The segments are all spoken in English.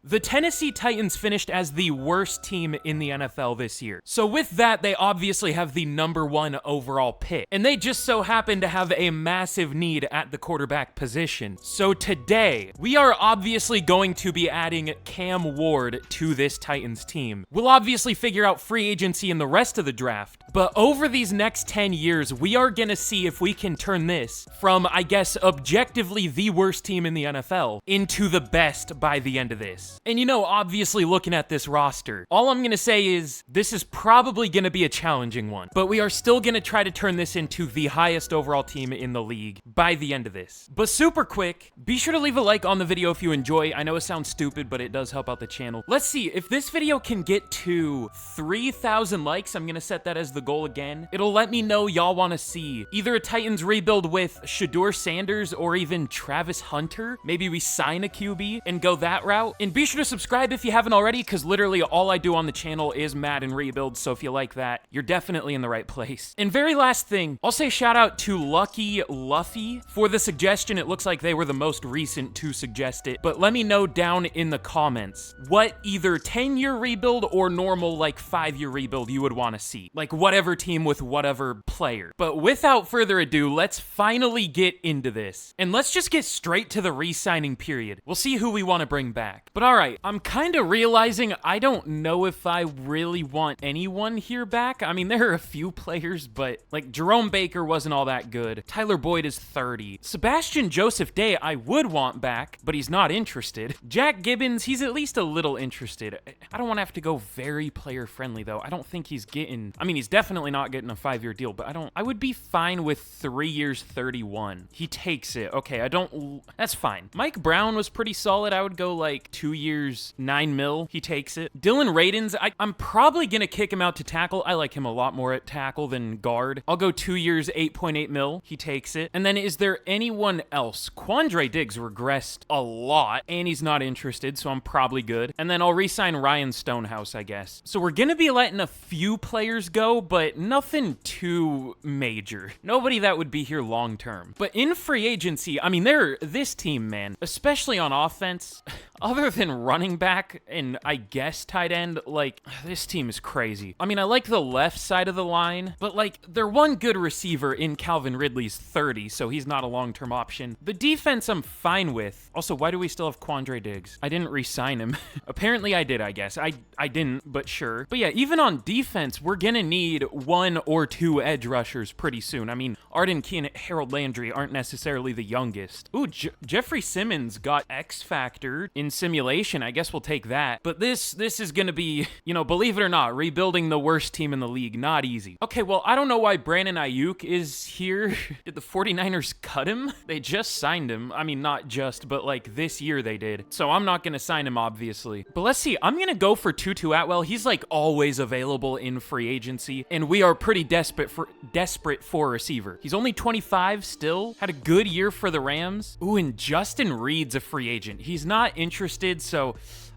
The Tennessee Titans finished as the worst team in the NFL this year. So with that, they obviously have the #1 overall pick. And they just so happen to have a massive need at the quarterback position. So today, we are obviously going to be adding Cam Ward to this Titans team. We'll obviously figure out free agency in the rest of the draft, but over these next 10 years, we are gonna see if we can turn this from, I guess, objectively the worst team in the NFL into the best by the end of this. And you know, obviously looking at this roster, all I'm gonna say is this is probably gonna be a challenging one, but we are still gonna try to turn this into the highest overall team in the league by the end of this. But super quick, be sure to leave a like on the video if you enjoy. I know it sounds stupid, but it does help out the channel. Let's see, if this video can get to 3,000 likes, I'm gonna set that as the goal again. It'll let me know y'all wanna see either a Titans rebuild with Shedeur Sanders or even Travis Hunter. Maybe we sign a QB and go that route. And be sure to subscribe if you haven't already, because literally all I do on the channel is Madden rebuilds, so if you like that, you're definitely in the right place. And very last thing, I'll say shout out to Lucky Luffy for the suggestion. It looks like they were the most recent to suggest it, but let me know down in the comments what either 10-year rebuild or normal like 5-year rebuild you would want to see. Like whatever team with whatever player. But without further ado, let's finally get into this. And let's just get straight to the re-signing period. We'll see who we want to bring back. But alright, I'm kind of realizing I don't know if I really want anyone here back. I mean, there are a few players, but like Jerome Baker wasn't all that good. Tyler Boyd is 30. Sebastian Joseph Day I would want back, but he's not interested. Jack Gibbons, he's at least a little interested. I don't want to have to go very player friendly though. I don't think he's getting, I mean, he's definitely not getting a 5-year deal, but I would be fine with 3 years, 31. He takes it. Okay, that's fine. Mike Brown was pretty solid. I would go like 2 years, 9 mil. He takes it. Dylan Radins, I'm probably going to kick him out to tackle. I like him a lot more at tackle than guard. I'll go 2 years, 8.8 mil. He takes it. And then is there anyone else? Quandre Diggs regressed a lot and he's not interested, so I'm probably good. And then I'll re-sign Ryan Stonehouse, I guess. So we're going to be letting a few players go, but nothing too major. Nobody that would be here long term. But in free agency, I mean, this team, man, especially on offense, other than running back and I guess tight end, like, this team is crazy. I mean, I like the left side of the line, but like, their one good receiver in Calvin Ridley's 30, so he's not a long-term option. The defense I'm fine with. Also, why do we still have Quandre Diggs? I didn't re-sign him. Apparently I did, I guess. I didn't, but sure. But yeah, even on defense, we're gonna need 1 or 2 edge rushers pretty soon. I mean, Arden Key and Harold Landry aren't necessarily the youngest. Ooh, Jeffrey Simmons got X Factor in simulation. I guess we'll take that. But this is gonna be, you know, believe it or not, rebuilding the worst team in the league, not easy. Okay, well, I don't know why Brandon Ayuk is here. Did the 49ers cut him? They just signed him. I mean, not just, but like this year they did. So I'm not gonna sign him, obviously. But let's see, I'm gonna go for Tutu Atwell. He's like always available in free agency, and we are pretty desperate for a receiver. He's only 25 still. Had a good year for the Rams. Ooh, and Justin Reed's a free agent. He's not interested, so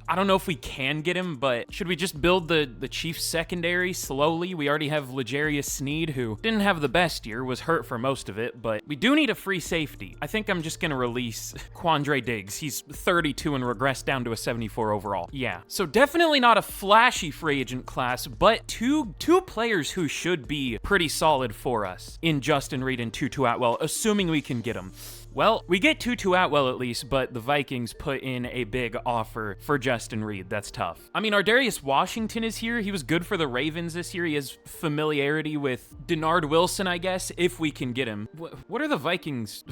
I don't know if we can get him, but should we just build the Chiefs secondary slowly? We already have L'Jarius Sneed, who didn't have the best year, was hurt for most of it, but we do need a free safety. I think I'm just gonna release Quandre Diggs. He's 32 and regressed down to a 74 overall. Yeah, so definitely not a flashy free agent class, but two players who should be pretty solid for us in Justin Reed and Tutu Atwell, assuming we can get them. Well, we get Tutu Atwell at least, but the Vikings put in a big offer for Justin Reed. That's tough. I mean, Ardarius Washington is here. He was good for the Ravens this year. He has familiarity with Denard Wilson, I guess, if we can get him. What are the Vikings?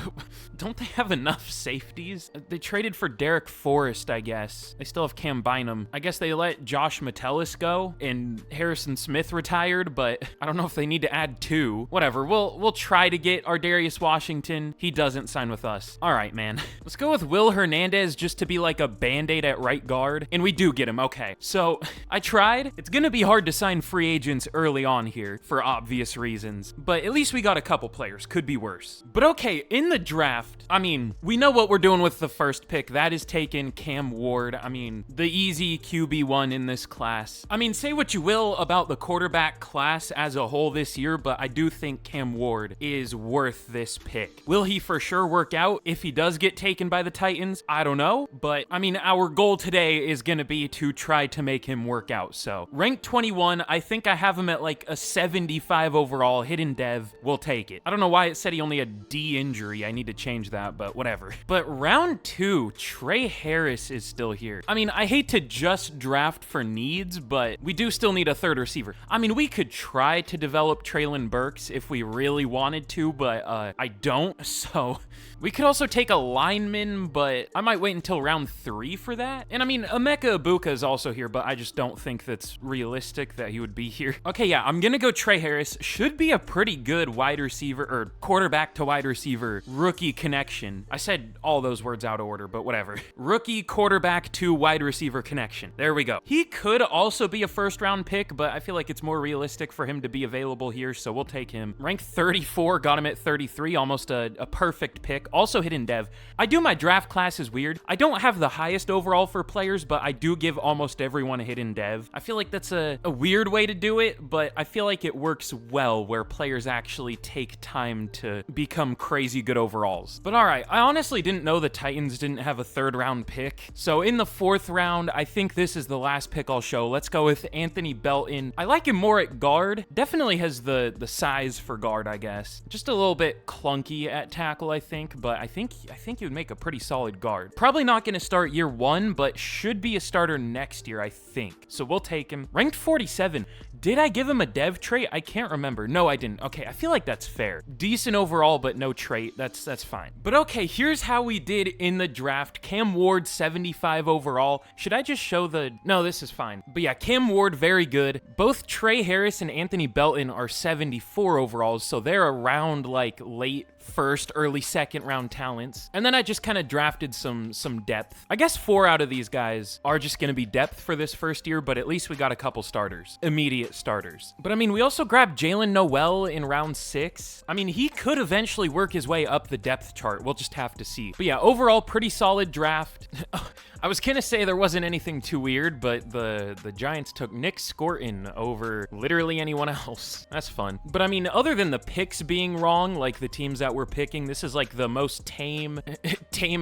Don't they have enough safeties? They traded for Derek Forrest, I guess. They still have Cam Bynum. I guess they let Josh Metellus go and Harrison Smith retired, but I don't know if they need to add 2. Whatever. We'll try to get Ardarius Washington. He doesn't sign with us. All right, man. Let's go with Will Hernandez just to be like a band-aid at right guard. And we do get him. Okay. So I tried. It's going to be hard to sign free agents early on here for obvious reasons, but at least we got a couple players. Could be worse. But okay, in the draft, I mean, we know what we're doing with the first pick. That is taken Cam Ward. I mean, the easy QB1 in this class. I mean, say what you will about the quarterback class as a whole this year, but I do think Cam Ward is worth this pick. Will he for sure work out if he does get taken by the Titans? I don't know, but I mean, our goal today play is gonna be to try to make him work out. So rank 21, I think I have him at like a 75 overall, hidden dev. We'll take it. I don't know why it said he only had D injury. I need to change that, but whatever. But round 2, Trey Harris is still here. I mean, I hate to just draft for needs, but we do still need a third receiver. I mean, we could try to develop Traylon Burks if we really wanted to, but I don't, so we could also take a lineman, but I might wait until round 3 for that. And I mean, Emeka Ibuka is also here, but I just don't think that's realistic that he would be here. Okay, yeah, I'm gonna go Trey Harris. Should be a pretty good wide receiver, or quarterback to wide receiver rookie connection. I said all those words out of order, but whatever. Rookie quarterback to wide receiver connection. There we go. He could also be a first round pick, but I feel like it's more realistic for him to be available here, so we'll take him. Rank 34, got him at 33, almost a perfect pick. Also hidden dev. I do my draft class is weird. I don't have the highest overall for players, but I do give almost everyone a hidden dev. I feel like that's a weird way to do it, but I feel like it works well where players actually take time to become crazy good overalls. But all right, I honestly didn't know the Titans didn't have a third round pick. So in the 4th round, I think this is the last pick I'll show. Let's go with Anthony Belton. I like him more at guard. Definitely has the size for guard, I guess. Just a little bit clunky at tackle, I think, but I think he would make a pretty solid guard. Probably not going to start year 1, but should be a starter next year, I think. So we'll take him. Ranked 47. Did I give him a dev trait? I can't remember. No, I didn't. Okay, I feel like that's fair. Decent overall, but no trait. That's fine. But okay, here's how we did in the draft. Cam Ward, 75 overall. Should I just show the... No, this is fine. But yeah, Cam Ward, very good. Both Trey Harris and Anthony Belton are 74 overalls, so they're around like late first, early second round talents. And then I just kind of drafted some depth. I guess 4 out of these guys are just going to be depth for this first year, but at least we got a couple starters, immediate starters. But I mean, we also grabbed Jalen Noel in round 6. I mean, he could eventually work his way up the depth chart. We'll just have to see. But yeah, overall, pretty solid draft. I was gonna say there wasn't anything too weird, but the Giants took Nick Scorton over literally anyone else. That's fun. But I mean, other than the picks being wrong, like the teams that we're picking, this is like the most tame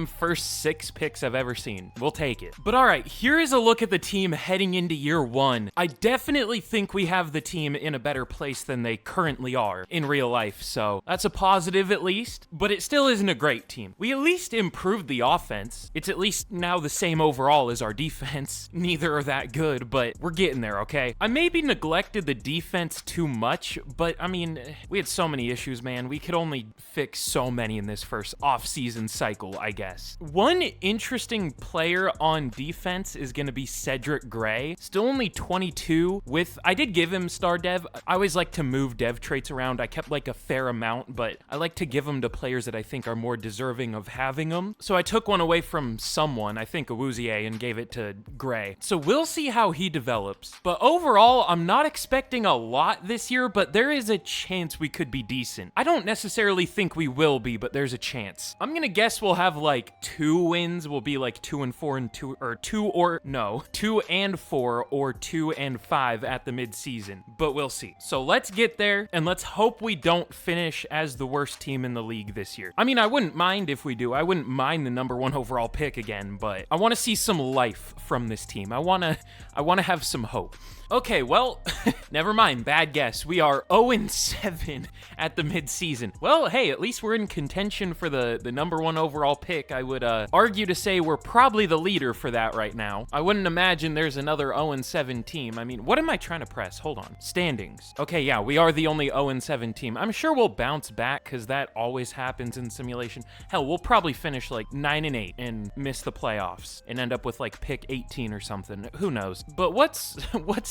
first 6 picks I've ever seen. We'll take it. But all right, here is a look at the team heading into year 1. I definitely think we have the team in a better place than they currently are in real life, so that's a positive at least, but it still isn't a great team. We at least improved the offense. It's at least now the same overall as our defense. Neither are that good, but we're getting there, okay? I maybe neglected the defense too much, but I mean, we had so many issues, man. We could only fix so many in this first off-season cycle, I guess. One interesting player on defense is going to be Cedric Gray. Still only 22 with, I did give him star dev. I always like to move dev traits around. I kept like a fair amount, but I like to give them to players that I think are more deserving of having them. So I took one away from someone, I think Awuzie, and gave it to Gray. So we'll see how he develops. But overall, I'm not expecting a lot this year, but there is a chance we could be decent. I don't necessarily think we will be, but there's a chance. I'm gonna guess we'll have like 2 wins. We'll be like 2 and 4 and 2 and 4 or 2 and 5 at the midseason, but we'll see. So let's get there and let's hope we don't finish as the worst team in the league this year. I mean, I wouldn't mind if we do. I wouldn't mind the number 1 overall pick again, but I want to see some life from this team. I want to have some hope. Okay, well, never mind. Bad guess. We are 0-7 at the midseason. Well, hey, at least we're in contention for the number 1 overall pick. I would argue to say we're probably the leader for that right now. I wouldn't imagine there's another 0-7 team. I mean, what am I trying to press? Hold on. Standings. Okay, yeah, we are the only 0-7 team. I'm sure we'll bounce back because that always happens in simulation. Hell, we'll probably finish like 9-8 and miss the playoffs and end up with like pick 18 or something. Who knows? But what's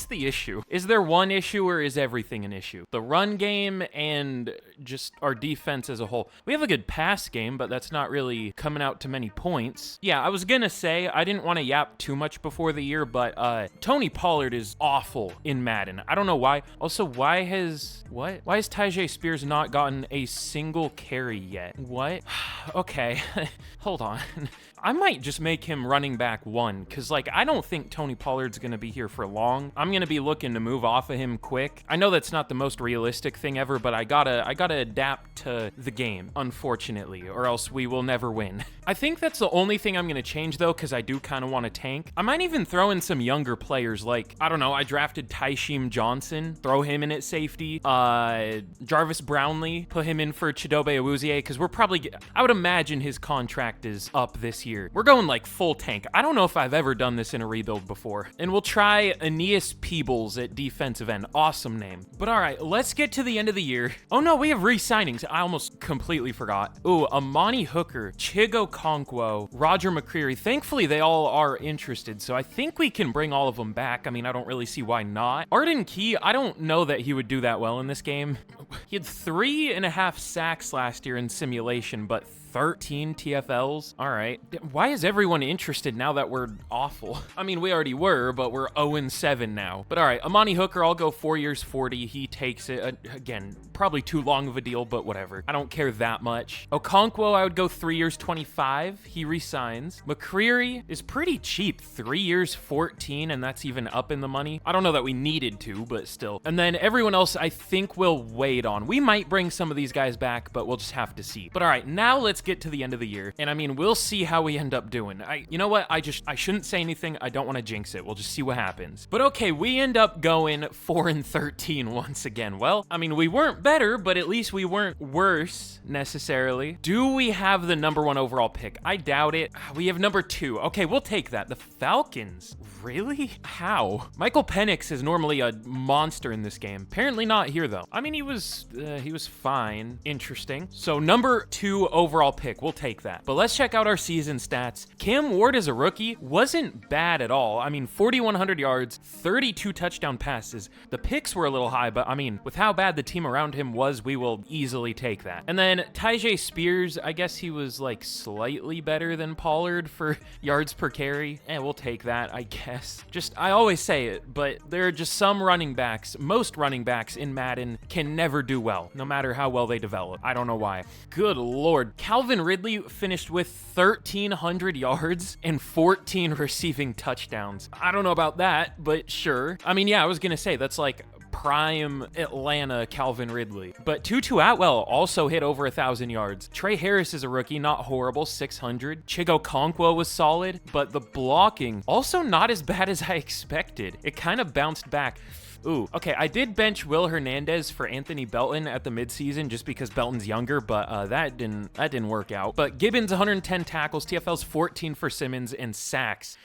the issue? Is there one issue or is everything an issue? The run game and just our defense as a whole. We have a good pass game, but that's not really coming out to many points. Yeah, I was gonna say, I didn't want to yap too much before the year, but Tony Pollard is awful in Madden. I don't know why. Also, why has Tyjae Spears not gotten a single carry yet? What? Okay, hold on. I might just make him running back 1, because, like, I don't think Tony Pollard's going to be here for long. I'm going to be looking to move off of him quick. I know that's not the most realistic thing ever, but I gotta adapt to the game, unfortunately, or else we will never win. I think that's the only thing I'm going to change, though, because I do kind of want to tank. I might even throw in some younger players, like, I don't know, I drafted Tyshim Johnson, throw him in at safety, Jarvis Brownlee, put him in for Chidobe Awuzie, because we're probably, I would imagine his contract is up this year. We're going like full tank. I don't know if I've ever done this in a rebuild before. And we'll try Aeneas Peebles at defensive end. Awesome name. But all right, let's get to the end of the year. Oh no, we have re-signings. I almost completely forgot. Ooh, Amani Hooker, Chigo Okonkwo, Roger McCreary. Thankfully, they all are interested, so I think we can bring all of them back. I mean, I don't really see why not. Arden Key, I don't know that he would do that well in this game. He had 3.5 sacks last year in simulation, but 13 TFLs? All right. Why is everyone interested now that we're awful? I mean, we already were, but we're 0-7 now. But all right, Amani Hooker, I'll go 4 years, 40. He takes it. Again, probably too long of a deal, but whatever. I don't care that much. Okonkwo, I would go 3 years, 25. He resigns. McCreary is pretty cheap. 3 years, 14, and that's even up in the money. I don't know that we needed to, but still. And then everyone else, I think we'll wait on. We might bring some of these guys back, but we'll just have to see. But all right, now let's get to the end of the year. And I mean, we'll see how we end up doing. You know what? I shouldn't say anything. I don't want to jinx it. We'll just see what happens. But okay, we end up going 4-13 once again. Well, I mean, we weren't better, but at least we weren't worse necessarily. Do we have the #1 overall pick? I doubt it. We have #2. Okay, we'll take that. The Falcons. Really? How? Michael Penix is normally a monster in this game. Apparently not here though. I mean, he was fine. Interesting. So #2 overall pick, we'll take that. But let's check out our season stats. Cam Ward as a rookie wasn't bad at all. I mean, 4,100 yards, 32 touchdown passes. The picks were a little high, but I mean, with how bad the team around him was, we will easily take that. And then Tyjae Spears, I guess he was like slightly better than Pollard for yards per carry. We'll take that, I guess. I always say it, but there are just some running backs, most running backs in Madden can never do well, no matter how well they develop. I don't know why. Good Lord. Calvin Ridley finished with 1,300 yards and 14 receiving touchdowns. I don't know about that, but sure. I mean, yeah, I was going to say that's like prime Atlanta Calvin Ridley. But Tutu Atwell also hit over 1,000 yards. Trey Harris is a rookie, not horrible, 600. Chigo Okonkwo was solid, but the blocking also not as bad as I expected. It kind of bounced back. Ooh, okay, I did bench Will Hernandez for Anthony Belton at the midseason just because Belton's younger, but that didn't work out. But Gibbons, 110 tackles, TFL's 14 for Simmons, and sacks.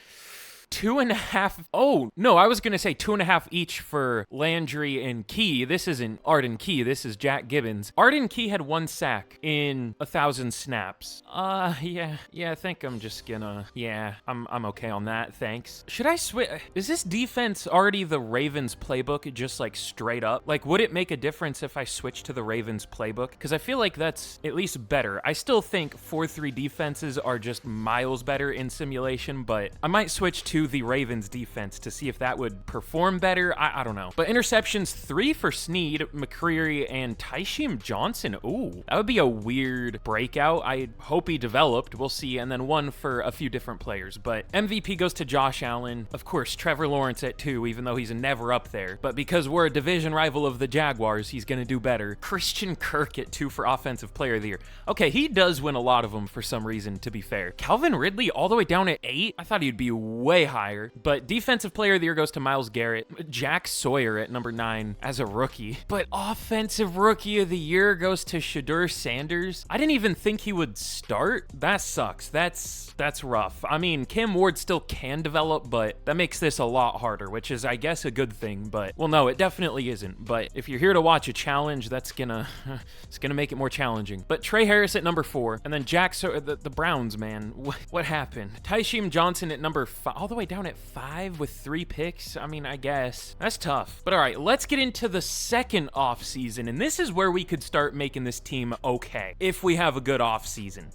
2.5. Oh, no, I was going to say 2.5 each for Landry and Key. This isn't Arden Key. This is Jack Gibbons. Arden Key had 1 sack in 1,000 snaps. Yeah, I think I'm just gonna, yeah, I'm okay on that. Thanks. Should I switch? Is this defense already the Ravens playbook just like straight up? Like, would it make a difference if I switch to the Ravens playbook? Because I feel like that's at least better. I still think 4-3 defenses are just miles better in simulation, but I might switch to the Ravens defense to see if that would perform better. I don't know. But interceptions, 3 for Snead, McCreary, and Tyshim Johnson. Ooh, that would be a weird breakout. I hope he developed. We'll see. And then 1 for a few different players. But MVP goes to Josh Allen. Of course, Trevor Lawrence at 2, even though he's never up there. But because we're a division rival of the Jaguars, he's going to do better. Christian Kirk at 2 for Offensive Player of the Year. Okay, he does win a lot of them for some reason, to be fair. Calvin Ridley all the way down at 8? I thought he'd be way higher. But Defensive Player of the Year goes to Myles Garrett. Jack Sawyer at #9 as a rookie. But Offensive Rookie of the Year goes to Shedeur Sanders. I didn't even think he would start. That sucks. That's rough. I mean, Cam Ward still can develop, but that makes this a lot harder, which is, I guess, a good thing. But, well, no, it definitely isn't. But if you're here to watch a challenge, it's gonna make it more challenging. But Trey Harris at #4, and then Jack Sawyer, the Browns, man. What happened? Tyshim Johnson at #5, all the way down at 5 with 3 picks. I mean, I guess that's tough. But all right, let's get into the second off season, and this is where we could start making this team okay if we have a good off season.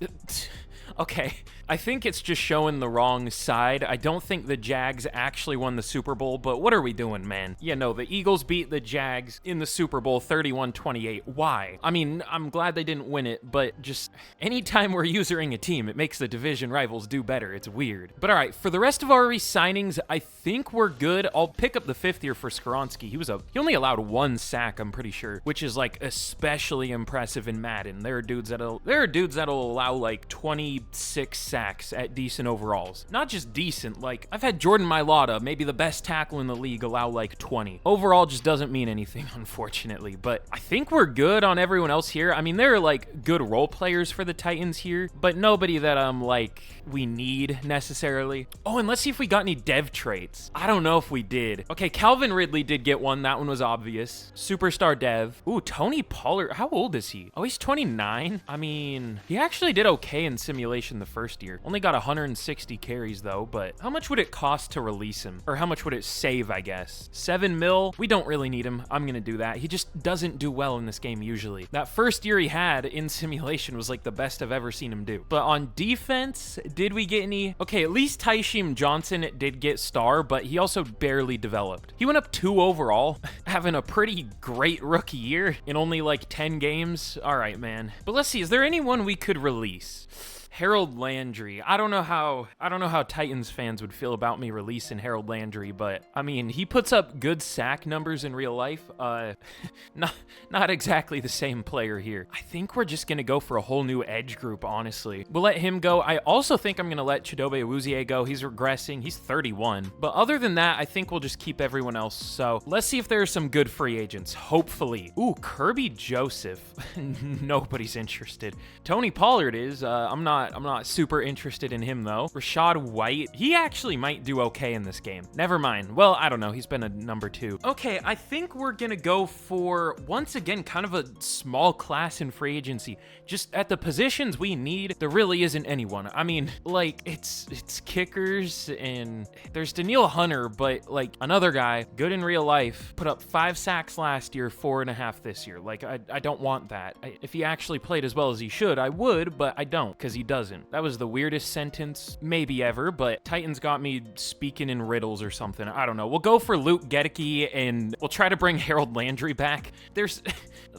Okay, I think it's just showing the wrong side. I don't think the Jags actually won the Super Bowl, but what are we doing, man? Yeah, no, the Eagles beat the Jags in the Super Bowl 31-28. Why? I mean, I'm glad they didn't win it, but just anytime we're using a team, it makes the division rivals do better. It's weird. But all right, for the rest of our re-signings, I think we're good. I'll pick up the 5th year for Skoronski. He only allowed 1 sack, I'm pretty sure, which is like especially impressive in Madden. There are dudes that'll allow like 26 sacks at decent overalls. Not just decent, like I've had Jordan Mailata, maybe the best tackle in the league, allow like 20. Overall just doesn't mean anything, unfortunately, but I think we're good on everyone else here. I mean, there are like good role players for the Titans here, but nobody that like we need necessarily. Oh, and let's see if we got any dev traits. I don't know if we did. Okay, Calvin Ridley did get one. That one was obvious. Superstar dev. Ooh, Tony Pollard. How old is he? Oh, he's 29. I mean, he actually did okay in simulation the first year. Only got 160 carries though, but how much would it cost to release him? Or how much would it save, I guess? 7 mil? We don't really need him. I'm gonna do that. He just doesn't do well in this game usually. That first year he had in simulation was like the best I've ever seen him do. But on defense, did we get any? Okay, at least Tysheem Johnson did get star, but he also barely developed. He went up 2 overall, having a pretty great rookie year in only like 10 games. All right, man. But let's see, is there anyone we could release? Harold Landry. I don't know how Titans fans would feel about me releasing Harold Landry, but I mean, he puts up good sack numbers in real life. Not exactly the same player here. I think we're just gonna go for a whole new edge group, honestly. We'll let him go. I also think I'm gonna let Chidobe Awuzie go. He's regressing. He's 31. But other than that, I think we'll just keep everyone else. So let's see if there are some good free agents, hopefully. Ooh, Kirby Joseph. Nobody's interested. Tony Pollard is. I'm not super interested in him though. Rashad White, he actually might do okay in this game. Never mind. Well, I don't know. He's been a number 2. Okay, I think we're gonna go for, once again, kind of a small class in free agency. Just at the positions we need, there really isn't anyone. I mean, like, it's kickers, and there's Daniil Hunter, but like another guy, good in real life, put up 5 sacks last year, 4.5 this year. Like, I don't want that. If he actually played as well as he should, I would, but I don't, because he doesn't. That was the weirdest sentence maybe ever, but Titans got me speaking in riddles or something. I don't know. We'll go for Luke Gedeke, and we'll try to bring Harold Landry back. There's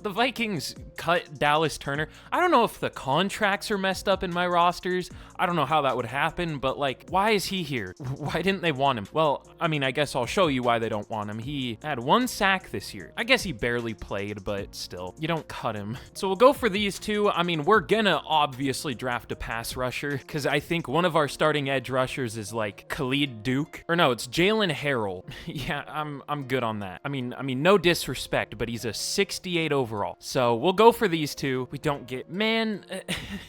the Vikings cut Dallas Turner. I don't know if the contracts are messed up in my rosters. I don't know how that would happen, but like, why is he here? Why didn't they want him? Well, I mean, I guess I'll show you why they don't want him. He had 1 sack this year. I guess he barely played, but still, you don't cut him. So we'll go for these 2. I mean, we're gonna obviously draft a pass rusher, because I think one of our starting edge rushers is like Khalid Duke, or no, it's Jalen Harrell. Yeah, I'm good on that. I mean, no disrespect, but he's a 68 overall. So we'll go for these 2. We don't get, man,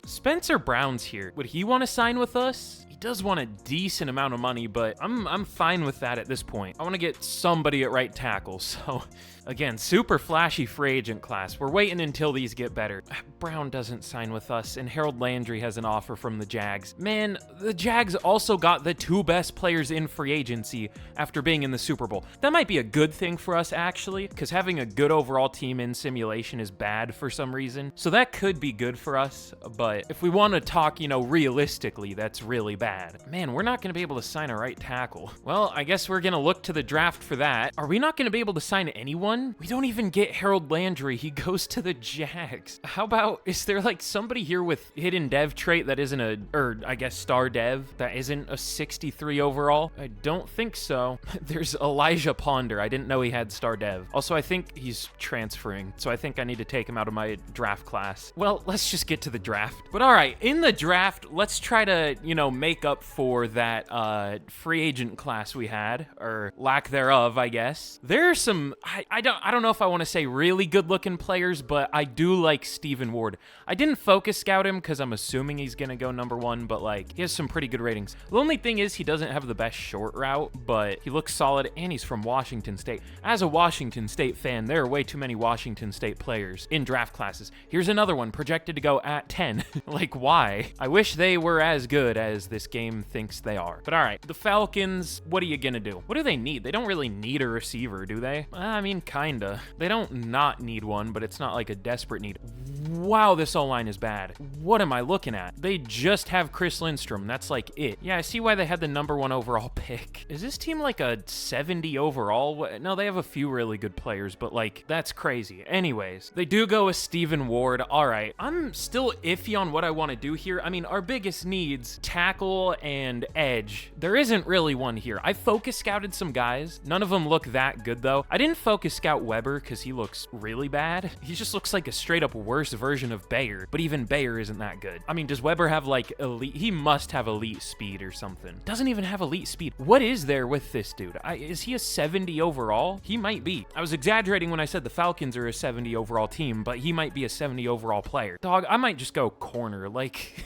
Spencer Brown's here. Would he want to sign with us? He does want a decent amount of money, but I'm fine with that at this point. I want to get somebody at right tackle, so again, super flashy free agent class. We're waiting until these get better. Brown doesn't sign with us, and Harold Landry has an offer from the Jags. Man, the Jags also got the 2 best players in free agency after being in the Super Bowl. That might be a good thing for us, actually, because having a good overall team in simulation is bad for some reason. So that could be good for us, but if we want to talk, realistically, that's really bad. Man, we're not going to be able to sign a right tackle. Well, I guess we're going to look to the draft for that. Are we not going to be able to sign anyone? We don't even get Harold Landry. He goes to the Jags. How about, is there like somebody here with hidden dev trait that isn't I guess star dev, that isn't a 63 overall? I don't think so. There's Elijah Ponder. I didn't know he had star dev. Also, I think he's transferring, so I think I need to take him out of my draft class. Well, let's just get to the draft. But all right, in the draft, let's try to, make up for that free agent class we had, or lack thereof, I guess. There are some, I don't know if I want to say really good looking players, but I do like Stephen Ward. I didn't focus scout him because I'm assuming he's going to go number 1, but like, he has some pretty good ratings. The only thing is he doesn't have the best short route, but he looks solid, and he's from Washington State. As a Washington State fan, there are way too many Washington State players in draft classes. Here's another one projected to go at 10. Like, why? I wish they were as good as this game thinks they are. But all right, the Falcons, what are you going to do? What do they need? They don't really need a receiver, do they? I mean, kinda. They don't not need one, but it's not like a desperate need. Wow, this O-line is bad. What am I looking at? They just have Chris Lindstrom. That's like it. Yeah, I see why they had the #1 overall pick. Is this team like a 70 overall? No, they have a few really good players, but like, that's crazy. Anyways, they do go with Stephen Ward. All right, I'm still iffy on what I want to do here. I mean, our biggest needs, tackle and edge. There isn't really one here. I focus scouted some guys. None of them look that good though. I didn't focus scout Weber because he looks really bad. He just looks like a straight up worse version of Bayer, but even Bayer isn't that good. I mean, does Weber have like elite? He must have elite speed or something. Doesn't even have elite speed. What is there with this dude? Is he a 70 overall? He might be. I was exaggerating when I said the Falcons are a 70 overall team, but he might be a 70 overall player. Dog, I might just go corner. Like,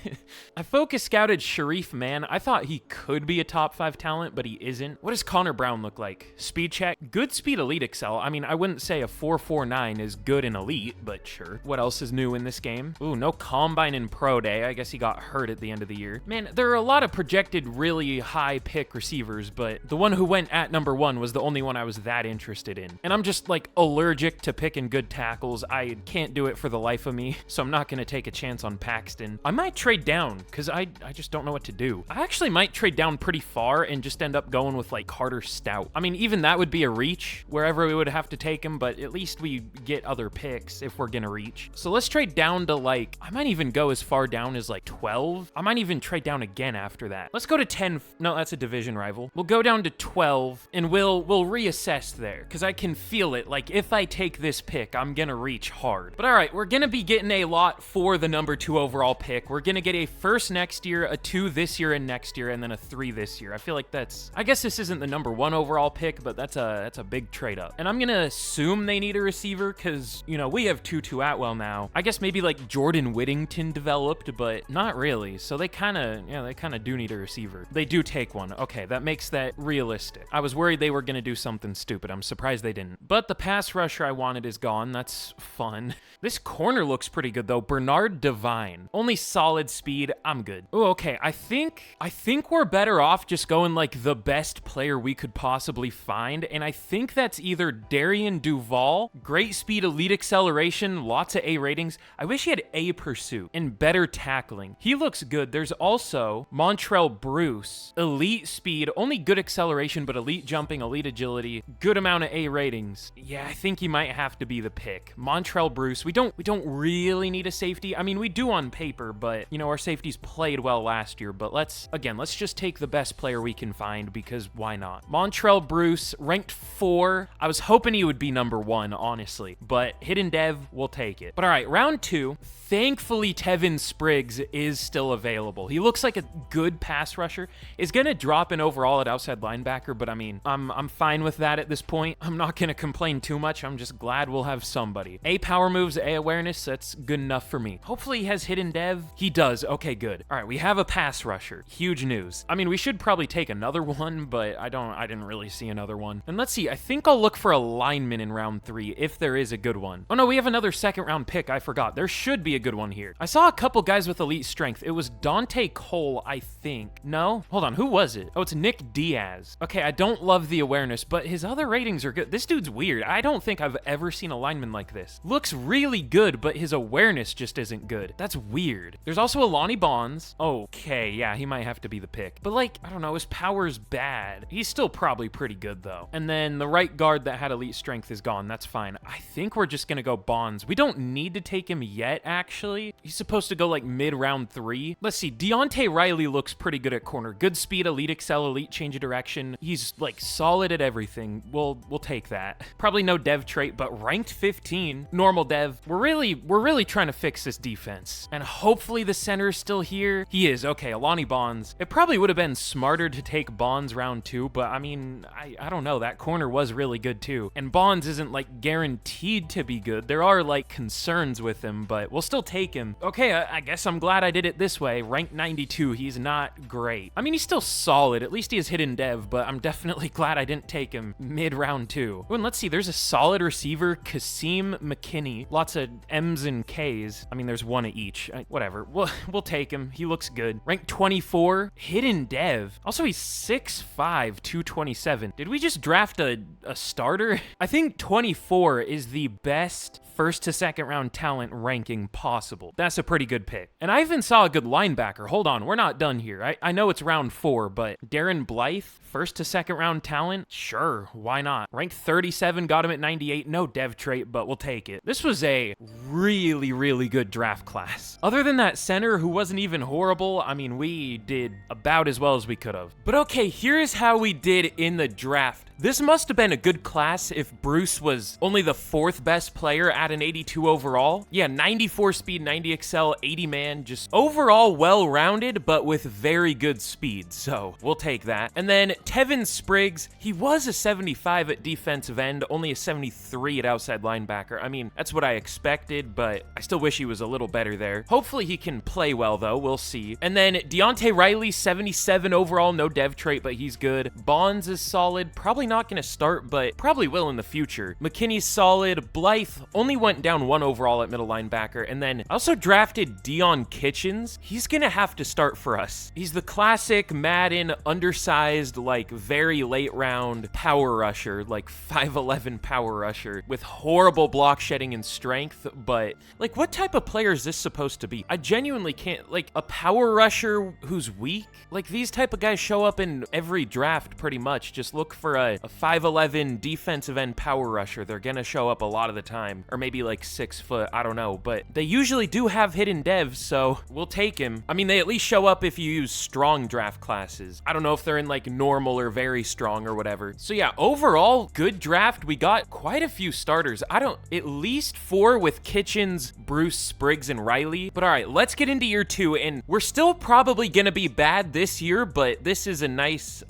I focus scouted Sharif Man. I thought he could be a top 5 talent, but he isn't. What does Connor Brown look like? Speed check. Good speed elite excel. I mean, I wouldn't say a 4.49 is good in elite, but sure. What else is new in this game? Ooh, no combine in pro day. I guess he got hurt at the end of the year. Man, there are a lot of projected really high pick receivers, but the one who went at #1 was the only one I was that interested in. And I'm just like allergic to picking good tackles. I can't do it for the life of me, so I'm not going to take a chance on Paxton. I might trade down because I just don't know what to do. I actually might trade down pretty far and just end up going with like Carter Stout. I mean, even that would be a reach wherever we would have to take him, but at least we get other picks if we're going to reach. So let's trade down to like, I might even go as far down as like 12. I might even trade down again after that. Let's go to 10. No, that's a division rival. We'll go down to 12 and we'll reassess there because I can feel it. Like if I take this pick, I'm going to reach hard. But all right, we're going to be getting a lot for the #2 overall pick. We're going to get a 1st next year, a 2 this year and next year, and then a 3 this year. I feel like that's, I guess this isn't the #1 overall pick, but that's a big trade up. And I'm going to assume they need a receiver because, you know, we have Tutu Atwell now. I guess maybe like Jordan Whittington developed, but not really. So they kind of do need a receiver. They do take one. Okay, that makes that realistic. I was worried they were going to do something stupid. I'm surprised they didn't. But the pass rusher I wanted is gone. That's fun. This corner looks pretty good though. Bernard Devine. Only solid speed. I'm good. Oh, okay. I think we're better off just going like the best player we could possibly find. And I think that's either Darian Duval, great speed, elite acceleration, lots of A ratings. I wish he had A pursuit and better tackling. He looks good. There's also Montrell Bruce, elite speed, only good acceleration, but elite jumping, elite agility, good amount of A ratings. Yeah, I think he might have to be the pick. Montrell Bruce. We don't really need a safety. I mean, we do on paper, but you know, our safeties played well last year, but let's just take the best player we can find because why not? Montrell Bruce, ranked 4. I was hoping he would be #1, honestly, but hidden dev, we'll take it. But all right, round 2. Thankfully, Tevin Spriggs is still available. He looks like a good pass rusher. Is going to drop in overall at outside linebacker, but I mean, I'm fine with that at this point. I'm not going to complain too much. I'm just glad we'll have somebody. A power moves, A awareness, that's good enough for me. Hopefully he has hidden dev. He does. Okay, good. All right, we have a pass rusher. Huge news. I mean, we should probably take another one, but I didn't really see another one. And let's see, I think I'll look for a lineman in round 3 if there is a good one. Oh no, we have another 2nd round pick. I forgot. There should be a good one here. I saw a couple guys with elite strength. It was Dante Cole, I think. No? Hold on, who was it? Oh, it's Nick Diaz. Okay, I don't love the awareness, but his other ratings are good. This dude's weird. I don't think I've ever seen a lineman like this. Looks really good, but his awareness just isn't good. That's weird. There's also Alani Bonds. Okay, yeah, he might have to be the pick. But like, I don't know, his power's bad. He's still probably pretty good though. And then the right guard that had elite strength is gone. That's fine. I think we're just gonna go Bonds. We don't need to take him yet, actually. He's supposed to go like mid-round 3. Let's see, Deontay Riley looks pretty good at corner. Good speed, elite excel, elite change of direction. He's like solid at everything. We'll take that. Probably no dev trait, but ranked 15, normal dev. We're really trying to fix this defense. And hopefully the center is still here. He is. Okay, Alani Bonds. It probably would have been smarter to take Bonds round 2, but I mean, I don't know. That corner was really good too. And Bonds isn't like guaranteed to be good. There are like concerns with him, but we'll still take him. Okay, I guess I'm glad I did it this way. Ranked 92. He's not great. I mean, he's still solid. At least he has hidden dev, but I'm definitely glad I didn't take him mid-round 2. Oh, and let's see. There's a solid receiver, Kasim McKinney. Lots of M's and K's. I mean, there's one of each. Whatever. We'll take him. He looks good. Ranked 24. Hidden dev. Also, he's 6'5", 227. Did we just draft a starter? I think 24 is the best 1st to 2nd round talent talent ranking possible. That's a pretty good pick. And I even saw a good linebacker. Hold on, we're not done here. I know it's round 4, but Darren Blythe, first to second round talent? Sure, why not? Ranked 37, got him at 98. No dev trait, but we'll take it. This was a really, really good draft class. Other than that center who wasn't even horrible, I mean, we did about as well as we could have. But okay, here's how we did in the draft. This must have been a good class if Bruce was only the 4th best player at an 82 overall. Yeah, 94 speed, 90 excel, 80 man, just overall well-rounded, but with very good speed, so we'll take that. And then Tevin Spriggs, he was a 75 at defensive end, only a 73 at outside linebacker. I mean, that's what I expected, but I still wish he was a little better there. Hopefully he can play well, though. We'll see. And then Deontay Riley, 77 overall, no dev trait, but he's good. Bonds is solid, probably not going to start, but probably will in the future. McKinney's solid. Blythe only went down 1 overall at middle linebacker. And then I also drafted Dion Kitchens. He's going to have to start for us. He's the classic Madden, undersized, like very late round power rusher, like 5'11 power rusher with horrible block shedding and strength. But like, what type of player is this supposed to be? I genuinely can't, like, a power rusher who's weak? Like, these type of guys show up in every draft pretty much. Just look for a 5'11 defensive end power rusher. They're gonna show up a lot of the time. Or maybe like 6 foot, I don't know. But they usually do have hidden devs, so we'll take him. I mean, they at least show up if you use strong draft classes. I don't know if they're in like normal or very strong or whatever. So yeah, overall, good draft. We got quite a few starters. At least 4 with Kitchens, Bruce, Spriggs, and Riley. But all right, let's get into year 2, and we're still probably gonna be bad this year, but this is a nice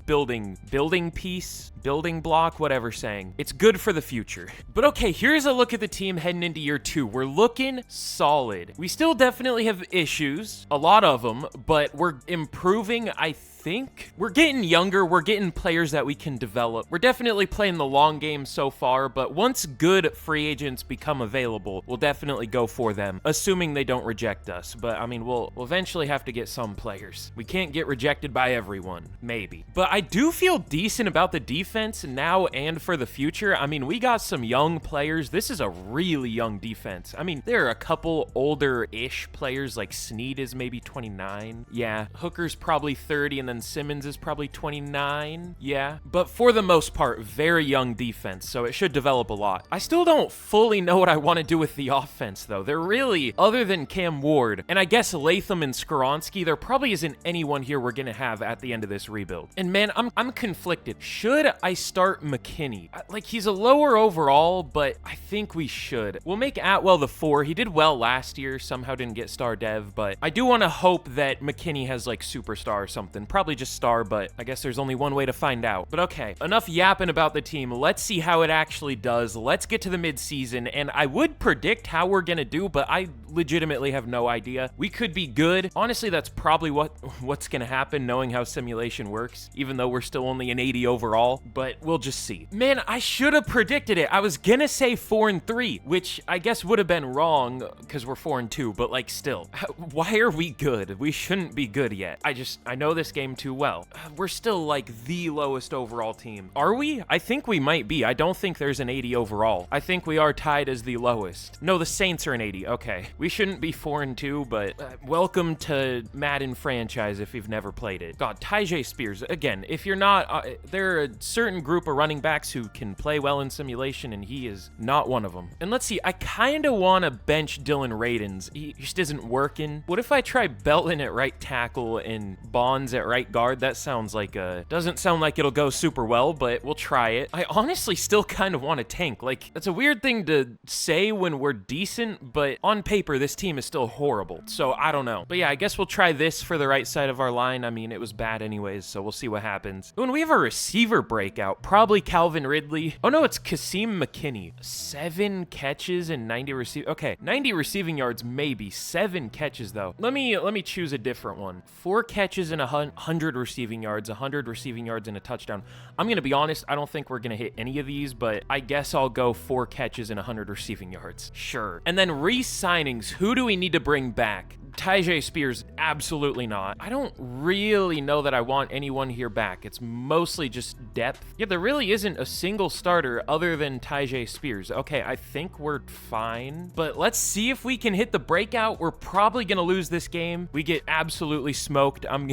building piece, building block, whatever saying. It's good for the future. But okay, here's a look at the team heading into year 2. We're looking solid. We still definitely have issues, a lot of them, but we're improving, I think. We're getting younger, we're getting players that we can develop. We're definitely playing the long game so far, but once good free agents become available, we'll definitely go for them, assuming they don't reject us. But I mean, we'll eventually have to get some players. We can't get rejected by everyone, maybe. But I do feel decent about the defense now and for the future. I mean, we got some young players. This is a really young defense. I mean, there are a couple older-ish players, like Snead is maybe 29. Yeah, Hooker's probably 30, and then Simmons is probably 29. Yeah, but for the most part, very young defense, so it should develop a lot. I still don't fully know what I want to do with the offense, though. There really, other than Cam Ward, and I guess Latham and Skoronski, there probably isn't anyone here we're gonna have at the end of this rebuild. And man, I'm conflicted. Should I start McKinney? Like, he's a lower overall, but I think we should. We'll make Atwell the 4. He did well last year, somehow didn't get star dev, but I do want to hope that McKinney has like superstar or something. Probably just star, but I guess there's only one way to find out. But okay, enough yapping about the team. Let's see how it actually does. Let's get to the midseason, and I would predict how we're gonna do, but I legitimately have no idea. We could be good. Honestly, that's probably what's gonna happen, knowing how simulation works, even though we're still only an 80 overall, but we'll just see. Man, I should have predicted it. I was gonna say 4-3, which I guess would have been wrong because we're 4-2, but like still, why are we good? We shouldn't be good yet. I know this game too well. We're still like the lowest overall team. Are we? I think we might be. I don't think there's an 80 overall. I think we are tied as the lowest. No, the Saints are an 80. Okay. We shouldn't be 4-2, but welcome to Madden franchise if you've never played it. God, Tyjae Spears. Again, if you're not, there are a certain group of running backs who can play well in simulation, and he is not one of them. And let's see, I kind of want to bench Dylan Radins. He just isn't working. What if I try Belton at right tackle and Bonds at right guard? That sounds like doesn't sound like it'll go super well, but we'll try it. I honestly still kind of want to tank. Like, that's a weird thing to say when we're decent, but on paper, this team is still horrible. So I don't know. But yeah, I guess we'll try this for the right side of our line. I mean, it was bad anyways, so we'll see what happens. When we have a receiver breakout, probably Calvin Ridley. Oh no, it's Kasim McKinney. 7 catches and 90 receiving. Okay, 90 receiving yards, maybe. 7 catches though. Let me choose a different one. 4 catches and 100 receiving yards, 100 receiving yards and a touchdown. I'm gonna be honest, I don't think we're gonna hit any of these, but I guess I'll go 4 catches and 100 receiving yards. Sure. And then re-signings. Who do we need to bring back? Tyjae Spears, absolutely not. I don't really know that I want anyone here back. It's mostly just depth. Yeah, there really isn't a single starter other than Tyjae Spears. Okay, I think we're fine, but let's see if we can hit the breakout. We're probably gonna lose this game. We get absolutely smoked. I'm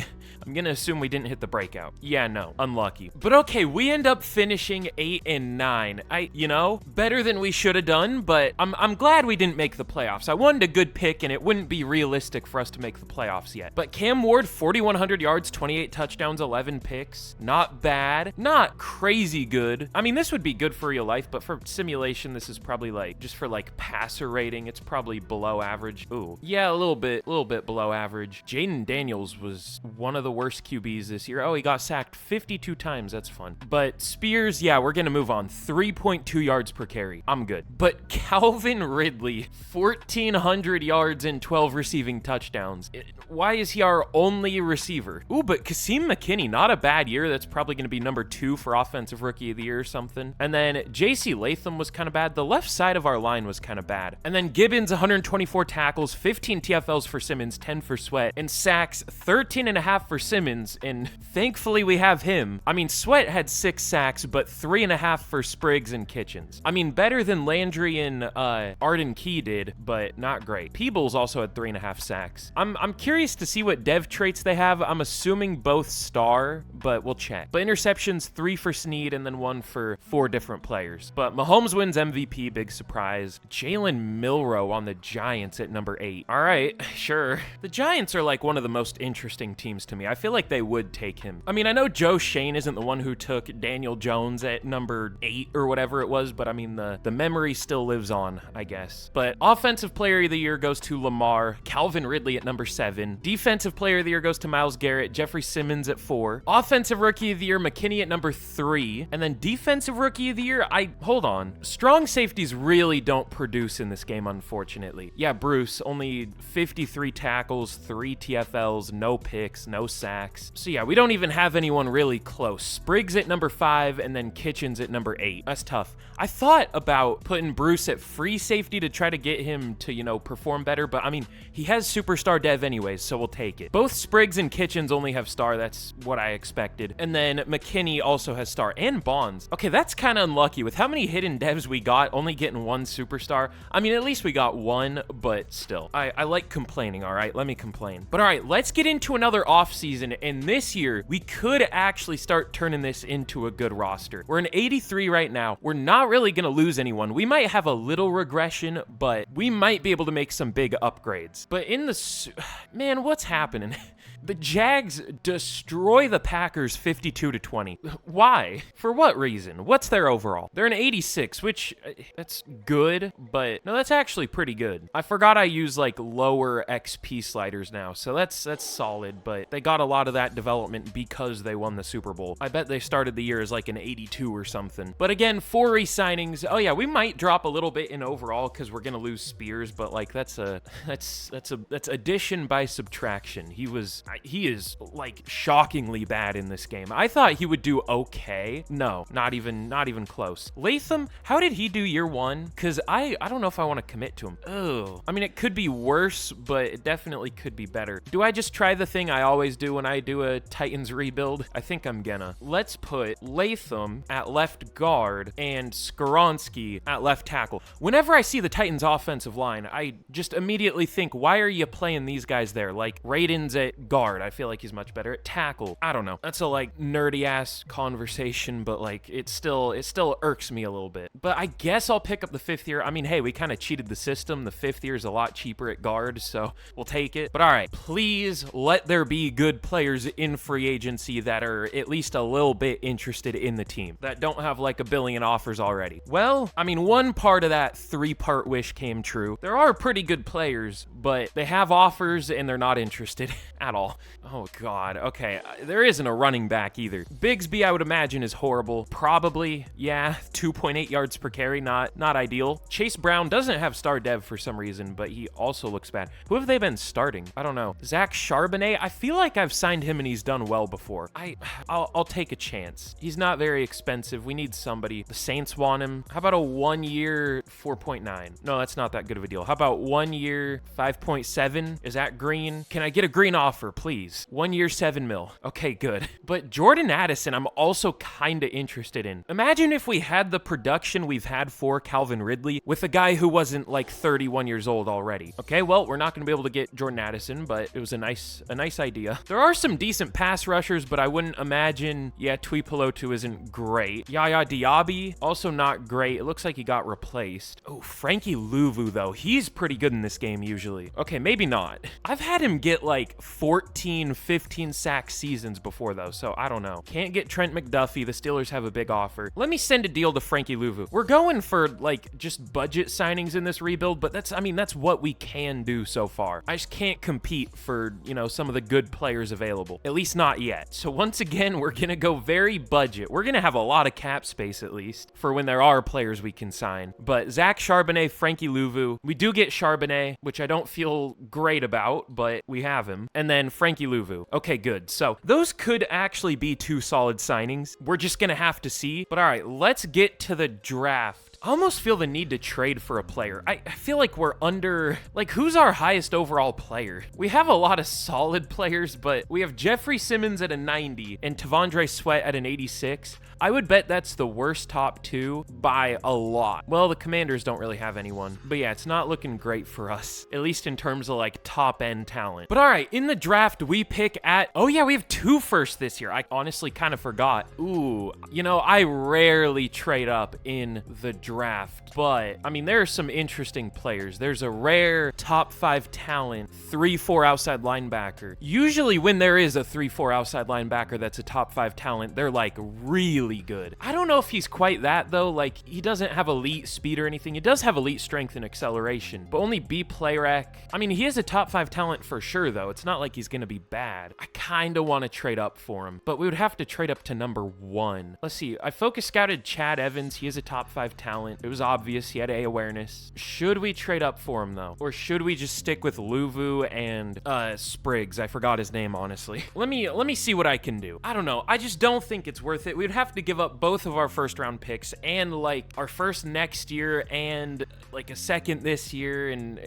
gonna assume we didn't hit the breakout. Yeah, no, unlucky. But okay, we end up finishing 8 and 9. You know, better than we should have done, but I'm glad we didn't make the playoffs. I wanted a good pick, and it wouldn't be realistic for us to make the playoffs yet. But Cam Ward, 4,100 yards, 28 touchdowns, 11 picks. Not bad. Not crazy good. I mean, this would be good for real life, but for simulation, this is probably like, just for like passer rating, it's probably below average. Ooh, yeah, a little bit below average. Jaden Daniels was one of the worst QBs this year. Oh, he got sacked 52 times. That's fun. But Spears, yeah, we're gonna move on. 3.2 yards per carry. I'm good. But Calvin Ridley, 1,400 yards and 12 receiving touchdowns. Why is he our only receiver? Ooh, but Kasim McKinney, not a bad year. That's probably going to be number 2 for Offensive Rookie of the Year or something. And then J.C. Latham was kind of bad. The left side of our line was kind of bad. And then Gibbons, 124 tackles, 15 TFLs for Simmons, 10 for Sweat, and sacks, 13.5 for Simmons. And thankfully we have him. I mean, Sweat had 6 sacks, but 3.5 for Spriggs and Kitchens. I mean, better than Landry and Arden Key did, but not great. Peebles also had 3.5 sacks. I'm curious to see what dev traits they have. I'm assuming both star, but we'll check. But interceptions, 3 for Snead and then 1 for 4 different players. But Mahomes wins MVP, big surprise. Jalen Milroe on the Giants at number 8. All right, sure. The Giants are like one of the most interesting teams to me. I feel like they would take him. I mean, I know Joe Shane isn't the one who took Daniel Jones at number 8 or whatever it was, but I mean, the memory still lives on, I guess. But Offensive Player of the Year goes to Lamar, Calvin Ridley at number 7. Defensive Player of the Year goes to Myles Garrett, Jeffrey Simmons at 4. Offensive Rookie of the Year, McKinney at number 3. And then Defensive Rookie of the Year, hold on. Strong safeties really don't produce in this game, unfortunately. Yeah, Bruce, only 53 tackles, 3 TFLs, no picks, no sacks. So yeah, we don't even have anyone really close. Spriggs at number 5, and then Kitchens at number 8. That's tough. I thought about putting Bruce at free safety to try to get him to, you know, perform better, but I mean, he has superstar dev anyways, so we'll take it. Both Spriggs and Kitchens only have star. That's what I expected. And then McKinney also has star, and Bonds. Okay, that's kind of unlucky. With how many hidden devs we got, only getting 1 superstar. I mean, at least we got 1, but still. I like complaining, all right? Let me complain. But all right, let's get into another offseason, and this year, we could actually start turning this into a good roster. We're in 83 right now. We're not really going to lose anyone. We might have a little regression, but we might be able to make some big upgrades. But in the... Man, what's happening? The Jags destroy the Packers 52-20. Why? For what reason? What's their overall? They're an 86, which that's good, but no, that's actually pretty good. I forgot I use like lower XP sliders now, so that's solid, but they got a lot of that development because they won the Super Bowl. I bet they started the year as like an 82 or something. But again, 4 re-signings. Oh yeah, we might drop a little bit in overall because we're gonna lose Spears, but like that's addition by subtraction. He is like shockingly bad in this game. I thought he would do okay. No, not even close. Latham, how did he do year 1? Because I don't know if I want to commit to him. Oh, I mean, it could be worse, but it definitely could be better. Do I just try the thing I always do when I do a Titans rebuild? I think I'm gonna. Let's put Latham at left guard and Skoronski at left tackle. Whenever I see the Titans offensive line, I just immediately think, why are you playing these guys there? Like Raiden's at guard. I feel like he's much better at tackle. I don't know. That's a like nerdy ass conversation, but like it still irks me a little bit. But I guess I'll pick up the 5th year. I mean, hey, we kind of cheated the system. The 5th year is a lot cheaper at guard, so we'll take it. But all right, please let there be good players in free agency that are at least a little bit interested in the team, that don't have like a billion offers already. Well, I mean, one part of that 3-part wish came true. There are pretty good players, but they have offers and they're not interested at all. overall. Oh, God. Okay, there isn't a running back either. Bigsby, I would imagine, is horrible. Probably, yeah, 2.8 yards per carry, not ideal. Chase Brown doesn't have star dev for some reason, but he also looks bad. Who have they been starting? I don't know. Zach Charbonnet, I feel like I've signed him and he's done well before. I'll take a chance. He's not very expensive. We need somebody. The Saints want him. How about a 1 year 4.9? No, that's not that good of a deal. How about 1 year 5.7? Is that green? Can I get a green offer, please? 1 year 7 mil. Okay, good. But Jordan Addison, I'm also kind of interested in. Imagine if we had the production we've had for Calvin Ridley with a guy who wasn't like 31 years old already. Okay, well, we're not going to be able to get Jordan Addison, but it was a nice idea. There are some decent pass rushers, but I wouldn't imagine, yeah, Tuipulotu isn't great. Yaya Diaby, also not great. It looks like he got replaced. Oh, Frankie Louvu, though. He's pretty good in this game usually. Okay, maybe not. I've had him get like 14, 15 sack seasons before though, so I don't know. Can't get Trent McDuffie. The Steelers have a big offer. Let me send a deal to Frankie Louvu. We're going for like just budget signings in this rebuild, but that's what we can do so far. I just can't compete for, you know, some of the good players available. At least not yet. So once again, we're gonna go very budget. We're gonna have a lot of cap space at least for when there are players we can sign. But Zach Charbonnet, Frankie Louvu. We do get Charbonnet, which I don't feel great about, but we have him. And then Frankie Louvu. Okay, good. So those could actually be two solid signings. We're just gonna have to see. But all right, let's get to the draft. I almost feel the need to trade for a player. I feel like we're under, like, who's our highest overall player? We have a lot of solid players, but we have Jeffrey Simmons at a 90 and Tavondre Sweat at an 86. I would bet that's the worst top two by a lot. Well, the Commanders don't really have anyone, but yeah, it's not looking great for us, at least in terms of like top end talent. But all right, in the draft, we pick at, oh yeah, we have 2 firsts this year. I honestly kind of forgot. Ooh, you know, I rarely trade up in the draft, but I mean, there are some interesting players. There's a rare top 5 talent, 3-4 outside linebacker. Usually when there is a 3-4 outside linebacker that's a top 5 talent, they're like really good. I don't know if he's quite that though. Like, he doesn't have elite speed or anything. He does have elite strength and acceleration, but only B play rec. I mean, he is a top 5 talent for sure though. It's not like he's gonna be bad. I kind of want to trade up for him, but we would have to trade up to number 1. Let's see. I focus scouted Chad Evans. He is a top 5 talent. It was obvious he had A awareness. Should we trade up for him though? Or should we just stick with Louvu and Spriggs? I forgot his name, honestly. Let me see what I can do. I don't know. I just don't think it's worth it. We'd have to give up both of our first round picks and like our first next year and like a second this year. And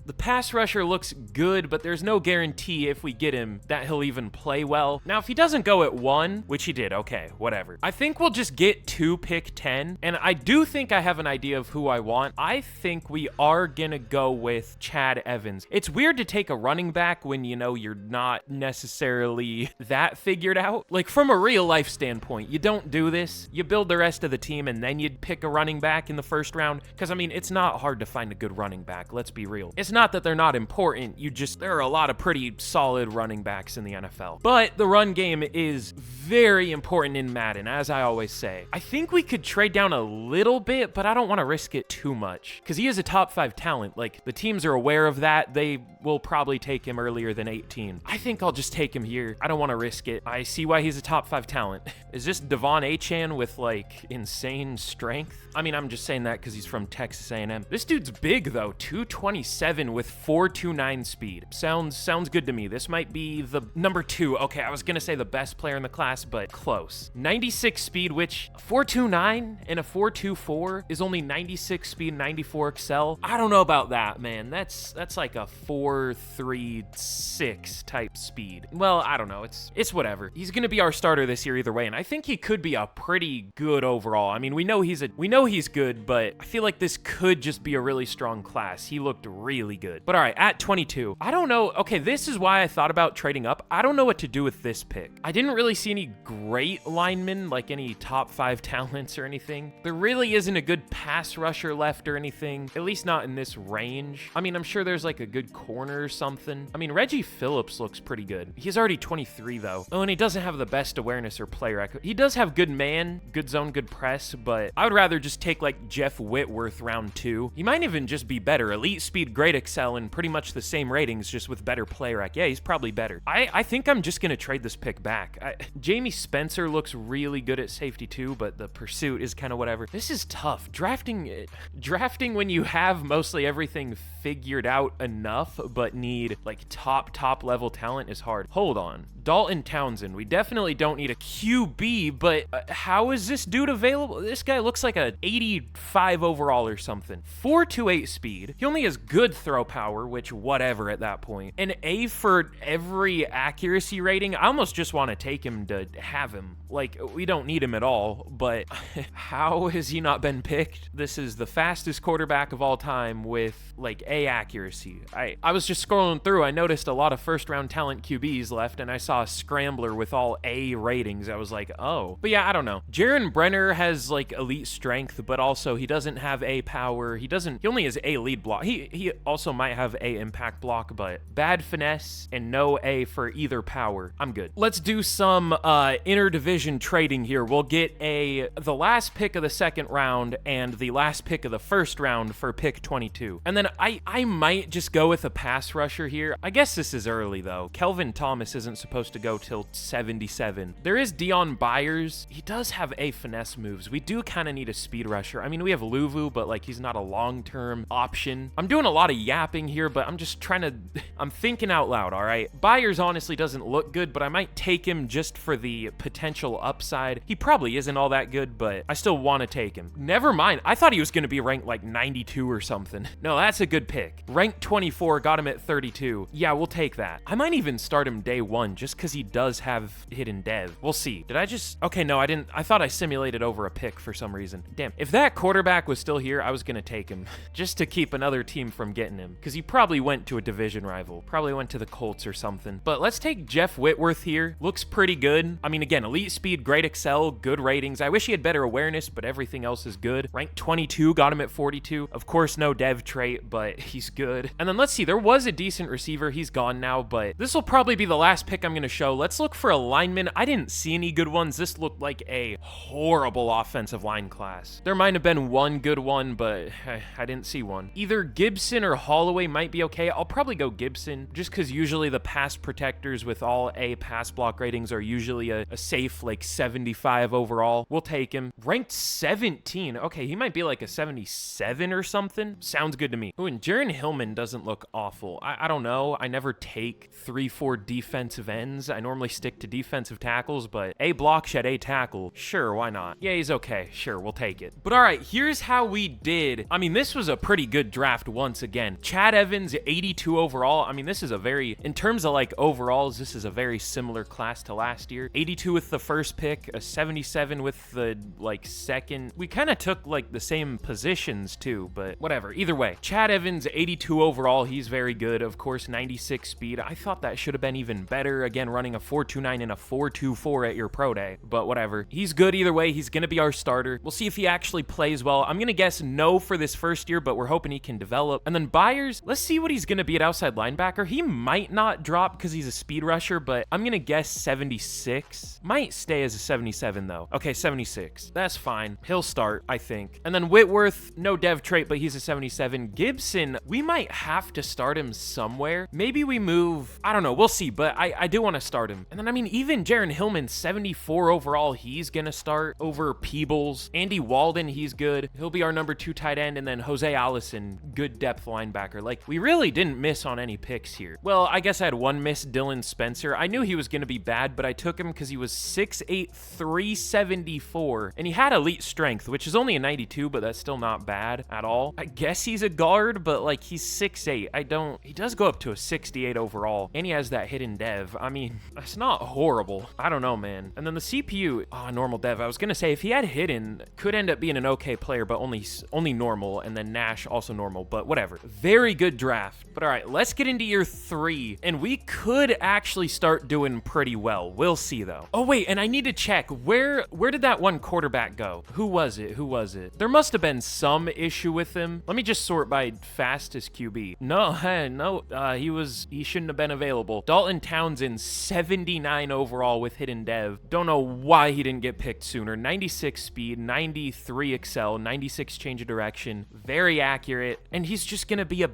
the pass rusher looks good, but there's no guarantee if we get him that he'll even play well. Now, if he doesn't go at 1, which he did, okay, whatever. I think we'll just get to pick 10. And I do think I have an idea of who I want. I think we are gonna go with Chad Evans. It's weird to take a running back when, you know, you're not necessarily that figured out. Like, from a real life standpoint, you don't do this. You build the rest of the team and then you'd pick a running back in the first round. Because, I mean, it's not hard to find a good running back. Let's be real. It's not that they're not important. There are a lot of pretty solid running backs in the NFL. But the run game is very important in Madden, as I always say. I think we could trade down a little bit, but I don't want to risk it too much. Because he is a top 5 talent. Like, the teams are aware of that. They will probably take him earlier than 18. I think I'll just take him here. I don't want to risk it. I see why he's a top 5 talent. Is this Devon Achane with like insane strength? I mean, I'm just saying that because he's from Texas A&M. This dude's big though, 227 with 4.29 speed. Sounds good to me. This might be the number 2. Okay, I was gonna say the best player in the class, but close. 96 speed, which 4.29 and a 4.24 is only 96 speed, 94 excel. I don't know about that, man. That's like a 4.36 type speed. Well, I don't know. It's whatever. He's gonna be our starter this year either way, and I think he could be a pretty good overall. I mean, we know he's good, but I feel like this could just be a really strong class. He looked really good. But all right, at 22, I don't know. Okay, this is why I thought about trading up. I don't know what to do with this pick. I didn't really see any great linemen, like any top 5 talents or anything. There really isn't even a good pass rusher left or anything, at least not in this range. I mean, I'm sure there's like a good corner or something. I mean, Reggie Phillips looks pretty good. He's already 23 though. Oh, and he doesn't have the best awareness or play rec. He does have good man, good zone, good press, but I would rather just take like Jeff Whitworth round 2. He might even just be better. Elite speed, great excel, and pretty much the same ratings, just with better play rec. Yeah, he's probably better. I think I'm just gonna trade this pick back. Jamie Spencer looks really good at safety too, but the pursuit is kind of whatever. This is tough. Drafting when you have mostly everything figured out enough, but need like top level talent is hard. Hold on. Dalton Townsend. We definitely don't need a QB, but how is this dude available? This guy looks like a 85 overall or something. 4.28 speed. He only has good throw power, which whatever at that point. An A for every accuracy rating. I almost just want to take him to have him. Like, we don't need him at all, but how has he not been picked? This is the fastest quarterback of all time with like A accuracy. I was just scrolling through. I noticed a lot of first round talent QBs left, and I saw a scrambler with all A ratings. I was like, oh. But yeah, I don't know. Jaron Brenner has like elite strength, but also he doesn't have A power. He only has A lead block. He also might have A impact block, but bad finesse and no A for either power. I'm good. Let's do some interdivision trading here. We'll get the last pick of the second round and the last pick of the first round for pick 22. And then I might just go with a pass rusher here. I guess this is early though. Kelvin Thomas isn't supposed to go till 77. There is Dion Byers. He does have A finesse moves. We do kind of need a speed rusher. I mean, we have Luvu, but like he's not a long-term option. I'm doing a lot of yapping here, but I'm just trying to, I'm thinking out loud, all right? Byers honestly doesn't look good, but I might take him just for the potential upside. He probably isn't all that good, but I still want to take him. Never mind. I thought he was going to be ranked like 92 or something. No, that's a good pick. Ranked 24, got him at 32. Yeah, we'll take that. I might even start him day 1 just because he does have hidden dev. We'll see. Did I just... Okay, no, I didn't. I thought I simulated over a pick for some reason. Damn. If that quarterback was still here, I was going to take him just to keep another team from getting him because he probably went to a division rival. Probably went to the Colts or something. But let's take Jeff Whitworth here. Looks pretty good. I mean, again, elite speed, great excel, good ratings. I wish he had better awareness, but everything else is good. Ranked 22, got him at 42. Of course, no dev trait, but he's good. And then let's see. There was a decent receiver. He's gone now, but this will probably be the last pick I'm going to show. Let's look for a lineman. I didn't see any good ones. This looked like a horrible offensive line class. There might have been one good one, but I didn't see one. Either Gibson or Holloway might be okay. I'll probably go Gibson just because usually the pass protectors with all A pass block ratings are usually a safe like 75 overall. We'll take him. Ranked 17. Okay, he might be like a 77 or something. Sounds good to me. Ooh, and Jaron Hillman doesn't look awful. I don't know. I never take 3-4 defensive ends. I normally stick to defensive tackles, but A block shed A tackle. Sure, why not? Yeah, he's okay. Sure, we'll take it. But all right, here's how we did. I mean, this was a pretty good draft once again. Chad Evans, 82 overall. I mean, this is a very, in terms of like overalls, this is a very similar class to last year. 82 with the first pick, a 77 with the like second. We kind of took like the same positions too, but whatever. Either way, Chad Evans, 82 overall. He's very good. Of course, 96 speed. I thought that should have been even better. Again, running a 4.29 and a 4.24 at your pro day, but whatever. He's good either way. He's going to be our starter. We'll see if he actually plays well. I'm going to guess no for this first year, but we're hoping he can develop. And then Byers, let's see what he's going to be at outside linebacker. He might not drop because he's a speed rusher, but I'm going to guess 76. Might stay as a 77 though. Okay, 76. That's fine. He'll start, I think. And then Whitworth, no dev trait, but he's a 77. Gibson, we might have to start him somewhere. Maybe we move, I don't know. We'll see, but I do want to start him. And then, I mean, even Jaron Hillman, 74 overall, he's going to start over Peebles. Andy Walden, he's good. He'll be our number 2 tight end. And then Jose Allison, good depth linebacker. Like, we really didn't miss on any picks here. Well, I guess I had one miss, Dylan Spencer. I knew he was going to be bad, but I took him because he was 6'8", 374. And he had elite strength, which is only a 92, but that's still not bad at all. I guess he's a guard, but like he's 6'8". He does go up to a 68 overall. And he has that hidden dev. I mean, that's not horrible. I don't know, man. And then the CPU, normal dev. I was going to say if he had hidden, could end up being an okay player, but only normal. And then Nash also normal, but whatever. Very good draft. But all right, let's get into year 3. And we could actually start doing pretty well. We'll see though. Oh wait, and I need to check where did that one quarterback go? Who was it? Who was it? There must have been some issue with him. Let me just sort by fastest QB. No, he shouldn't have been available. Dalton Townsend, 79 overall with hidden dev. Don't know why he didn't get picked sooner. 96 speed, 93 excel, 96 change of direction. Very accurate. And he's just gonna be a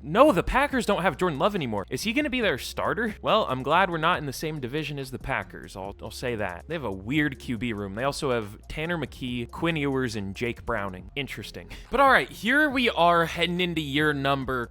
no, the Packers don't have Jordan Love anymore. Is he gonna be their starter? Well, I'm glad we're not in the same division as the Packers. I'll say that. They have a weird QB room. They also have Tanner McKee, Quinn Ewers, and Jake Browning. Interesting. But all right, here we are heading into year number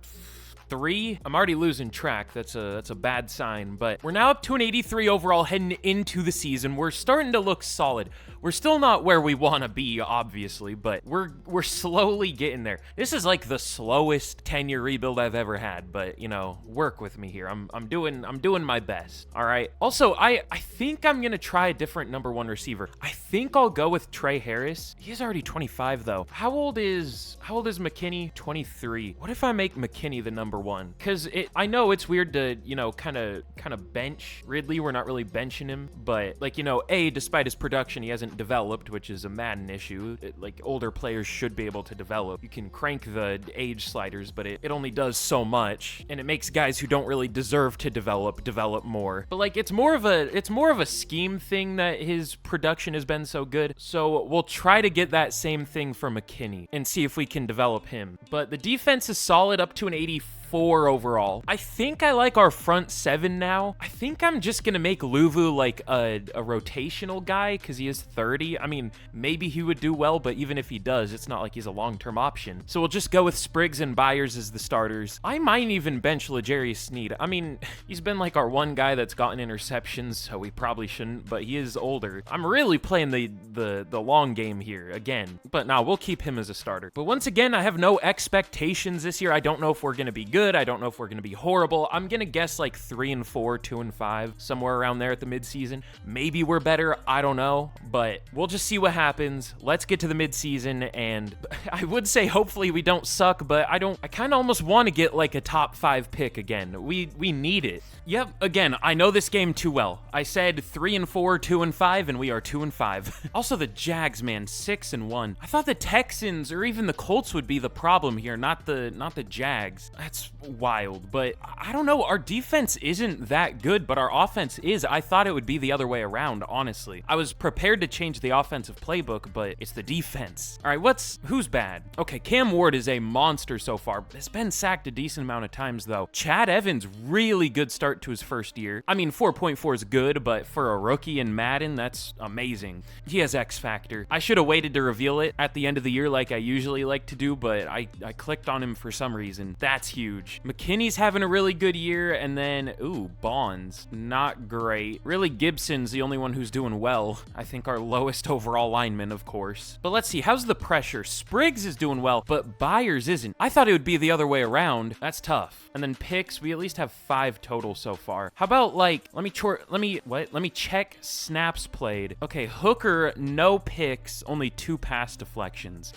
3. I'm already losing track. That's a bad sign, but we're now up to an 83 overall heading into the season. We're starting to look solid. We're still not where we want to be, obviously, but we're slowly getting there. This is like the slowest 10-year rebuild I've ever had, but you know, work with me here. I'm doing my best. All right. Also, I think I'm gonna try a different number 1 receiver. I think I'll go with Trey Harris. He's already 25 though. How old is McKinney? 23. What if I make McKinney the number 1? Because I know it's weird to, you know, kind of bench Ridley. We're not really benching him, but like, you know, despite his production, he hasn't developed, which is a Madden issue. Like, older players should be able to develop. You can crank the age sliders, but it only does so much, and it makes guys who don't really deserve to develop more. But like, it's more of a scheme thing that his production has been so good. So we'll try to get that same thing for McKinney and see if we can develop him. But the defense is solid, up to an 84 overall. I think I like our front 7 now. I think I'm just gonna make Luvu like a rotational guy because he is 30. I mean, maybe he would do well, but even if he does, it's not like he's a long-term option. So we'll just go with Spriggs and Byers as the starters. I might even bench L'Jarius Sneed. I mean, he's been like our one guy that's gotten interceptions, so we probably shouldn't, but he is older. I'm really playing the long game here again, but now we'll keep him as a starter. But once again, I have no expectations this year. I don't know if we're gonna be good. I don't know if we're going to be horrible. I'm going to guess like 3-4, 2-5, somewhere around there at the midseason. Maybe we're better. I don't know, but we'll just see what happens. Let's get to the midseason, and I would say hopefully we don't suck, but I kind of almost want to get like a top 5 pick again. We need it. Yep, again, I know this game too well. I said 3-4, 2-5, and we are 2-5. Also, the Jags, man, 6-1. I thought the Texans or even the Colts would be the problem here, not the Jags. That's wild, but I don't know. Our defense isn't that good, but our offense is. I thought it would be the other way around, honestly. I was prepared to change the offensive playbook, but it's the defense. All right, who's bad? Okay, Cam Ward is a monster so far. Has been sacked a decent amount of times, though. Chad Evans, really good start to his first year. I mean, 4.4 is good, but for a rookie in Madden, that's amazing. He has X Factor. I should have waited to reveal it at the end of the year like I usually like to do, but I clicked on him for some reason. That's huge. McKinney's having a really good year, and then, Bonds, not great. Really, Gibson's the only one who's doing well. I think our lowest overall lineman, of course. But let's see, how's the pressure? Spriggs is doing well, but Byers isn't. I thought it would be the other way around. That's tough. And then picks, we at least have 5 total so far. How about, like, let me check snaps played. Okay, Hooker, no picks, only 2 pass deflections.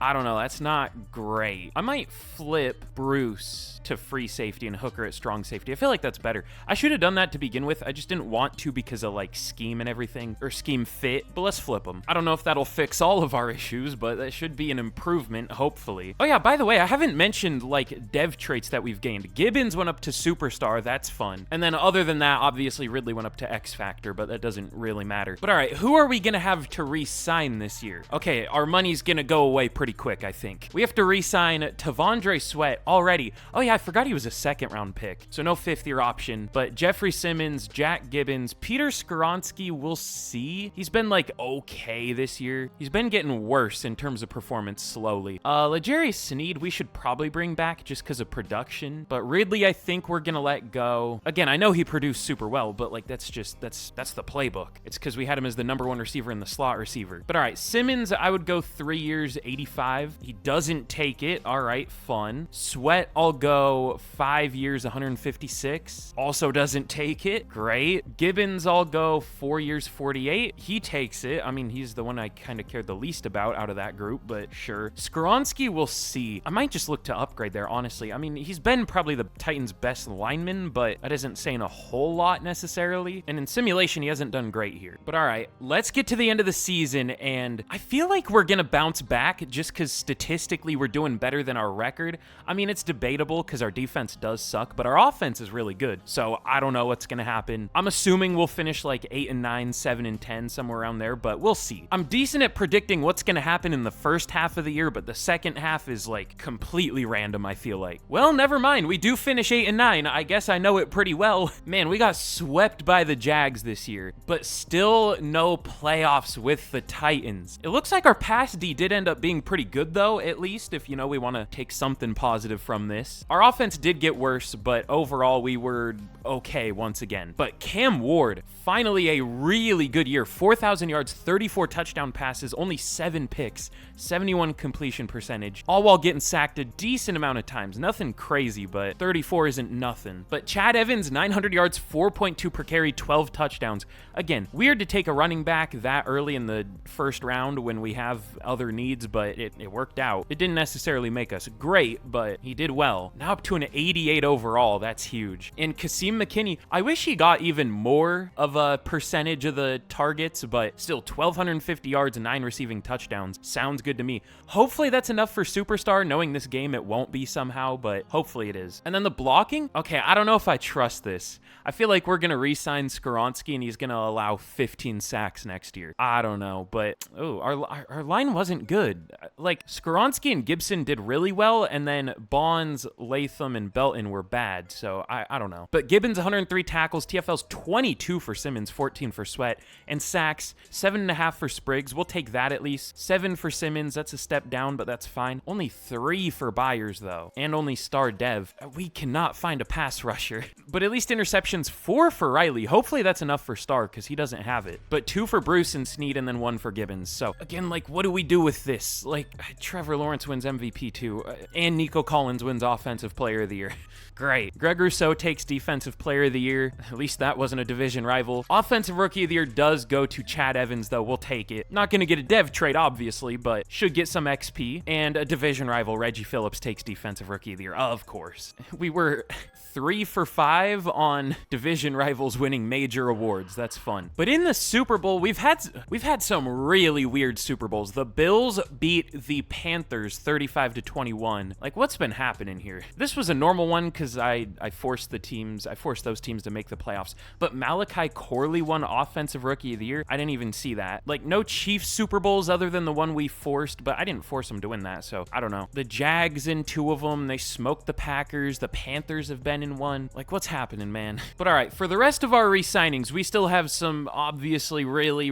I don't know, that's not great. I might flip Bruce to free safety and Hooker at strong safety. I feel like that's better. I should have done that to begin with. I just didn't want to because of like scheme and everything, or scheme fit, but let's flip them. I don't know if that'll fix all of our issues, but that should be an improvement, hopefully. Oh yeah, by the way, I haven't mentioned like dev traits that we've gained. Gibbons went up to superstar, that's fun. And then other than that, obviously Ridley went up to X Factor, but that doesn't really matter. But all right, who are we gonna have to re-sign this year? Okay, our money's gonna go away pretty quick, I think. We have to re-sign Tavondre Sweat already. Oh yeah, I forgot he was a 2nd round pick, so no 5th year option. But Jeffrey Simmons, Jack Gibbons, Peter Skoronski, we'll see. He's been like okay this year. He's been getting worse in terms of performance slowly. L'Jarius Sneed, we should probably bring back just because of production. But Ridley, I think we're gonna let go. Again, I know he produced super well, but like that's the playbook. It's because we had him as the number 1 receiver in the slot receiver. But all right, Simmons, I would go 3 years, 85 155. He doesn't take it. All right, fun. Sweat, I'll go 5 years, 156. Also doesn't take it. Great. Gibbons, I'll go 4 years, 48. He takes it. I mean, he's the one I kind of cared the least about out of that group, but sure. Skoronski, we'll see. I might just look to upgrade there, honestly. I mean, he's been probably the Titans' best lineman, but that isn't saying a whole lot necessarily. And in simulation, he hasn't done great here. But all right, let's get to the end of the season, and I feel like we're gonna bounce back just because statistically we're doing better than our record. I mean, it's debatable because our defense does suck, but our offense is really good. So I don't know what's gonna happen. I'm assuming we'll finish like 8 and 9, 7 and 10, somewhere around there, but we'll see. I'm decent at predicting what's gonna happen in the first half of the year, but the second half is like completely random, I feel like. Well, never mind. We do finish 8 and 9. I guess I know it pretty well. Man, we got swept by the Jags this year, but still no playoffs with the Titans. It looks like our pass D did end up being pretty good though, at least if, you know, we want to take something positive from this. Our offense did get worse, but overall we were okay once again. But Cam Ward, finally a really good year. 4,000 yards, 34 touchdown passes, only 7 picks, 71 completion percentage, all while getting sacked a decent amount of times. Nothing crazy, but 34 isn't nothing. But Chad Evans, 900 yards, 4.2 per carry, 12 touchdowns. Again, weird to take a running back that early in the first round when we have other needs, but it worked out. It didn't necessarily make us great, but he did well. Now up to an 88 overall. That's huge. And Kasim McKinney, I wish he got even more of a percentage of the targets, but still 1,250 yards and 9 receiving touchdowns. Sounds good to me. Hopefully that's enough for Superstar. Knowing this game, it won't be somehow, but hopefully it is. And then the blocking? Okay, I don't know if I trust this. I feel like we're going to re-sign Skoronski and he's going to allow 15 sacks next year. I don't know, but oh, our line wasn't good. Like, Skoronski and Gibson did really well, and then Bonds, Latham, and Belton were bad, so I don't know. But Gibbons, 103 tackles, TFL's 22 for Simmons, 14 for Sweat, and sacks, 7.5 for Spriggs. We'll take that at least. 7 for Simmons, that's a step down, but that's fine. Only 3 for Byers, though, and only star Dev. We cannot find a pass rusher. But at least interceptions, 4 for Riley. Hopefully that's enough for Star, because he doesn't have it. But 2 for Bruce and Snead, and then 1 for Gibbons. So, again, like, what do we do with this? Like, Trevor Lawrence wins MVP too, and Nico Collins wins Offensive Player of the Year. Great. Greg Rousseau takes Defensive Player of the Year. At least that wasn't a division rival. Offensive Rookie of the Year does go to Chad Evans, though. We'll take it. Not going to get a dev trade, obviously, but should get some XP. And a division rival, Reggie Phillips, takes Defensive Rookie of the Year, of course. We were 3 for 5 on division rivals winning major awards. That's fun. But in the Super Bowl, we've had some really weird Super Bowls. The Bills beat the Panthers 35-21. Like, what's been happening here? This was a normal one because I forced those teams to make the playoffs. But Malachi Corley won Offensive Rookie of the Year. I didn't even see that. Like, no Chiefs Super Bowls other than the one we forced, but I didn't force them to win that, so I don't know. The Jags in 2 of them. They smoked the Packers. The Panthers have been in 1. Like, what's happening, man? But all right, for the rest of our re-signings, we still have some obviously really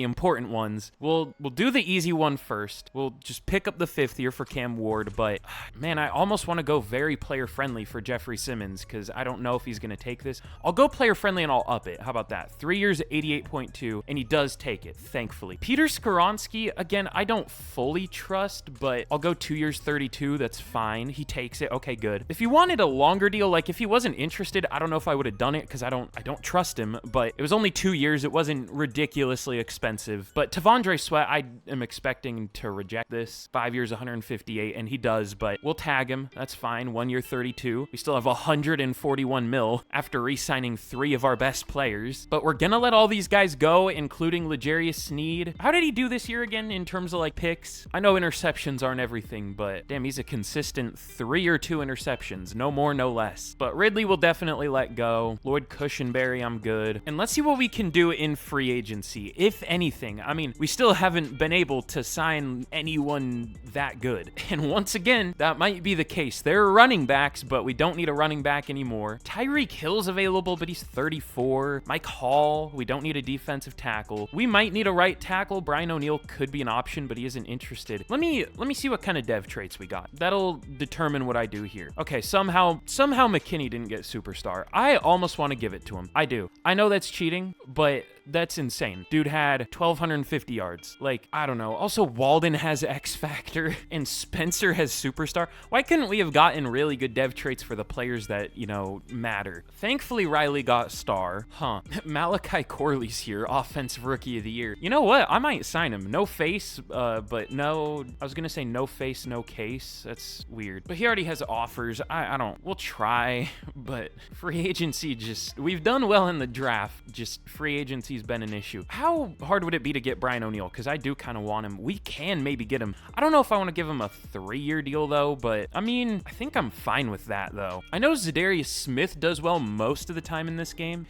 important ones. We'll do the easy one first. We'll just pick up the 5th year for Cam Ward, but man, I almost want to go very player-friendly for Jeffrey Simmons because I don't know if he's going to take this. I'll go player-friendly and I'll up it. How about that? 3 years, 88.2, and he does take it, thankfully. Peter Skoronski, again, I don't fully trust, but I'll go 2 years, 32. That's fine. He takes it. Okay, good. If he wanted a longer deal, like if he wasn't interested, I don't know if I would have done it because I don't trust him, but it was only 2 years. It wasn't ridiculously expensive. But Tavondre Sweat, I am expecting to reject this. 5 years, 158, and he does, but we'll tag him. That's fine. 1 year, 32. We still have 141 mil after re-signing 3 of our best players. But we're gonna let all these guys go, including L'Jarius Sneed. How did he do this year again in terms of like picks? I know interceptions aren't everything, but damn, he's a consistent 3 or 2 interceptions. No more, no less. But Ridley will definitely let go. Lloyd Cushenberry, I'm good. And let's see what we can do in free agency, if anything. I mean, we still haven't been able to sign anyone that good. And once again, that might be the case. There are running backs, but we don't need a running back anymore. Tyreek Hill's available, but he's 34. Mike Hall, we don't need a defensive tackle. We might need a right tackle. Brian O'Neill could be an option, but he isn't interested. Let me see what kind of dev traits we got. That'll determine what I do here. Okay, somehow McKinney didn't get superstar. I almost want to give it to him. I do. I know that's cheating, but that's insane. Dude had 1,250 yards. Like, I don't know. Also, Walden has X Factor and Spencer has Superstar. Why couldn't we have gotten really good dev traits for the players that, you know, matter? Thankfully, Riley got Star. Huh. Malachi Corley's here, Offensive Rookie of the Year. You know what? I might sign him. No face, but no... I was gonna say no face, no case. That's weird. But he already has offers. I don't... We'll try, but free agency just... We've done well in the draft. Just free agency's been an issue. How hard would it be to get Brian O'Neill? Because I do kind of want him. We can maybe get him. I don't know if I want to give him a 3-year deal, though, but I mean, I think I'm fine with that, though. I know Zadarius Smith does well most of the time in this game.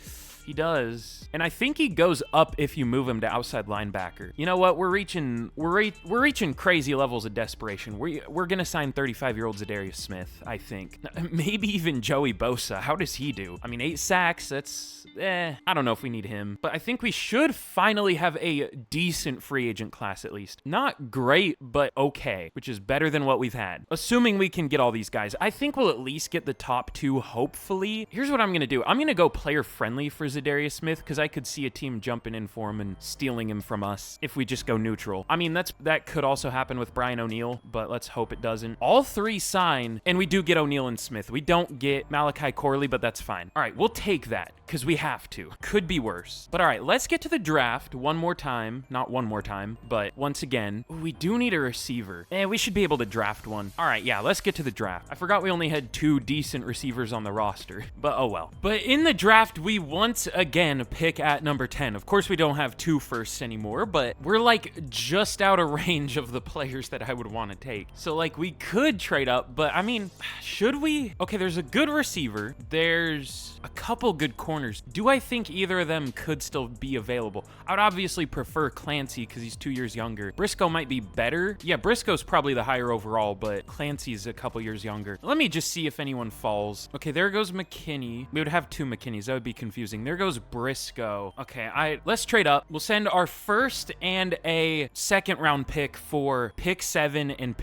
He does. And I think he goes up if you move him to outside linebacker. You know what? We're reaching crazy levels of desperation. We're gonna sign 35-year-old Zadarius Smith, I think. Maybe even Joey Bosa. How does he do? I mean, 8 sacks, that's I don't know if we need him. But I think we should finally have a decent free agent class at least. Not great, but okay, which is better than what we've had. Assuming we can get all these guys. I think we'll at least get the top 2, hopefully. Here's what I'm gonna do. I'm gonna go player friendly for Zadarius Smith because I could see a team jumping in for him and stealing him from us if we just go neutral. I mean, that could also happen with Brian O'Neill, but let's hope it doesn't. All 3 sign, and we do get O'Neill and Smith. We don't get Malachi Corley, but that's fine. All right, we'll take that because we have to. Could be worse. But all right, let's get to the draft one more time. Not one more time, but once again. Ooh, we do need a receiver. We should be able to draft one. All right, yeah, let's get to the draft. I forgot we only had 2 decent receivers on the roster, but oh well. But in the draft, we once again pick at number 10. Of course, we don't have 2 firsts anymore, but we're like just out of range of the players that I would want to take. So like we could trade up, but I mean, should we? Okay, there's a good receiver. There's a couple good corners. Do I think either of them could still be available? I would obviously prefer Clancy because he's 2 years younger. Briscoe might be better. Yeah, Briscoe's probably the higher overall, but Clancy's a couple years younger. Let me just see if anyone falls. Okay, there goes McKinney. We would have 2 McKinneys. That would be confusing. There goes Briscoe. Okay, let's trade up. We'll send our first and a 2nd round pick for pick 7 and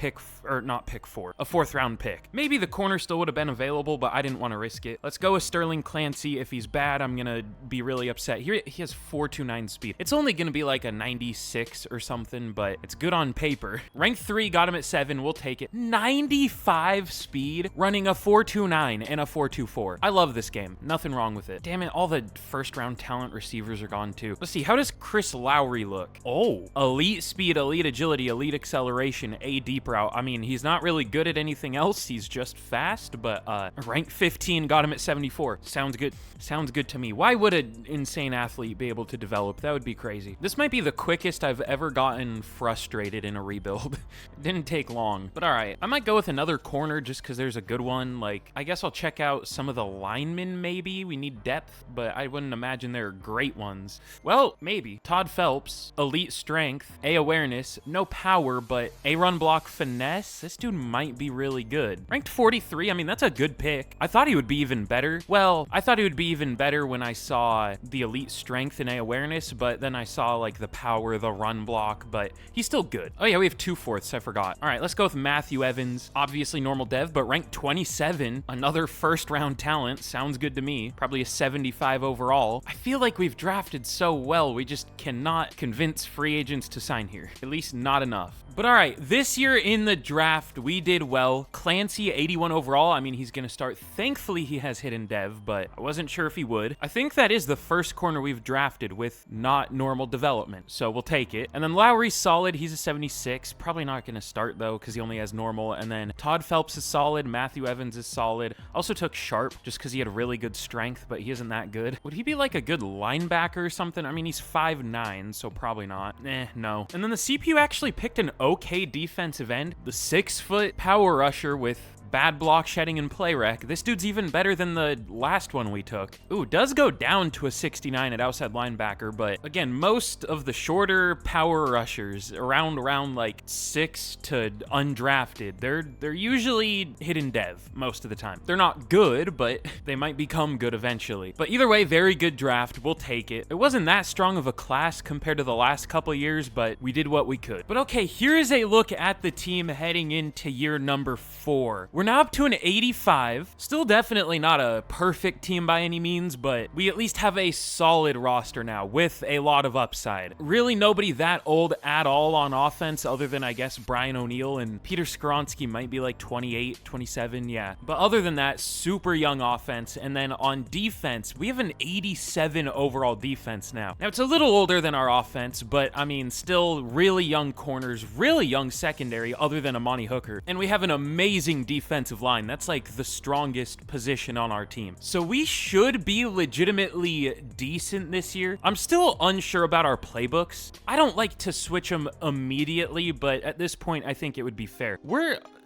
not pick 4, a 4th round pick. Maybe the corner still would have been available, but I didn't want to risk it. Let's go with Sterling Clancy. If he's bad, I'm gonna be really upset. Here he has 4.29 speed. It's only gonna be like a 96 or something, but it's good on paper. Rank 3, got him at 7. We'll take it. 95 speed, running a 4.29 and a 4.24. I love this game. Nothing wrong with it. Damn it, all the 1st round talent receivers are gone too. Let's see, how does Chris Lowry look? Oh, elite speed, elite agility, elite acceleration, a deep route. I mean, he's not really good at anything else. He's just fast, but rank 15, got him at 74. Sounds good. Sounds good to me. Why would an insane athlete be able to develop? That would be crazy. This might be the quickest I've ever gotten frustrated in a rebuild. It didn't take long, but all right. I might go with another corner just because there's a good one. Like, I guess I'll check out some of the linemen maybe. We need depth, but I wouldn't imagine they're great ones. Well, maybe. Todd Phelps, elite strength, A awareness, no power, but A run block finesse. This dude might be really good. Ranked 43, I mean, that's a good pick. I thought he would be even better. Well, I thought he would be even better when I saw the elite strength and A awareness, but then I saw like the power, the run block, but he's still good. Oh yeah, we have 2 fourths, I forgot. All right, let's go with Matthew Evans. Obviously normal dev, but ranked 27, another 1st round talent. Sounds good to me. Probably a 75 overall. I feel like we've drafted so well, we just cannot convince free agents to sign here. At least not enough. But all right, this year in the draft, we did well. Clancy, 81 overall. I mean, he's going to start. Thankfully, he has hidden dev, but I wasn't sure if he would. I think that is the first corner we've drafted with not normal development, so we'll take it. And then Lowry's solid. He's a 76. Probably not going to start, though, because he only has normal. And then Todd Phelps is solid. Matthew Evans is solid. Also took Sharp just because he had really good strength, but he isn't that good. Would he be like a good linebacker or something? I mean, he's 5'9", so probably not. No. And then the CPU actually picked an okay defensive end, the 6-foot power rusher with bad block shedding and play rec. This dude's even better than the last one we took. Ooh, does go down to a 69 at outside linebacker, but again, most of the shorter power rushers around like 6 to undrafted, they're usually hidden dev most of the time. They're not good, but they might become good eventually. But either way, very good draft. We'll take it. It wasn't that strong of a class compared to the last couple years, but we did what we could. But okay, here is a look at the team heading into year number 4. We're now up to an 85. Still definitely not a perfect team by any means, but we at least have a solid roster now with a lot of upside. Really nobody that old at all on offense other than, I guess, Brian O'Neill, and Peter Skoronski might be like 28, 27, yeah. But other than that, super young offense. And then on defense, we have an 87 overall defense now. Now, it's a little older than our offense, but I mean, still really young corners, really young secondary other than Amani Hooker. And we have an amazing defensive line. That's like the strongest position on our team. So we should be legitimately decent this year. I'm still unsure about our playbooks. I don't like to switch them immediately, but at this point, I think it would be fair.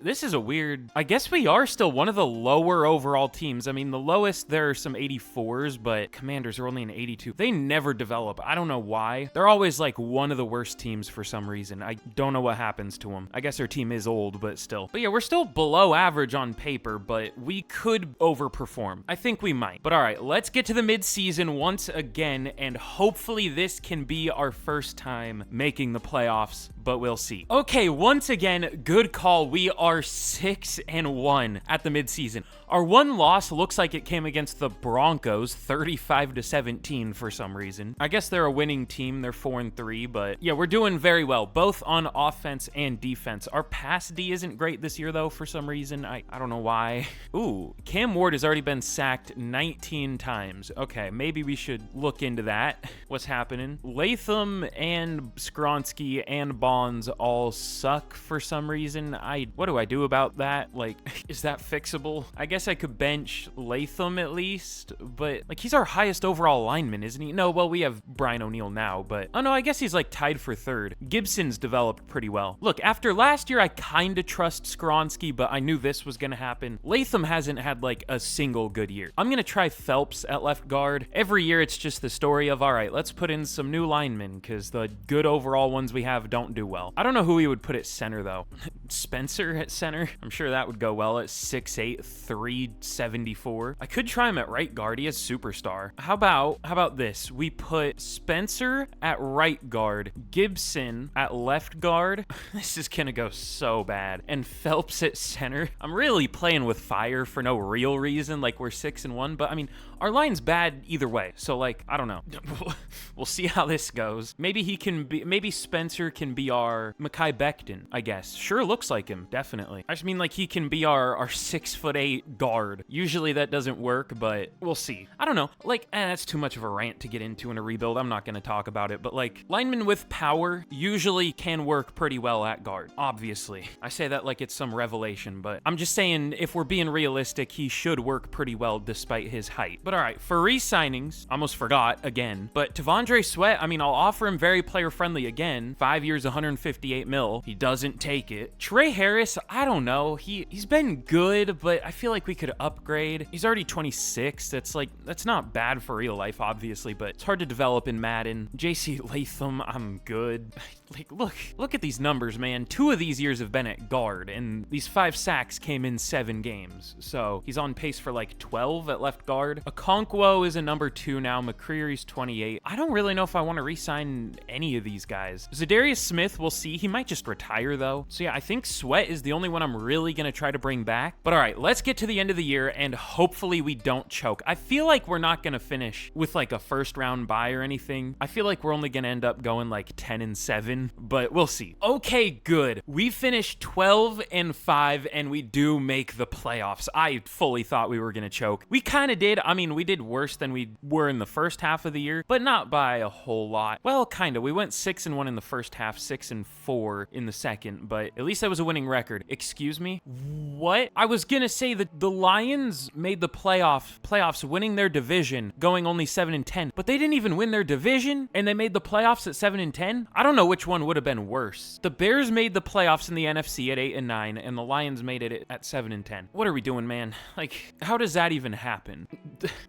This is a weird, I guess we are still one of the lower overall teams. I mean, the lowest, there are some 84s, but Commanders are only an 82. They never develop. I don't know why. They're always like one of the worst teams for some reason. I don't know what happens to them. I guess their team is old, but still. But yeah, we're still below average on paper, but we could overperform. I think we might. But all right, let's get to the midseason once again, and hopefully this can be our first time making the playoffs, but we'll see. Okay, once again, good call. We are 6-1 at the midseason. Our one loss looks like it came against the Broncos, 35-17 for some reason. I guess they're a winning team. They're 4-3, but yeah, we're doing very well, both on offense and defense. Our pass D isn't great this year, though, for some reason. I don't know why. Ooh, Cam Ward has already been sacked 19 times. Okay, maybe we should look into that. What's happening? Latham and Skoronski and Bonds all suck for some reason. What do I do about that? Like, is that fixable? I guess I could bench Latham at least, but like he's our highest overall lineman, isn't he? No, well, we have Brian O'Neill now, but oh no, I guess he's like tied for third. Gibson's developed pretty well. Look, after last year, I kind of trust Skoronski, but I knew this was going to happen. Latham hasn't had like a single good year. I'm going to try Phelps at left guard. Every year, it's just the story of, all right, let's put in some new linemen because the good overall ones we have don't do well. I don't know who we would put at center, though. Spencer at center? I'm sure that would go well at 6'8", 374. I could try him at right guard. He is superstar. How about this? We put Spencer at right guard, Gibson at left guard. This is gonna go so bad. And Phelps at center. I'm really playing with fire for no real reason. Like, we're 6-1, but I mean, our line's bad either way. So like, I don't know. We'll see how this goes. Maybe Spencer can be our Mekhi Becton, I guess. Sure looks like him, definitely. I just mean like he can be our 6'8" guard. Usually that doesn't work, but we'll see. I don't know. Like, that's too much of a rant to get into in a rebuild. I'm not gonna talk about it, but like, linemen with power usually can work pretty well at guard, obviously. I say that like it's some revelation, but I'm just saying if we're being realistic, he should work pretty well despite his height. But all right, for re-signings, almost forgot again, but T'Vondre Sweat, I mean, I'll offer him very player-friendly again. 5 years, 158 mil. He doesn't take it. Trey Harris, I don't know. He's been good, but I feel like we could upgrade. He's already 26. That's not bad for real life, obviously, but it's hard to develop in Madden. JC Latham, I'm good. Like, look at these numbers, man. 2 of these years have been at guard, and these 5 sacks came in 7 games. So he's on pace for like 12 at left guard. Okonkwo is a number 2 now. McCreary's 28. I don't really know if I want to re-sign any of these guys. Zadarius Smith, we'll see. He might just retire, though. So yeah, I think Sweat is the only one I'm really going to try to bring back. But all right, let's get to the end of the year, and hopefully we don't choke. I feel like we're not going to finish with like a first-round bye or anything. I feel like we're only going to end up going like 10-7, but we'll see. Okay, good. We finished 12-5, and we do make the playoffs. I fully thought we were going to choke. We kind of did. I mean, we did worse than we were in the first half of the year, but not by a whole lot. Well, kind of. We went 6-1 in the first half, 6-4 in the second, but at least that was a winning record. Excuse me? What? I was going to say that the Lions made the playoffs winning their division, going only 7-10, but they didn't even win their division, and they made the playoffs at 7-10? I don't know which one would have been worse. The Bears made the playoffs in the NFC at 8-9, and the Lions made it at 7-10. What are we doing, man? Like, how does that even happen?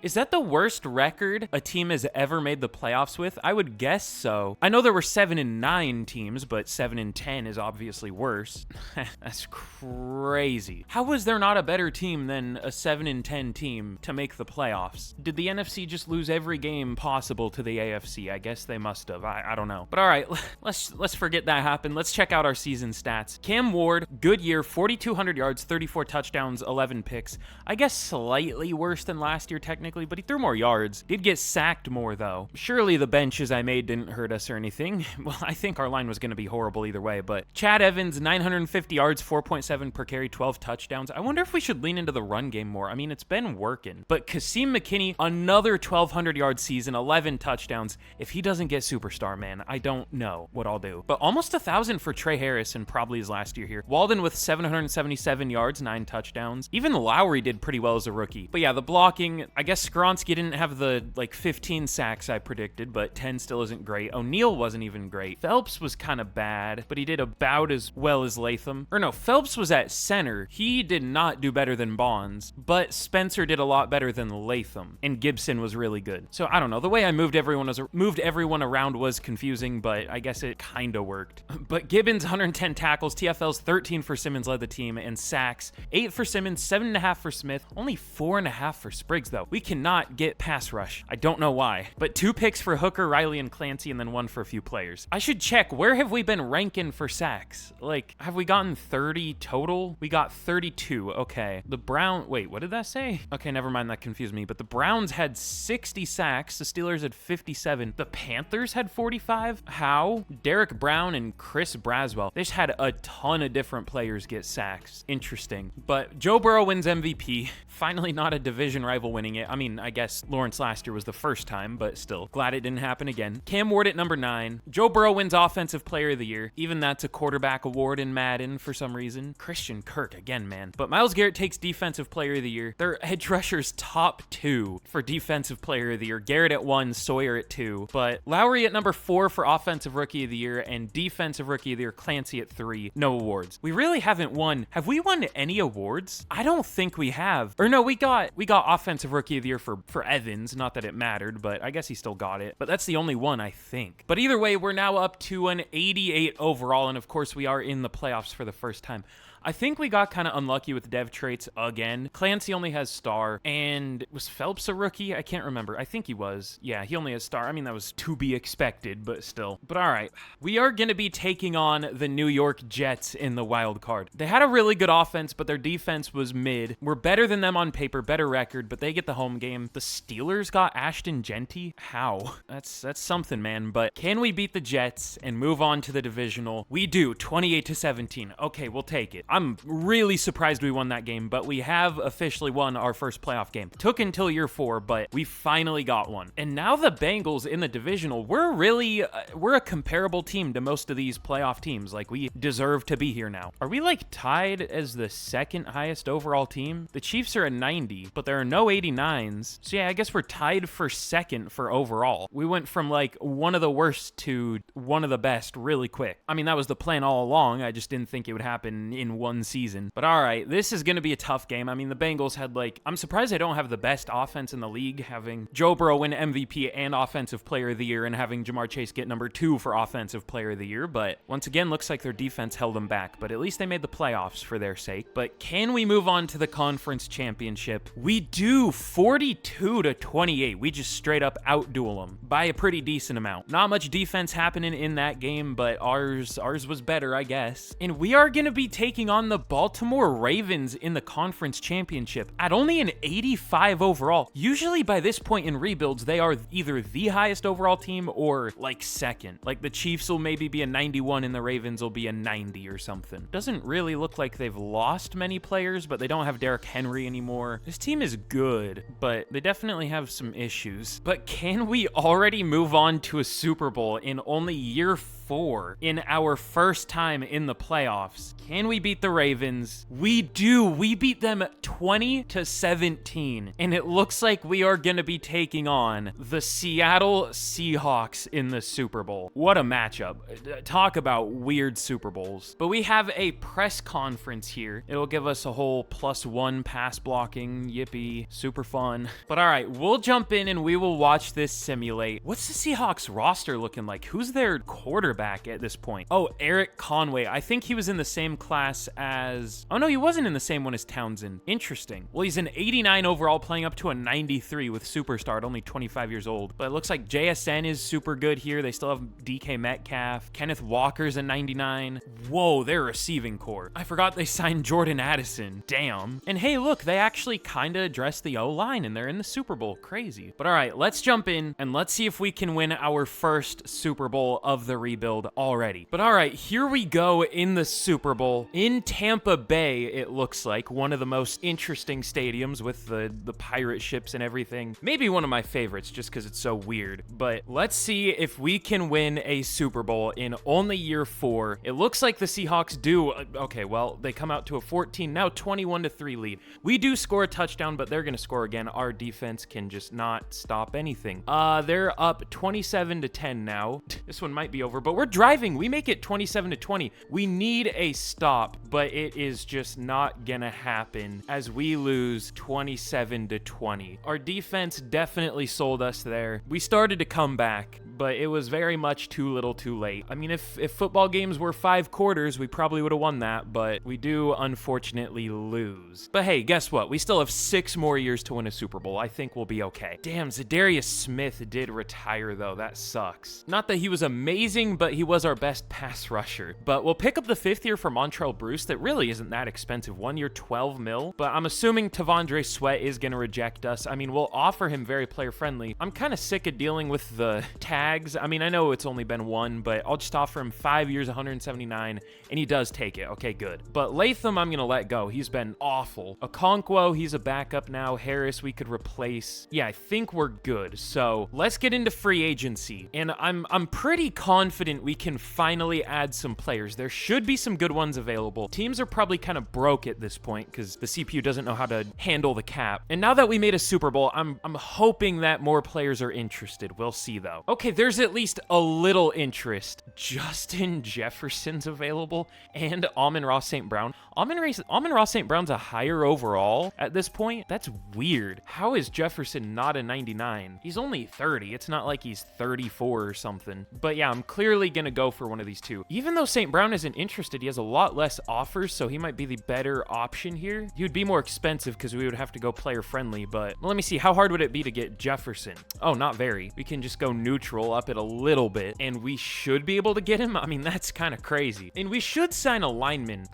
Is that the worst record a team has ever made the playoffs with? I would guess so. I know there were 7-9 teams, but 7-10 is obviously worse. That's crazy. How was there not a better team than a 7-10 team to make the playoffs? Did the NFC just lose every game possible to the AFC? I guess they must have. I don't know. But all right, let's let's forget that happened. Let's check out our season stats. Cam Ward, good year, 4,200 yards, 34 touchdowns, 11 picks. I guess slightly worse than last year technically, but he threw more yards. Did get sacked more though. Surely the benches I made didn't hurt us or anything. Well, I think our line was going to be horrible either way, but Chad Evans, 950 yards, 4.7 per carry, 12 touchdowns. I wonder if we should lean into the run game more. I mean, it's been working. But Kasim McKinney, another 1,200 yard season, 11 touchdowns. If he doesn't get superstar, man, I don't know what I'll do. But almost 1,000 for Trey Harrison, probably his last year here. Walden with 777 yards, 9 touchdowns. Even Lowry did pretty well as a rookie. But yeah, the blocking, I guess Skronsky didn't have the 15 sacks I predicted, but 10 still isn't great. O'Neal wasn't even great. Phelps was kind of bad, but he did about as well as Latham. Or no, Phelps was at center. He did not do better than Bonds, but Spencer did a lot better than Latham, and Gibson was really good. So I don't know. The way I moved everyone around was confusing, but I guess it kind of worked. But Gibbons, 110 tackles, TFLs, 13 for Simmons led the team, and sacks, 8 for Simmons, 7.5 for Smith, only 4.5 for Spriggs though. We cannot get pass rush. I don't know why, but 2 picks for Hooker, Riley, and Clancy, and then 1 for a few players. I should check, where have we been ranking for sacks? Like, have we gotten 30 total? We got 32, okay. The wait, what did that say? Okay, never mind, that confused me, but the Browns had 60 sacks, the Steelers had 57, the Panthers had 45? How? Derek Brown and Chris Braswell. They just had a ton of different players get sacks. Interesting. But Joe Burrow wins MVP. Finally not a division rival winning it. I mean, I guess Lawrence last year was the first time, but still, glad it didn't happen again. Cam Ward at number 9. Joe Burrow wins Offensive Player of the Year. Even that's a quarterback award in Madden for some reason. Christian Kirk again, man. But Myles Garrett takes Defensive Player of the Year. Their edge rushers top 2 for Defensive Player of the Year. Garrett at 1, Sawyer at 2. But Lowry at number 4 for Offensive Rookie of the Year, and Defensive Rookie of the Year, Clancy at 3. No awards. We really haven't won. Have we won any awards? I don't think we have. Or no, we got Offensive Rookie of the Year for Evans. Not that it mattered, but I guess he still got it. But that's the only one, I think. But either way, we're now up to an 88 overall, and of course we are in the playoffs for the first time. I think we got kind of unlucky with dev traits again. Clancy only has star, and was Phelps a rookie? I can't remember. I think he was. Yeah, he only has star. I mean, that was to be expected, but still. But all right, we are going to be taking on the New York Jets in the wild card. They had a really good offense, but their defense was mid. We're better than them on paper, better record, but they get the home game. The Steelers got Ashton Genty? How? That's something, man. But can we beat the Jets and move on to the divisional? We do, 28-17. Okay, we'll take it. I'm really surprised we won that game, but we have officially won our first playoff game. Took until year 4, but we finally got one. And now the Bengals in the divisional, we're a comparable team to most of these playoff teams. Like, we deserve to be here now. Are we like tied as the second highest overall team? The Chiefs are at 90, but there are no 89s. So yeah, I guess we're tied for second for overall. We went from like one of the worst to one of the best really quick. I mean, that was the plan all along. I just didn't think it would happen in one season. But all right, this is going to be a tough game. I mean, the Bengals had I'm surprised they don't have the best offense in the league, having Joe Burrow win MVP and Offensive Player of the Year, and having Jamar Chase get number 2 for Offensive Player of the Year. But once again, looks like their defense held them back, but at least they made the playoffs for their sake. But can we move on to the conference championship? We do, 42-28. We just straight up outduel them by a pretty decent amount. Not much defense happening in that game, but ours was better, I guess. And we are going to be taking on the Baltimore Ravens in the conference championship at only an 85 overall. Usually by this point in rebuilds, they are either the highest overall team or like second. Like the Chiefs will maybe be a 91 and the Ravens will be a 90 or something. Doesn't really look like they've lost many players, but they don't have Derrick Henry anymore. This team is good, but they definitely have some issues. But can we already move on to a Super Bowl in only year 4 in our first time in the playoffs? Can we beat the Ravens? We do. We beat them 20-17. And it looks like we are going to be taking on the Seattle Seahawks in the Super Bowl. What a matchup. Talk about weird Super Bowls. But we have a press conference here. It'll give us a whole +1 pass blocking. Yippee. Super fun. But all right, we'll jump in and we will watch this simulate. What's the Seahawks roster looking like? Who's their quarterback? quarterback at this point. Oh, Eric Conway. I think he was in the same class as... Oh, no, he wasn't in the same one as Townsend. Interesting. Well, he's an 89 overall, playing up to a 93 with Superstar at only 25 years old. But it looks like JSN is super good here. They still have DK Metcalf. Kenneth Walker's a 99. Whoa, their receiving core. I forgot they signed Jordan Addison. Damn. And hey, look, they actually kind of addressed the O-line, and they're in the Super Bowl. Crazy. But all right, let's jump in, and let's see if we can win our first Super Bowl of the rebuild already. But all right, here we go in the Super Bowl. In Tampa Bay, it looks like. One of the most interesting stadiums with the pirate ships and everything. Maybe one of my favorites, just because it's so weird. But let's see if we can win a Super Bowl in only year 4. It looks like the Seahawks do. Okay, well, they come out to a 14, now 21-3 lead. We do score a touchdown, but they're going to score again. Our defense can just not stop anything. They're up 27-10 now. This one might be over, but we're driving. We make it 27-20. We need a stop, but it is just not gonna happen as we lose 27-20. Our defense definitely sold us there. We started to come back, but it was very much too little too late. I mean, if football games were 5 quarters, we probably would have won that, but we do unfortunately lose. But hey, guess what? We still have 6 more years to win a Super Bowl. I think we'll be okay. Damn, Zadarius Smith did retire though. That sucks. Not that he was amazing, but he was our best pass rusher. But we'll pick up the 5th year for Montrell Bruce. That really isn't that expensive. 1 year, 12 mil. But I'm assuming Tavondre Sweat is going to reject us. I mean, we'll offer him very player friendly. I'm kind of sick of dealing with the tags. I mean, I know it's only been 1, but I'll just offer him 5 years, 179, and he does take it. Okay, good. But Latham, I'm going to let go. He's been awful. Okonkwo, he's a backup now. Harris, we could replace. Yeah, I think we're good. So let's get into free agency. And I'm pretty confident we can finally add some players. There should be some good ones available. Teams are probably kind of broke at this point because the CPU doesn't know how to handle the cap. And now that we made a Super Bowl, I'm hoping that more players are interested. We'll see though. Okay, there's at least a little interest. Justin Jefferson's available and Amon-Ra St. Brown. Amon-Ra St. Brown's a higher overall at this point. That's weird. How is Jefferson not a 99? He's only 30. It's not like he's 34 or something. But yeah, I'm clearly going to go for one of these two. Even though St. Brown isn't interested, he has a lot less offers, so he might be the better option here. He would be more expensive because we would have to go player friendly, but well, let me see. How hard would it be to get Jefferson? Oh, not very. We can just go neutral, up it a little bit, and we should be able to get him. I mean, that's kind of crazy. And we should sign a lineman,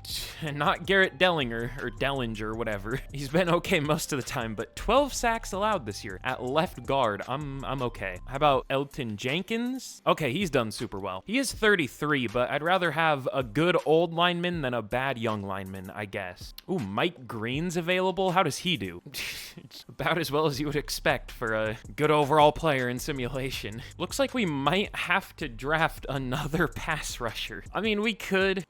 not Garrett Dellinger, or Dellinger, whatever. He's been okay most of the time, but 12 sacks allowed this year at left guard. I'm okay. How about Elton Jenkins? Okay, he's done super well. He is 33, but I'd rather have a good old lineman than a bad young lineman, I guess. Ooh, Mike Green's available. How does he do? About as well as you would expect for a good overall player in simulation. Looks like we might have to draft another pass rusher. I mean, we could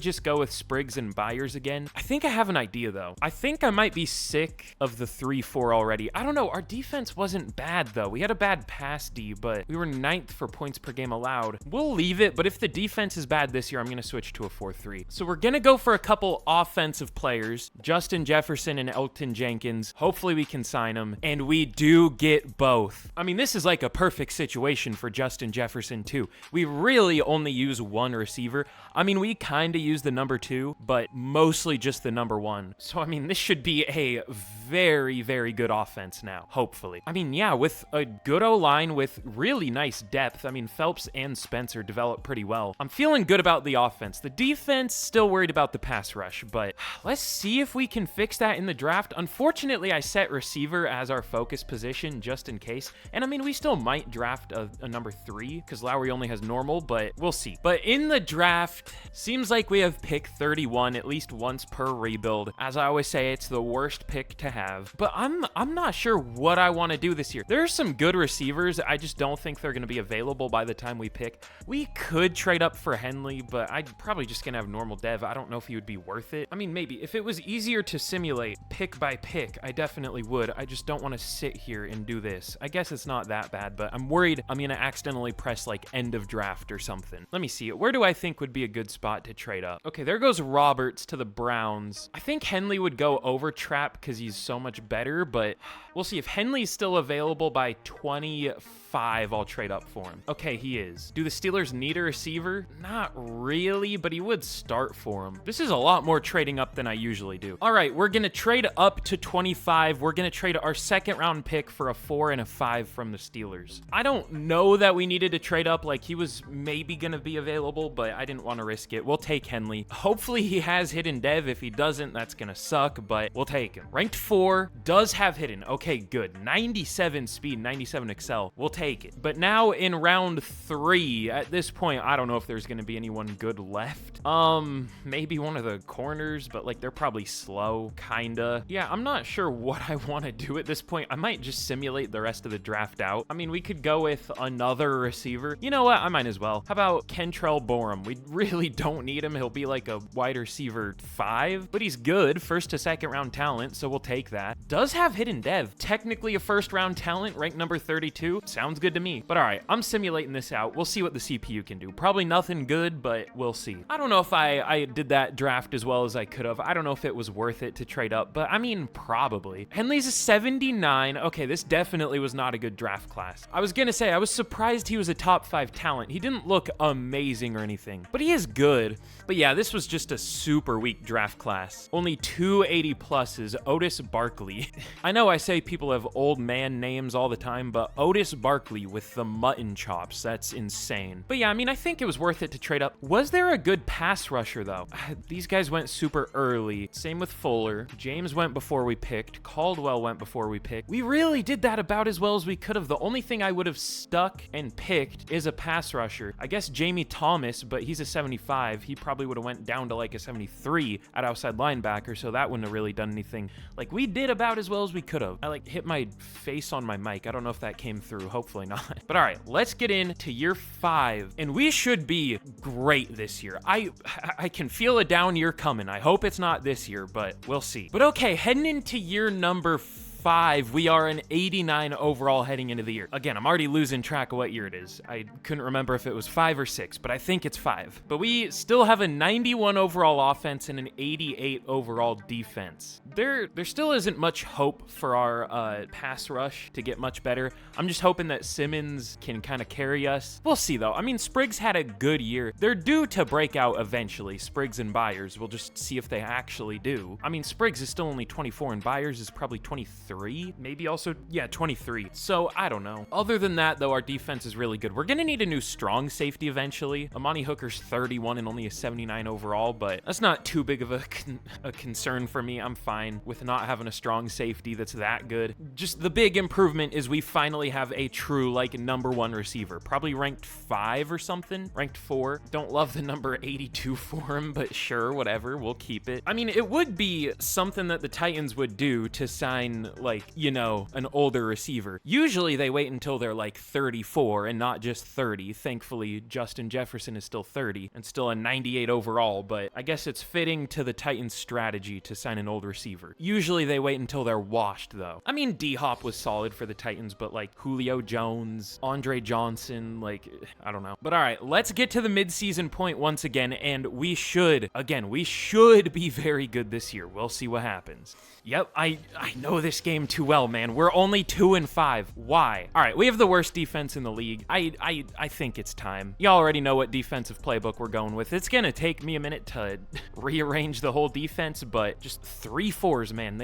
just go with Spriggs and Byers again. I think I have an idea though. I think I might be sick of the 3-4 already. I don't know. Our defense wasn't bad though. We had a bad pass D, but we were 9th for points per game allowed. We'll leave it, but if the defense is bad this year, I'm going to switch to a 4-3. So we're going to go for a couple offensive players, Justin Jefferson and Elton Jenkins. Hopefully we can sign them, and we do get both. I mean, this is like a perfect situation for Justin Jefferson too. We really only use one receiver. I mean, we kind of use the number 2, but mostly just the number 1. So, I mean, this should be a very, very good offense now, hopefully. I mean, yeah, with a good O-line with really nice depth. I mean, Phelps and Spencer developed pretty well. I'm feeling good about the offense. The defense, still worried about the pass rush, but let's see if we can fix that in the draft. Unfortunately, I set receiver as our focus position just in case. And I mean, we still might draft a number 3 because Lowry only has normal, but we'll see. But in the draft, seems like we have pick 31 at least once per rebuild. As I always say, it's the worst pick to have. But I'm not sure what I want to do this year. There's some good receivers. I just don't think they're going to be available by the time we pick. We could trade up for Henley, but I'd probably just going to have normal dev. I don't know if he would be worth it. I mean, maybe. If it was easier to simulate pick by pick, I definitely would. I just don't want to sit here and do this. I guess it's not that bad, but I'm worried I'm going to accidentally press like end of draft or something. Let me see. Where do I think would be a good spot to trade up? Okay, there goes Roberts to the Browns. I think Henley would go over Trap because he's so much better, but we'll see. If Henley's still available by 24, 5, I'll trade up for him. Okay, he is. Do the Steelers need a receiver? Not really, but he would start for him. This is a lot more trading up than I usually do. All right, we're gonna trade up to 25. We're gonna trade our 2nd round pick for a 4 and a 5 from the Steelers. I don't know that we needed to trade up. Like, he was maybe gonna be available, but I didn't want to risk it. We'll take Henley. Hopefully he has hidden dev. If he doesn't, that's gonna suck, but we'll take him. Ranked 4, does have hidden. Okay, good. 97 speed, 97 excel. We'll take it. But now in round 3, at this point, I don't know if there's gonna be anyone good left. Maybe one of the corners, but like they're probably slow, kinda. Yeah, I'm not sure what I want to do at this point. I might just simulate the rest of the draft out. I mean, we could go with another receiver. You know what? I might as well. How about Kentrell Borum? We really don't need him. He'll be like a wide receiver 5, but he's good. 1st to 2nd round talent, so we'll take that. Does have hidden dev. Technically a 1st round talent, ranked number 32. Sounds good to me. But all right, I'm simulating this out. We'll see what the CPU can do. Probably nothing good, but we'll see. I don't know if I did that draft as well as I could have. I don't know if it was worth it to trade up, but I mean, probably. Henley's a 79. Okay, this definitely was not a good draft class. I was gonna say, I was surprised he was a top 5 talent. He didn't look amazing or anything, but he is good. But yeah, this was just a super weak draft class. Only 280 pluses. Otis Barkley. I know I say people have old man names all the time, but Otis Barkley with the mutton chops, that's insane. But yeah, I mean, I think it was worth it to trade up. Was there a good pass rusher though? These guys went super early. Same with Fuller. James went before we picked. Caldwell went before we picked. We really did that about as well as we could have. The only thing I would have stuck and picked is a pass rusher. I guess Jamie Thomas, but he's a 75. He probably would have went down to like a 73 at outside linebacker, so that wouldn't have really done anything. Like, we did about as well as we could have. I like hit my face on my mic. I don't know if that came through. Hopefully not. But all right, let's get into year 5, and we should be great this year. I can feel a down year coming. I hope it's not this year, but we'll see. But okay, heading into year number 5, we are an 89 overall heading into the year. Again, I'm already losing track of what year it is. I couldn't remember if it was 5 or 6, but I think it's 5. But we still have a 91 overall offense and an 88 overall defense. There still isn't much hope for our pass rush to get much better. I'm just hoping that Simmons can kind of carry us. We'll see though. I mean, Spriggs had a good year. They're due to break out eventually, Spriggs and Byers. We'll just see if they actually do. I mean, Spriggs is still only 24 and Byers is probably 23. Maybe also, yeah, 23. So I don't know. Other than that though, our defense is really good. We're gonna need a new strong safety eventually. Amani Hooker's 31 and only a 79 overall, but that's not too big of a concern for me. I'm fine with not having a strong safety that's that good. Just the big improvement is we finally have a true like number 1 receiver, probably ranked 5 or something, ranked 4. Don't love the number 82 for him, but sure, whatever, we'll keep it. I mean, it would be something that the Titans would do to sign like, you know, an older receiver. Usually they wait until they're like 34 and not just 30. Thankfully, Justin Jefferson is still 30 and still a 98 overall, but I guess it's fitting to the Titans' strategy to sign an old receiver. Usually they wait until they're washed though. I mean, D-Hop was solid for the Titans, but like Julio Jones, Andre Johnson, like, I don't know. But all right, let's get to the midseason point once again, and we should be very good this year. We'll see what happens. Yep, I know this game too well, man. We're only 2 and 5. Why? All right, we have the worst defense in the league. I think it's time. Y'all already know what defensive playbook we're going with. It's gonna take me a minute to rearrange the whole defense, but just 3-4s, man.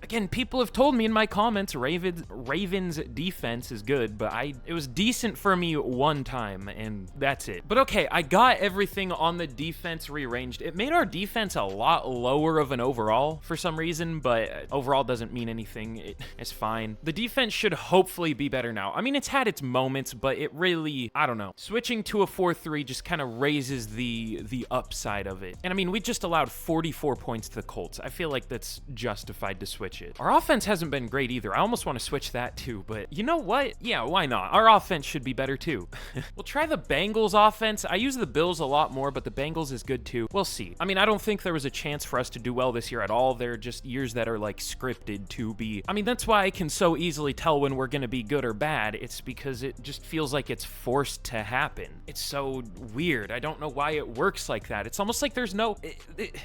Again, people have told me in my comments Ravens defense is good, but it was decent for me one time, and that's it. But okay, I got everything on the defense rearranged. It made our defense a lot lower of an overall for some reason, but overall doesn't mean anything. It's fine. The defense should hopefully be better now. I mean, it's had its moments, but it really, I don't know. Switching to a 4-3 just kind of raises the upside of it. And I mean, we just allowed 44 points to the Colts. I feel like that's justified to switch it. Our offense hasn't been great either. I almost want to switch that too, but you know what? Yeah, why not? Our offense should be better too. We'll try the Bengals offense. I use the Bills a lot more, but the Bengals is good too. We'll see. I mean, I don't think there was a chance for us to do well this year at all. They're just years that are like scripted to be QB. I mean, that's why I can so easily tell when we're going to be good or bad. It's because it just feels like it's forced to happen. It's so weird. I don't know why it works like that. It's almost like there's no...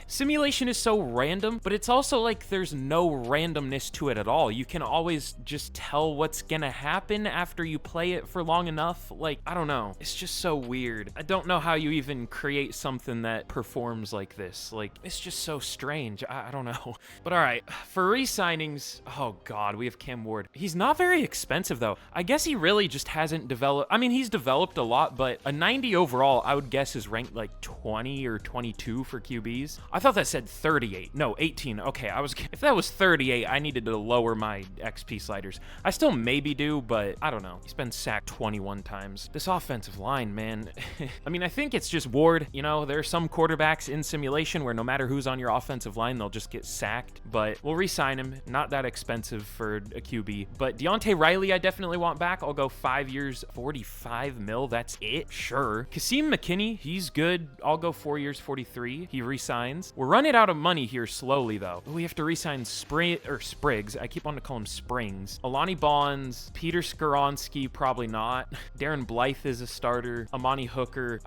simulation is so random, but it's also like there's no randomness to it at all. You can always just tell what's gonna happen after you play it for long enough. Like, I don't know. It's just so weird. I don't know how you even create something that performs like this. Like, it's just so strange. I don't know. But all right, for re-signings, oh God, we have Cam Ward. He's not very expensive though. I guess he really just hasn't developed. I mean, he's developed a lot, but a 90 overall, I would guess is ranked like 20 or 22 for QBs. I thought that said 38. No, 18. Okay, if that was 38, I needed to lower my XP sliders. I still maybe do, but I don't know. He's been sacked 21 times. This offensive line, man. I mean, I think it's just Ward. You know, there are some quarterbacks in simulation where no matter who's on your offensive line, they'll just get sacked, but we'll re-sign him. Not that expensive for a QB, but Deontay Riley, I definitely want back. I'll go 5 years, 45 mil. That's it. Sure. Kasim McKinney, he's good. I'll go 4 years, 43. He re-signs. We're running out of money here slowly though. We have to re-sign Spriggs. I keep wanting to call him Springs. Alani Bonds, Peter Skoronsky, probably not. Darren Blythe is a starter. Amani Hooker.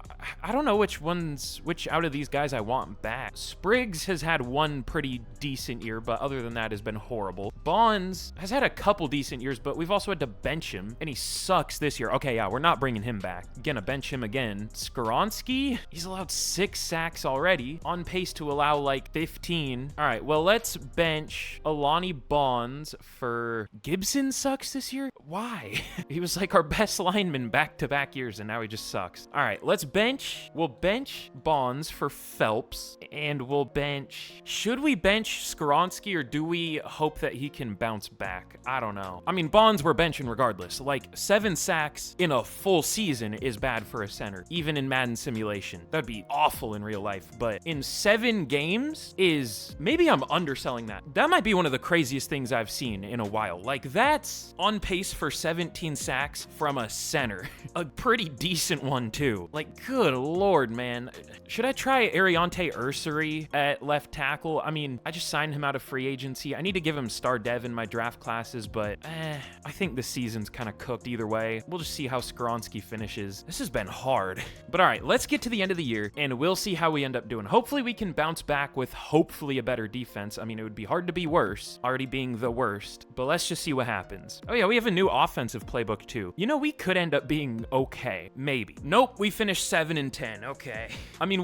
I don't know which out of these guys I want back. Spriggs has had one pretty decent year, but other than that has been horrible. Bonds has had a couple decent years, but we've also had to bench him, and he sucks this year. Okay, yeah, we're not bringing him back. Gonna bench him again. Skoronsky, he's allowed 6 sacks already, on pace to allow like 15. All right, well, let's bench Alani Bonds for... Gibson sucks this year? Why? He was like our best lineman back-to-back years, and now he just sucks. All right, we'll bench Bonds for Phelps, and we'll bench... Should we bench Skoronsky, or do we hope that he can bounce back? I don't know. I mean, Bonds we're benching regardless. Like, 7 sacks in a full season is bad for a center, even in Madden simulation. That'd be awful in real life, but in 7 games is... Maybe I'm underselling that. That might be one of the craziest things I've seen in a while. Like, that's on pace for 17 sacks from a center. A pretty decent one, too. Like, good lord, man. Should I try Ariante Ursary at left tackle? I mean, I just signed him out of free agency. I need to give him star dev in my draft classes, but I think this season's kind of cooked either way. We'll just see how Skoronsky finishes. This has been hard. But all right, let's get to the end of the year, and we'll see how we end up doing. Hopefully we can bounce back with hopefully a better defense. I mean, it would be hard to be worse, already being the worst, but let's just see what happens. Oh yeah, we have a new offensive playbook too. You know, we could end up being okay, maybe. Nope, we finished 7-10, okay. I mean,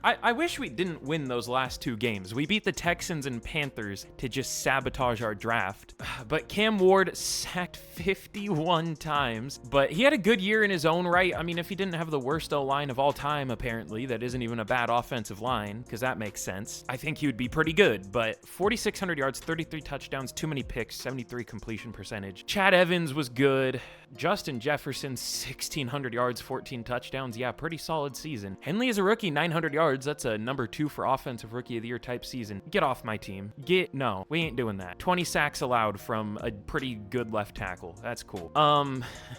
I wish we didn't win those last 2 games. We beat the Texans and Panthers to just sabotage our draft, but Cam Ward sacked 51 times, but he had a good year in his own right. I mean, if he didn't have the worst O-line of all time, apparently, that isn't even a bad offensive line, because that makes sense. I think he would be pretty good, but 4,600 yards, 33 touchdowns, too many picks, 73 completion percentage. Chad Evans was good. Justin Jefferson, 1,600 yards, 14 touchdowns. Yeah, pretty solid season. Henley is a rookie, 900 yards. That's a number 2 for offensive rookie of the year type season. Get off my team. No, we ain't doing that. 20 sacks allowed from a pretty good left tackle. That's cool.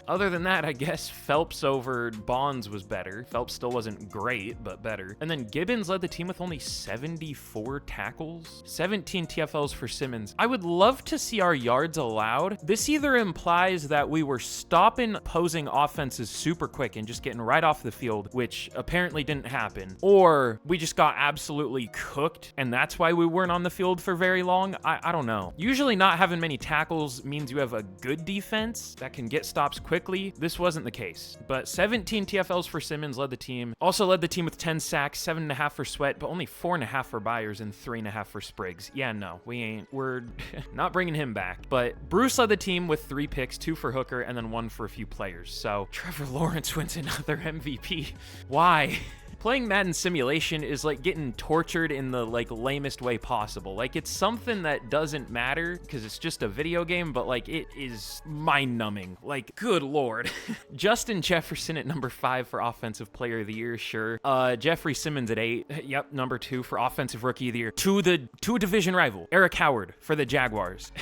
Other than that, I guess Phelps over Bonds was better. Phelps still wasn't great, but better. And then Gibbons led the team with only 74 tackles, 17 TFLs for Simmons. I would love to see our yards allowed. This either implies that we were stopping opposing offenses super quick and just getting right off the field, which apparently didn't happen, or we just got absolutely cooked and that's why we weren't on the field for very long. I don't know. Usually not having many tackles means you have a good defense that can get stops quickly. This wasn't the case, but 17 TFLs for Simmons led the team. Also led the team with 10 sacks, 7.5 for Sweat, but only 4.5 for Byers and 3.5 for Spriggs. Yeah, no, we're not bringing him back. But Bruce led the team with 3 picks, 2 for Hooker, and then 1 for a few players. So Trevor Lawrence wins another MVP. Why? Playing Madden simulation is like getting tortured in the like lamest way possible. Like, it's something that doesn't matter because it's just a video game, but like it is mind-numbing. Like, good lord. Justin Jefferson at number 5 for offensive player of the year, sure. Jeffrey Simmons at 8. Yep, number 2 for offensive rookie of the year. To a division rival, Eric Howard for the Jaguars.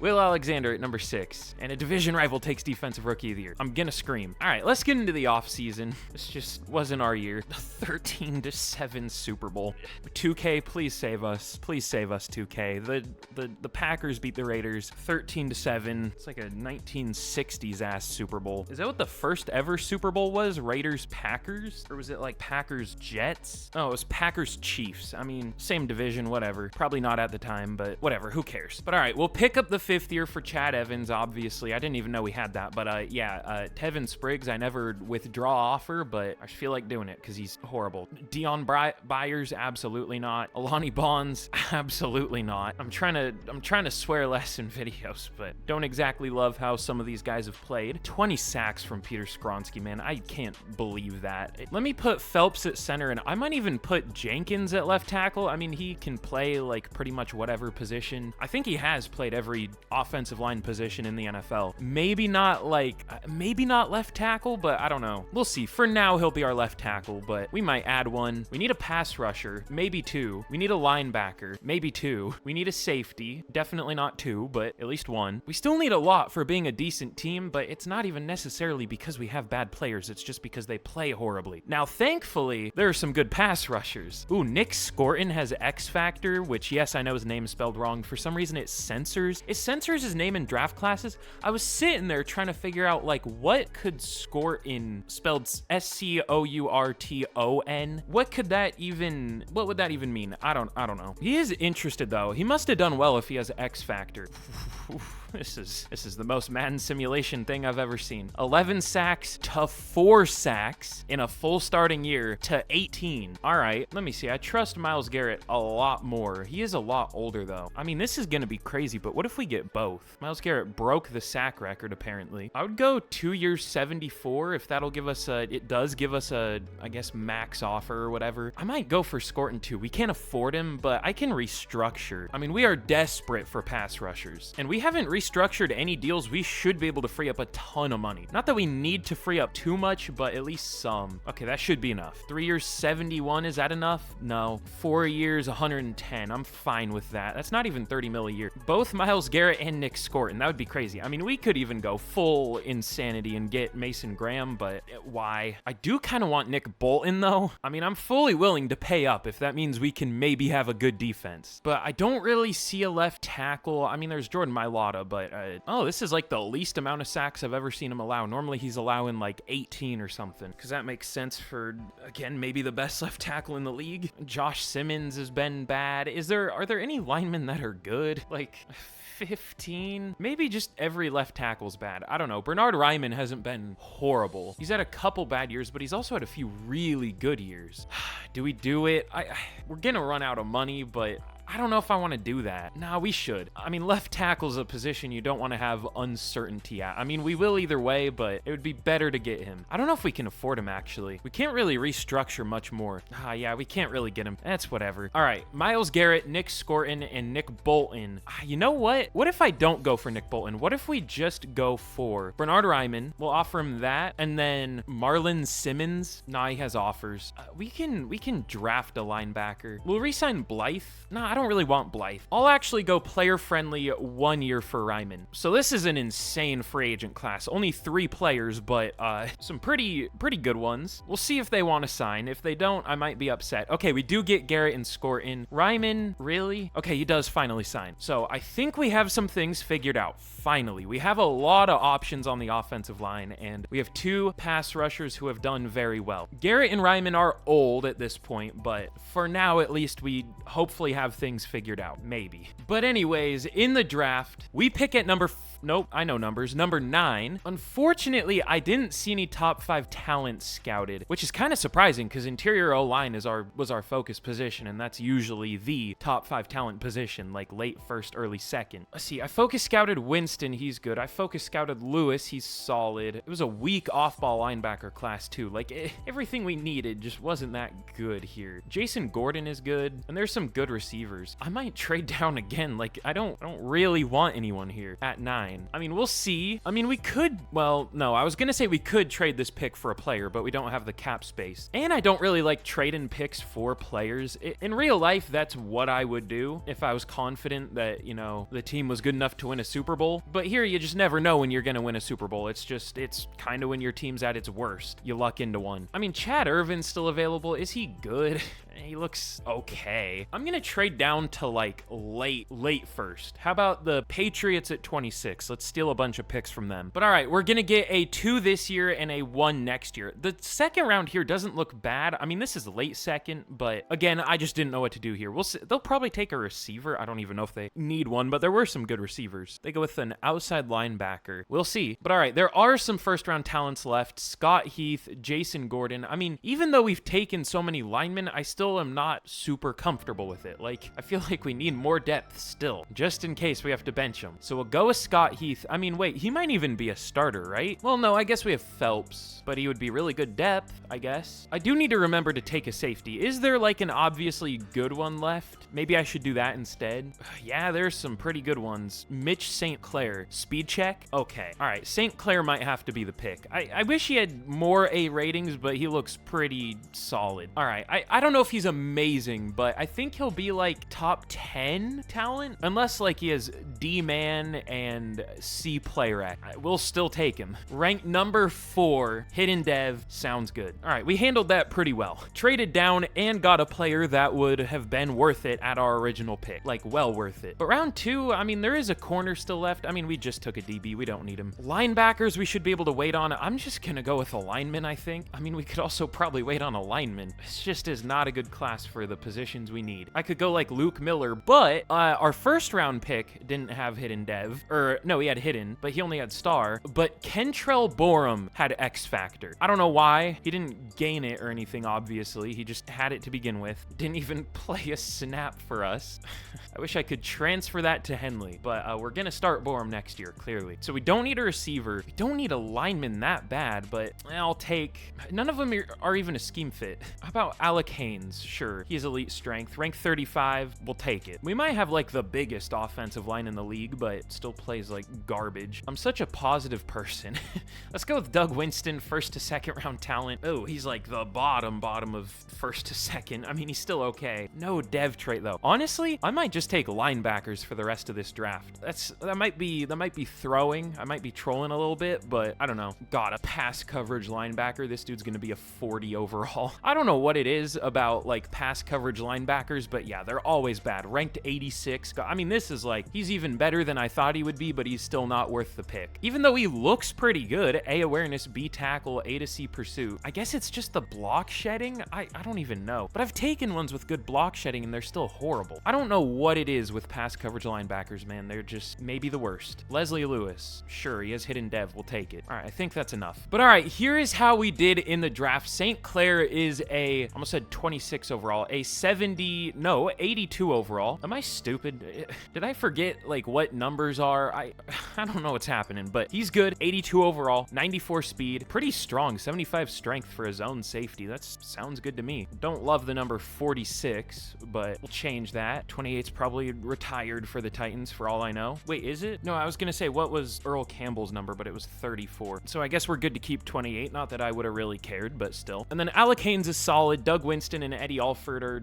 Will Alexander at number 6. And a division rival takes defensive rookie of the year. I'm gonna scream. All right, let's get into the offseason. This just wasn't our year. 13-7 Super Bowl. 2K, please save us. Please save us, 2K. The Packers beat the Raiders 13-7. It's like a 1960s ass Super Bowl. Is that what the first ever Super Bowl was? Raiders Packers? Or was it like Packers Jets? Oh, it was Packers Chiefs. I mean, same division, whatever. Probably not at the time, but whatever, who cares? But all right, we'll pick up the 5th year for Chad Evans, obviously. I didn't even know we had that, but yeah, Tevin Spriggs, I never withdraw offer, but I feel like doing it because he's horrible. Dion Byers, absolutely not. Alani Bonds, absolutely not. I'm trying to swear less in videos, but don't exactly love how some of these guys have played. 20 sacks from Peter Skronsky, man. I can't believe that. Let me put Phelps at center, and I might even put Jenkins at left tackle. I mean, he can play like pretty much whatever position. I think he has played every offensive line position in the NFL. Maybe not left tackle, but I don't know. We'll see. For now, he'll be our left tackle, but we might add one. We need a pass rusher, maybe 2. We need a linebacker, maybe 2. We need a safety, definitely not 2, but at least 1. We still need a lot for being a decent team, but it's not even necessarily because we have bad players. It's just because they play horribly. Now, thankfully, there are some good pass rushers. Ooh, Nick Scorton has X Factor, which, yes, I know his name is spelled wrong. For some reason, it censors. It censors his name in draft classes. I was sitting there trying to figure out, like, what could Scorton, spelled Scourton, what would that even mean? I don't know. He is interested, though. He must have done well if he has X Factor. This is the most Madden simulation thing I've ever seen. 11 sacks to 4 sacks in a full starting year to 18. All right, let me see. I trust Myles Garrett a lot more. He is a lot older, though. I mean, this is going to be crazy, but what if we get both? Myles Garrett broke the sack record, apparently. I would go 2 years 74 if that'll give us it does give us a, I guess, max offer or whatever. I might go for Scorton, too. We can't afford him, but I can restructure. I mean, we are desperate for pass rushers, and we haven't restructured any deals. We should be able to free up a ton of money. Not that we need to free up too much, but at least some. Okay, that should be enough. 3 years 71, is that enough? No. 4 years 110. I'm fine with that. That's not even 30 mil a year. Both Myles Garrett and Nick Scorton. That would be crazy. I mean, we could even go full insanity and get Mason Graham, but why? I do kind of want Nick Bolton, though. I mean, I'm fully willing to pay up if that means we can maybe have a good defense, but I don't really see a left tackle. I mean, there's Jordan Mailata, but oh, this is like the least amount of sacks I've ever seen him allow. Normally he's allowing like 18 or something, because that makes sense for, again, maybe the best left tackle in the league. Josh Simmons has been bad. Are there any linemen that are good? Like 15? Maybe just every left tackle's bad. I don't know. Bernard Ryman hasn't been horrible. He's had a couple bad years, but he's also had a few really good years. Do we do it? We're gonna run out of money, but I don't know if I want to do that. Nah, we should. I mean, left tackle's a position you don't want to have uncertainty at. I mean, we will either way, but it would be better to get him. I don't know if we can afford him, actually. We can't really restructure much more. Yeah, we can't really get him. That's whatever. All right, Myles Garrett, Nick Scorton, and Nick Bolton. You know what? What if I don't go for Nick Bolton? What if we just go for Bernard Ryman? We'll offer him that, and then Marlon Simmons. Nah, he has offers. We can draft a linebacker. We'll re-sign Blythe. Nah, I don't really want Blythe. I'll actually go player-friendly 1 year for Ryman. So this is an insane free agent class. Only 3 players, but some pretty good ones. We'll see if they want to sign. If they don't, I might be upset. Okay, we do get Garrett and Scorton. Ryman, really? Okay, he does finally sign. So I think we have some things figured out. Finally, we have a lot of options on the offensive line, and we have 2 pass rushers who have done very well. Garrett and Ryman are old at this point, but for now, at least, we hopefully have things figured out, maybe. But anyways, in the draft, we pick at nope, I know numbers. Number 9. Unfortunately, I didn't see any top 5 talent scouted, which is kind of surprising because interior O-line was our focus position, and that's usually the top 5 talent position, like late first, early second. Let's see, I focus scouted Winston, he's good. I focus scouted Lewis, he's solid. It was a weak off-ball linebacker class too. Like everything we needed just wasn't that good here. Jason Gordon is good, and there's some good receivers receivers. I might trade down again. Like, I don't really want anyone here at 9. I mean, we'll see. I mean, we could, well, no, I was gonna say we could trade this pick for a player, but we don't have the cap space. And I don't really like trading picks for players. In real life, that's what I would do if I was confident that, you know, the team was good enough to win a Super Bowl. But here, you just never know when you're gonna win a Super Bowl. It's kind of when your team's at its worst. You luck into one. I mean, Chad Irvin's still available. Is he good? He looks okay. I'm gonna trade down to like late first. How about the Patriots at 26? Let's steal a bunch of picks from them. But all right, we're gonna get a 2 this year and a 1 next year. The second round here doesn't look bad. I mean, this is late second, but again, I just didn't know what to do here. We'll see. They'll probably take a receiver. I don't even know if they need one, but there were some good receivers. They go with an outside linebacker. We'll see. But all right, there are some first round talents left. Scott Heath, Jason Gordon. I mean, even though we've taken so many linemen, I still am not super comfortable with it. Like, I feel like we need more depth still, just in case we have to bench him. So we'll go with Scott Heath. I mean, wait, he might even be a starter, right? Well, no, I guess we have Phelps, but he would be really good depth, I guess. I do need to remember to take a safety. Is there like an obviously good one left? Maybe I should do that instead. Yeah, there's some pretty good ones. Mitch St. Clair, speed check. Okay, all right, St. Clair might have to be the pick. I wish he had more A ratings, but he looks pretty solid. All right, I don't know if he's amazing, but I think he'll be like top 10 talent, unless like he has D-man and C player act. We'll still take him. Ranked number 4, hidden dev, sounds good. All right, we handled that pretty well. Traded down and got a player that would have been worth it at our original pick, like well worth it. But round 2, I mean, there is a corner still left. I mean, we just took a DB, we don't need him. Linebackers we should be able to wait on. I'm just gonna go with a lineman, I think. I mean, we could also probably wait on a lineman. It's just is not a good class for the positions we need. I could go like Luke Miller, but our first round pick didn't have hidden dev, or no, he had hidden, but he only had star. But Kentrell Borum had X Factor. I don't know why. He didn't gain it or anything, obviously. He just had it to begin with. Didn't even play a snap for us. I wish I could transfer that to Henley, but we're gonna start Borum next year, clearly. So we don't need a receiver. We don't need a lineman that bad, but I'll take... None of them are even a scheme fit. How about Alec Haynes? Sure, he's elite strength. Rank 35, we'll take it. We might have like the biggest offensive line in the league, but it still plays like garbage. I'm such a positive person. Let's go with Doug Winston, first to second round talent. Oh, he's like the bottom of first to second. I mean, he's still okay. No dev trait though. Honestly, I might just take linebackers for the rest of this draft. That might be throwing. I might be trolling a little bit, but I don't know. God, a pass coverage linebacker. This dude's gonna be a 40 overall. I don't know what it is about like pass coverage linebackers, but yeah, they're always bad. Ranked 86. I mean, this is like, he's even better than I thought he would be, but he's still not worth the pick. Even though he looks pretty good, A awareness, B tackle, A to C pursuit. I guess it's just the block shedding. I don't even know, but I've taken ones with good block shedding and they're still horrible. I don't know what it is with pass coverage linebackers, man. They're just maybe the worst. Leslie Lewis, sure, he has hidden dev, we'll take it. All right, I think that's enough. But all right, here is how we did in the draft. St. Clair is a, almost said 26 overall, a 82 overall. Am I stupid? Did I forget like what numbers are? I don't know what's happening, but he's good. 82 overall, 94 speed, pretty strong, 75 strength for a zone safety. That sounds good to me. Don't love the number 46, but we'll change that. 28's probably retired for the Titans for all I know. Wait, is it? No, I was gonna say what was Earl Campbell's number, but it was 34. So I guess we're good to keep 28. Not that I would have really cared, but still. And then Alec Haynes is solid. Doug Winston and Eddie Alford are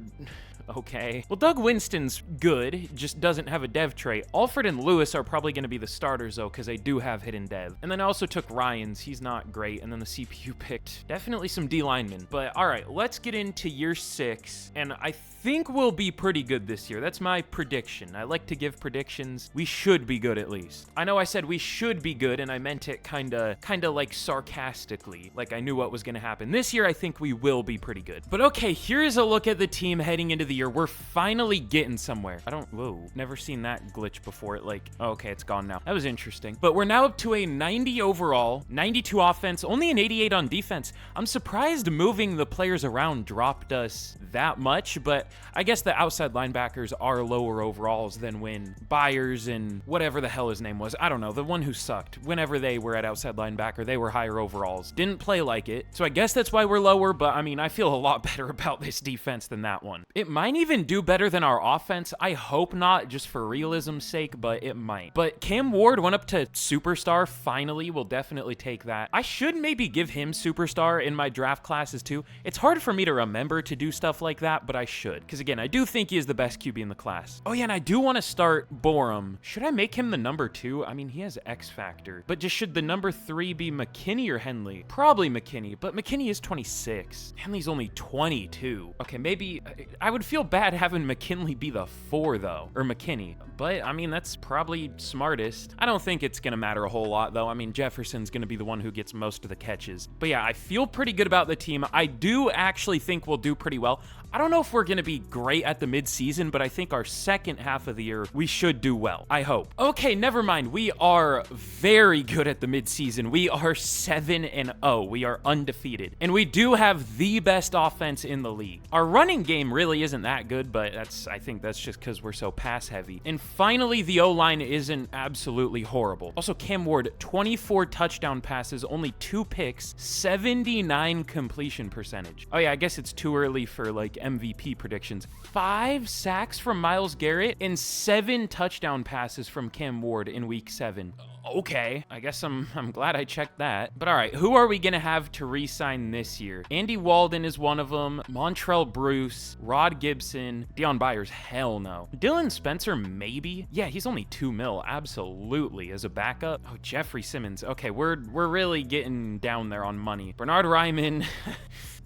okay. Well, Doug Winston's good, just doesn't have a dev trait. Alford and Lewis are probably going to be the starters, though, because they do have hidden dev. And then I also took Ryan's. He's not great. And then the CPU picked definitely some D linemen. But all right, let's get into year 6. And I think we'll be pretty good this year. That's my prediction. I like to give predictions. We should be good at least. I know I said we should be good, and I meant it kind of like sarcastically, like I knew what was going to happen. This year, I think we will be pretty good. But okay, here's a look at the team heading into the year. We're finally getting somewhere. Whoa, never seen that glitch before. Okay, it's gone now. That was interesting. But we're now up to a 90 overall, 92 offense, only an 88 on defense. I'm surprised moving the players around dropped us that much, but I guess the outside linebackers are lower overalls than when Byers and whatever the hell his name was, I don't know, the one who sucked, whenever they were at outside linebacker, they were higher overalls. Didn't play like it, so I guess that's why we're lower, but I mean, I feel a lot better about this defense than that one. It might might even do better than our offense. I hope not, just for realism's sake, but it might. But Cam Ward went up to superstar. Finally, we'll definitely take that. I should maybe give him superstar in my draft classes too. It's hard for me to remember to do stuff like that, but I should. Because again, I do think he is the best QB in the class. Oh yeah, and I do want to start Borum. Should I make him the number 2? I mean, he has X Factor. But just should the number 3 be McKinney or Henley? Probably McKinney, but McKinney is 26. Henley's only 22. Okay, maybe I would feel bad having McKinley be the 4 though, or McKinney. But I mean, that's probably smartest. I don't think it's gonna matter a whole lot though. I mean, Jefferson's gonna be the one who gets most of the catches. But yeah, I feel pretty good about the team. I do actually think we'll do pretty well. I don't know if we're going to be great at the mid-season, but I think our second half of the year, we should do well. I hope. Okay, never mind. We are very good at the mid-season. We are 7-0. We are undefeated. And we do have the best offense in the league. Our running game really isn't that good, but I think that's just because we're so pass heavy. And finally, the O-line isn't absolutely horrible. Also, Cam Ward, 24 touchdown passes, only 2 picks, 79 completion percentage. Oh yeah, I guess it's too early for like MVP predictions. 5 sacks from Myles Garrett and 7 touchdown passes from Cam Ward in week 7. Okay, I guess I'm glad I checked that. But all right, who are we gonna have to re-sign this year? Andy Walden is one of them. Montrell Bruce, Rod Gibson, Deion Byers, hell no. Dylan Spencer, maybe? Yeah, he's only $2 million, absolutely, as a backup. Oh, Jeffrey Simmons. Okay, we're really getting down there on money. Bernard Ryman.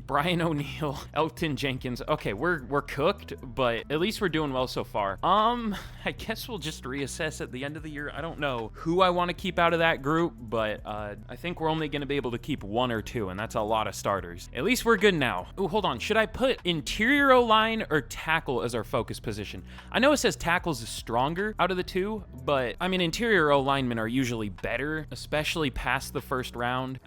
Brian O'Neill, Elton Jenkins. Okay, we're cooked, but at least we're doing well so far. I guess we'll just reassess at the end of the year. I don't know who I want to keep out of that group, but I think we're only going to be able to keep 1 or 2, and that's a lot of starters. At least we're good now. Oh, hold on. Should I put interior O-line or tackle as our focus position? I know it says tackles is stronger out of the 2, but I mean, interior O-linemen are usually better, especially past the first round.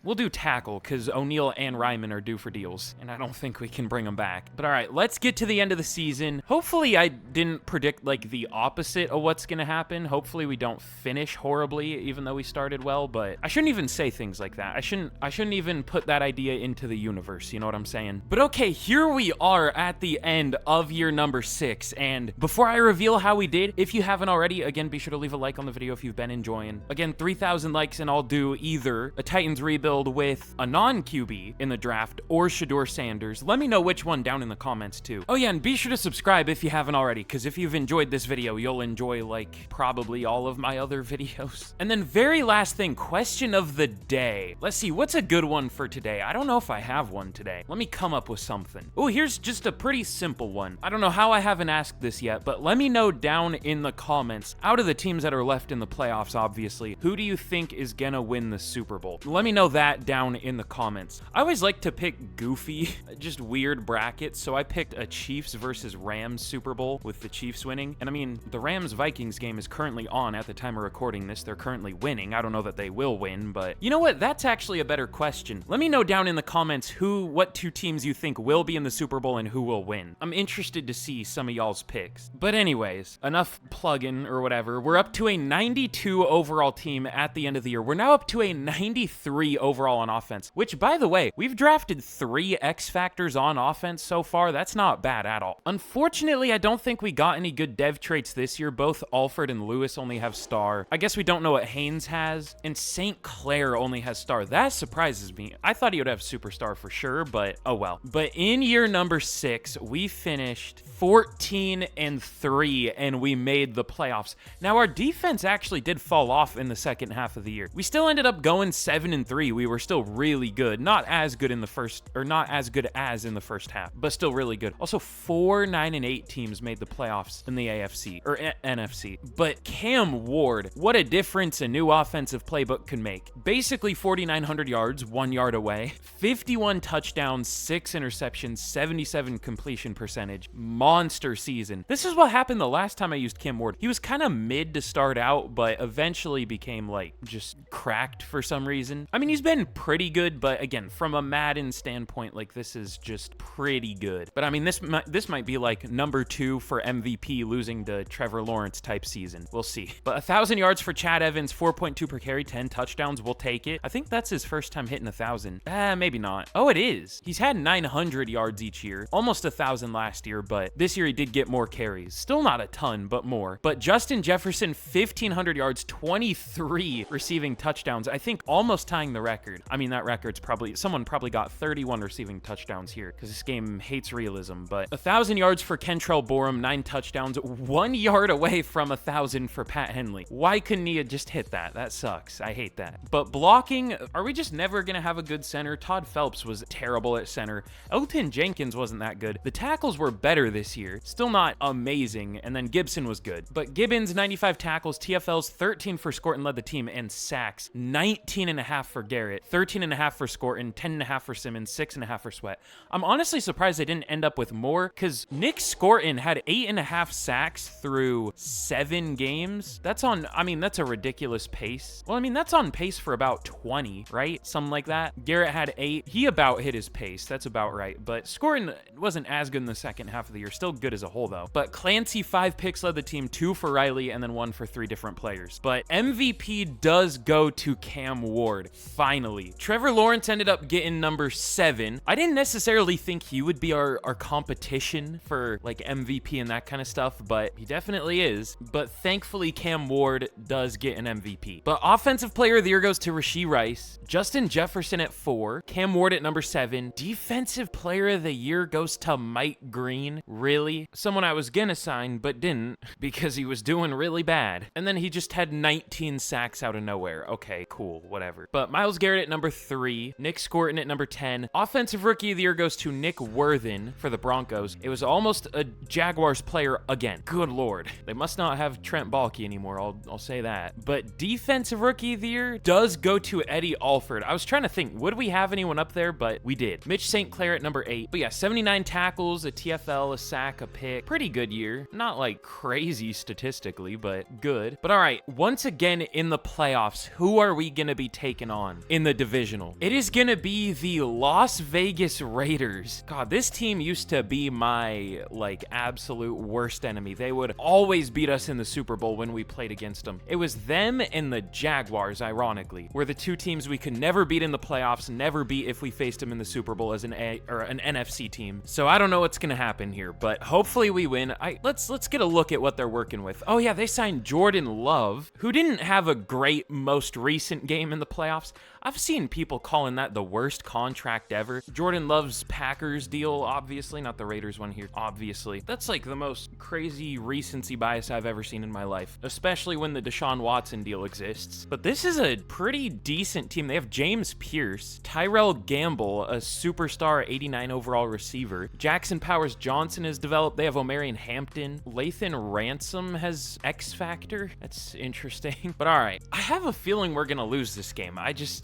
We'll do tackle because O'Neill and Ryman are due for deals, and I don't think we can bring them back. But all right, let's get to the end of the season. Hopefully I didn't predict like the opposite of what's gonna happen. Hopefully we don't finish horribly, even though we started well, but I shouldn't even say things like that. I shouldn't even put that idea into the universe, you know what I'm saying? But okay, here we are at the end of year number 6, and before I reveal how we did, if you haven't already, again, be sure to leave a like on the video if you've been enjoying. Again, 3,000 likes and I'll do either a Titans rebuild with a non-QB in the draft or shedeur Sanders. Let me know which one down in the comments too. Oh yeah, and be sure to subscribe if you haven't already, because if you've enjoyed this video, you'll enjoy like probably all of my other videos. And then very last thing, question of the day. Let's see, what's a good one for today? I don't know if I have one today. Let me come up with something. Oh, here's just a pretty simple one. I don't know how I haven't asked this yet, but let me know down in the comments, out of the teams that are left in the playoffs, obviously, who do you think is gonna win the Super Bowl? Let me know that down in the comments. I always like to pick goofy, just weird brackets, so I picked a Chiefs versus Rams Super Bowl with the Chiefs winning. And I mean, the Rams-Vikings game is currently on at the time of recording this. They're currently winning. I don't know that they will win, but you know what? That's actually a better question. Let me know down in the comments what 2 teams you think will be in the Super Bowl and who will win. I'm interested to see some of y'all's picks. But anyways, enough plugging or whatever. We're up to a 92 overall team at the end of the year. We're now up to a 93 overall on offense, which, by the way, we've drafted 3 X factors on offense so far. That's not bad at all. Unfortunately, I don't think we got any good dev traits this year. Both Alfred and Lewis only have star. I guess we don't know what Haynes has, and St. Clair only has star. That surprises me. I thought he would have superstar for sure, but oh well. But in year number 6, we finished 14-3, and we made the playoffs. Now, our defense actually did fall off in the second half of the year. We still ended up going 7-3. We were still really good. Not as good in the first, or not as good as in the first half, but still really good. Also, 4 9-8 teams made the playoffs in the AFC, or NFC. But Cam Ward, what a difference a new offensive playbook can make. Basically 4,900 yards, 1 yard away, 51 touchdowns, 6 interceptions, 77 completion percentage. Monster season. This is what happened the last time I used Cam Ward. He was kind of mid to start out, but eventually became like just cracked for some reason. I mean, he's been pretty good, but again, from a Madden production standpoint, like, this is just pretty good. But I mean, this might be like number 2 for MVP losing to Trevor Lawrence type season. We'll see. But 1,000 yards for Chad Evans, 4.2 per carry, 10 touchdowns. We'll take it. I think that's his first time hitting 1,000. Maybe not. Oh, it is. He's had 900 yards each year, almost 1,000 last year, but this year he did get more carries. Still not a ton, but more. But Justin Jefferson, 1,500 yards, 23 receiving touchdowns. I think almost tying the record. I mean, that record's probably, someone probably got 31 receiving touchdowns here because this game hates realism. But 1,000 yards for Kentrell Borum, 9 touchdowns, 1 yard away from 1,000 for Pat Henley. Why couldn't he have just hit that? That sucks. I hate that. But blocking, are we just never going to have a good center? Todd Phelps was terrible at center. Elton Jenkins wasn't that good. The tackles were better this year. Still not amazing. And then Gibson was good. But Gibbons, 95 tackles, TFLs, 13 for Scorton led the team, and sacks, 19.5 for Garrett, 13.5 for Scorton, 10.5 for Simmons, 6.5 for Sweat. I'm honestly surprised they didn't end up with more because Nick Scorton had 8.5 sacks through 7 games. That's on, I mean, that's a ridiculous pace. Well, I mean, that's on pace for about 20, right? Something like that. Garrett had 8. He about hit his pace. That's about right. But Scorton wasn't as good in the second half of the year. Still good as a whole, though. But Clancy, 5 picks led the team, 2 for Riley, and then 1 for 3 different players. But MVP does go to Cam Ward, finally. Trevor Lawrence ended up getting number 7. I didn't necessarily think he would be our competition for like MVP and that kind of stuff, but he definitely is. But thankfully, Cam Ward does get an MVP. But Offensive Player of the Year goes to Rashee Rice, Justin Jefferson at 4, Cam Ward at number 7. Defensive Player of the Year goes to Mike Green. Really? Someone I was gonna sign, but didn't because he was doing really bad. And then he just had 19 sacks out of nowhere. Okay, cool, whatever. But Myles Garrett at number 3, Nick Scorton at number 10. Offensive Rookie of the Year goes to Nick Worthen for the Broncos. It was almost a Jaguars player again. Good Lord. They must not have Trent Baalke anymore, I'll say that. But Defensive Rookie of the Year does go to Eddie Alford. I was trying to think, would we have anyone up there? But we did. Mitch St. Clair at number 8. But yeah, 79 tackles, a TFL, a sack, a pick. Pretty good year. Not like crazy statistically, but good. But all right, once again in the playoffs, who are we gonna be taking on in the divisional? It is gonna be the Las Vegas Raiders. God, this team used to be my like absolute worst enemy. They would always beat us in the Super Bowl when we played against them. It was them and the Jaguars, ironically, were the 2 teams we could never beat in the playoffs, never beat if we faced them in the Super Bowl as an NFC team. So I don't know what's gonna happen here, but hopefully we win. Let's get a look at what they're working with. Oh yeah, they signed Jordan Love, who didn't have a great most recent game in the playoffs. I've seen people calling that the worst contract ever. Jordan Love's Packers deal, obviously, not the Raiders one here, obviously. That's like the most crazy recency bias I've ever seen in my life, especially when the Deshaun Watson deal exists. But this is a pretty decent team. They have James Pierce, Tyrell Gamble, a superstar 89 overall receiver. Jackson Powers Johnson has developed. They have Omarion Hampton. Lathan Ransom has X Factor. That's interesting. But all right, I have a feeling we're gonna lose this game.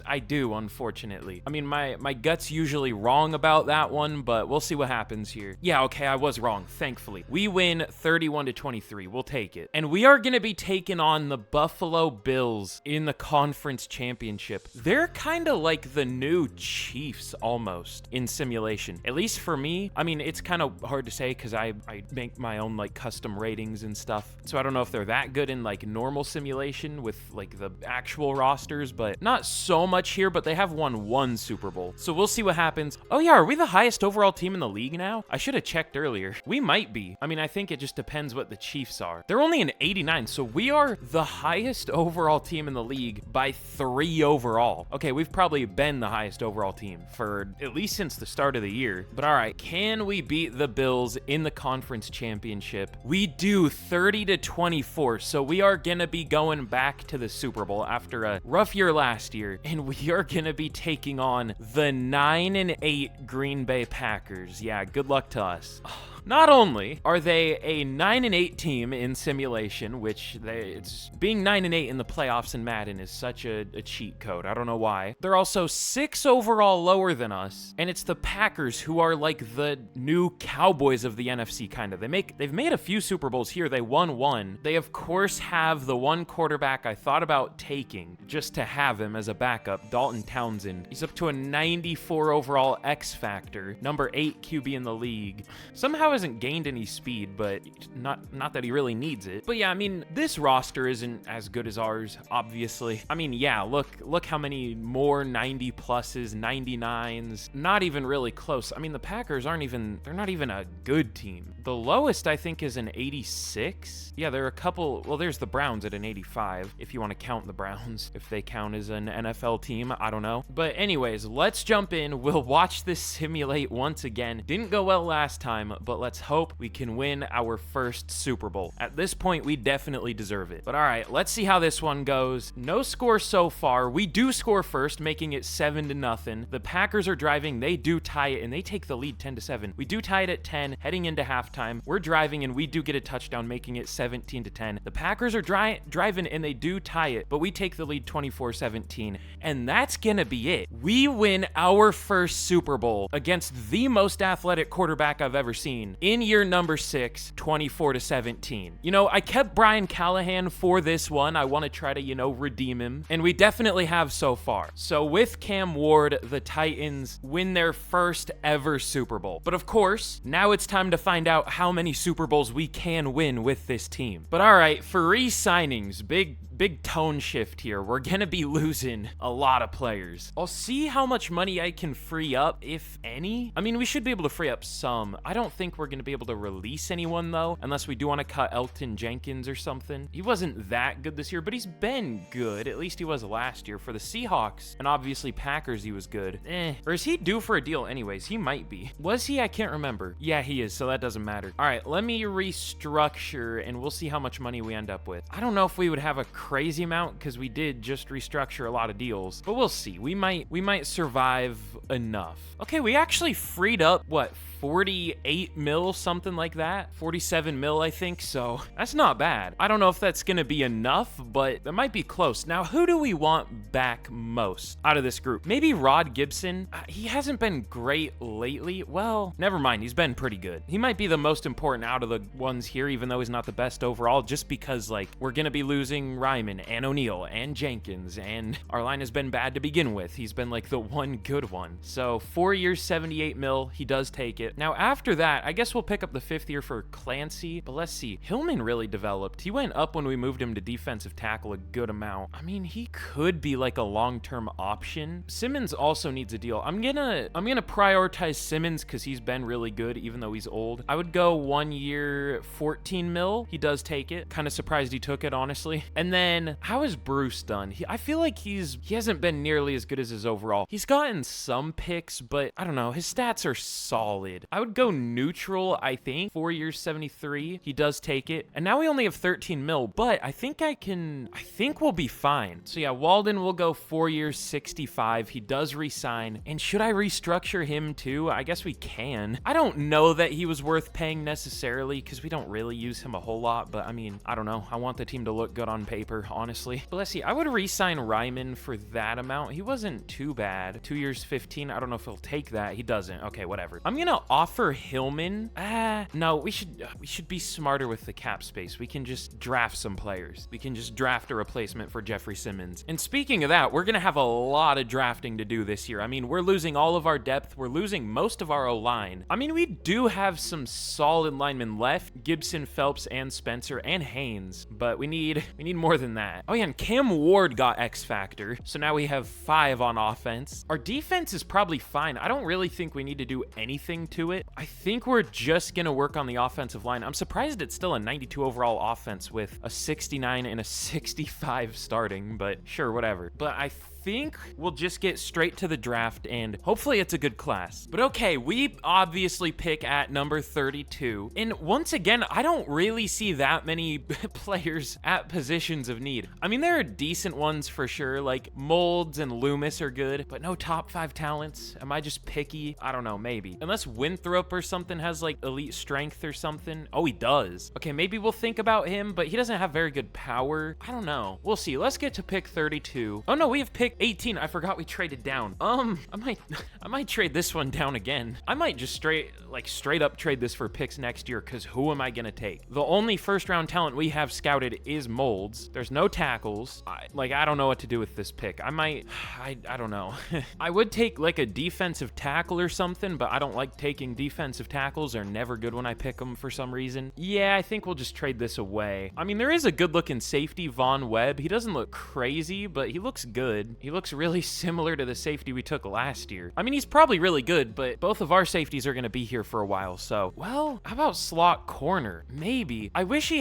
I do, unfortunately. I mean, my gut's usually wrong about that one, but we'll see what happens here. Yeah, okay, I was wrong, thankfully. We win 31-23. We'll take it. And we are gonna be taking on the Buffalo Bills in the conference championship. They're kind of like the new Chiefs almost in simulation. At least for me. I mean, it's kind of hard to say because I make my own like custom ratings and stuff. So I don't know if they're that good in like normal simulation with like the actual rosters, but not so much here, but they have won 1 Super Bowl. So we'll see what happens. Oh yeah, are we the highest overall team in the league now? I should have checked earlier. We might be. I mean, I think it just depends what the Chiefs are. They're only an 89, so we are the highest overall team in the league by 3 overall. Okay, we've probably been the highest overall team for at least since the start of the year. But all right, can we beat the Bills in the conference championship? We do, 30-24. So we are gonna be going back to the Super Bowl after a rough year last year, and we are gonna be taking on the 9-8 Green Bay Packers. Yeah, good luck to us. Not only are they a 9-8 team in simulation, which it's being 9-8 in the playoffs in Madden is such a cheat code. I don't know why. They're also 6 overall lower than us, and it's the Packers who are like the new Cowboys of the NFC kind of. They've made a few Super Bowls here. They won one. They of course have the one quarterback I thought about taking just to have him as a backup, Dalton Townsend. He's up to a 94 overall X factor, number 8 QB in the league. Somehow hasn't gained any speed, but not that he really needs it. But yeah, I mean, this roster isn't as good as ours, obviously. I mean, yeah, look how many more 90 pluses, 99s, not even really close. I mean, the Packers they're not even a good team. The lowest I think is an 86. Yeah, there are a couple, well, there's the Browns at an 85, if you want to count the Browns, if they count as an NFL team, I don't know. But anyways, let's jump in. We'll watch this simulate once again. Didn't go well last time, but let's hope we can win our first Super Bowl. At this point, we definitely deserve it. But all right, let's see how this one goes. No score so far. We do score first, making it 7-0. The Packers are driving. They do tie it, and they take the lead 10-7. We do tie it at 10, heading into halftime. We're driving, and we do get a touchdown, making it 17-10. The Packers are driving, and they do tie it, but we take the lead 24-17, and that's gonna be it. We win our first Super Bowl against the most athletic quarterback I've ever seen in year number 6, 24-17. You know, I kept Brian Callahan for this one. I want to try to, you know, redeem him, and we definitely have so far. So with Cam Ward, the Titans win their first ever Super Bowl. But of course, now it's time to find out how many Super Bowls we can win with this team. But all right, for re-signings, big tone shift here. We're gonna be losing a lot of players. I'll see how much money I can free up, if any. I mean, we should be able to free up some. I don't think we're gonna be able to release anyone though, unless we do want to cut Elton Jenkins or something. He wasn't that good this year, but he's been good. At least he was last year. For the Seahawks and obviously Packers, he was good. Or is he due for a deal anyways? He might be. Was he? I can't remember. Yeah, he is, so that doesn't matter. All right, let me restructure and we'll see how much money we end up with. I don't know if we would have a crazy amount because we did just restructure a lot of deals, but we'll see. We might survive enough. Okay, we actually freed up, what, 48 mil, something like that. 47 mil, I think, so that's not bad. I don't know if that's gonna be enough, but that might be close. Now, who do we want back most out of this group? Maybe Rod Gibson. He hasn't been great lately. Well, never mind, he's been pretty good. He might be the most important out of the ones here, even though he's not the best overall, just because, like, we're gonna be losing Ryman and O'Neal and Jenkins, and our line has been bad to begin with. He's been like the one good one. So 4 years, 78 mil, he does take it. Now, after that, I guess we'll pick up the 5th year for Clancy, but let's see. Hillman really developed. He went up when we moved him to defensive tackle a good amount. I mean, he could be like a long-term option. Simmons also needs a deal. I'm gonna prioritize Simmons because he's been really good, even though he's old. I would go 1 year, 14 mil. He does take it. Kind of surprised he took it, honestly. And then, how is Bruce done? I feel like he hasn't been nearly as good as his overall. He's gotten some picks, but I don't know. His stats are solid. I would go neutral, I think. 4 years, 73. He does take it. And now we only have 13 mil, but I think we'll be fine. So yeah, Walden will go 4 years, 65. He does resign. And should I restructure him too? I guess we can. I don't know that he was worth paying necessarily because we don't really use him a whole lot, but I mean, I don't know. I want the team to look good on paper, honestly. But let's see. I would re-sign Ryman for that amount. He wasn't too bad. 2 years, 15. I don't know if he'll take that. He doesn't. Okay, whatever. I'm gonna offer Hillman. No, we should be smarter with the cap space. We can just draft some players. We can just draft a replacement for Jeffrey Simmons. And speaking of that, we're gonna have a lot of drafting to do this year. I mean, we're losing all of our depth. We're losing most of our O-line. I mean, we do have some solid linemen left. Gibson, Phelps, and Spencer, and Haynes. But we need more than that. Oh yeah, and Cam Ward got X Factor. So now we have 5 on offense. Our defense is probably fine. I don't really think we need to do anything to it. I think we're just gonna work on the offensive line. I'm surprised it's still a 92 overall offense with a 69 and a 65 starting, but sure, whatever. But I think we'll just get straight to the draft and hopefully it's a good class. But okay, we obviously pick at number 32. And once again, I don't really see that many players at positions of need. I mean, there are decent ones for sure, like Molds and Loomis are good, but no top 5 talents. Am I just picky? I don't know, maybe. Unless Winthrop or something has like elite strength or something. Oh, he does. Okay, maybe we'll think about him, but he doesn't have very good power. I don't know. We'll see. Let's get to pick 32. Oh no, we have pick 18. I forgot we traded down. I might trade this one down again. I might just straight up trade this for picks next year, because who am I gonna take? The only first round talent we have scouted is Molds. There's no tackles. I don't know what to do with this pick. I don't know. I would take like a defensive tackle or something, but I don't like taking defensive tackles. They're never good when I pick them for some reason. Yeah, I think we'll just trade this away. I mean, there is a good looking safety, Von Webb. He doesn't look crazy, but he looks good. He looks really similar to the safety we took last year. I mean, he's probably really good, but both of our safeties are going to be here for a while. So, well, how about slot corner? Maybe. I wish he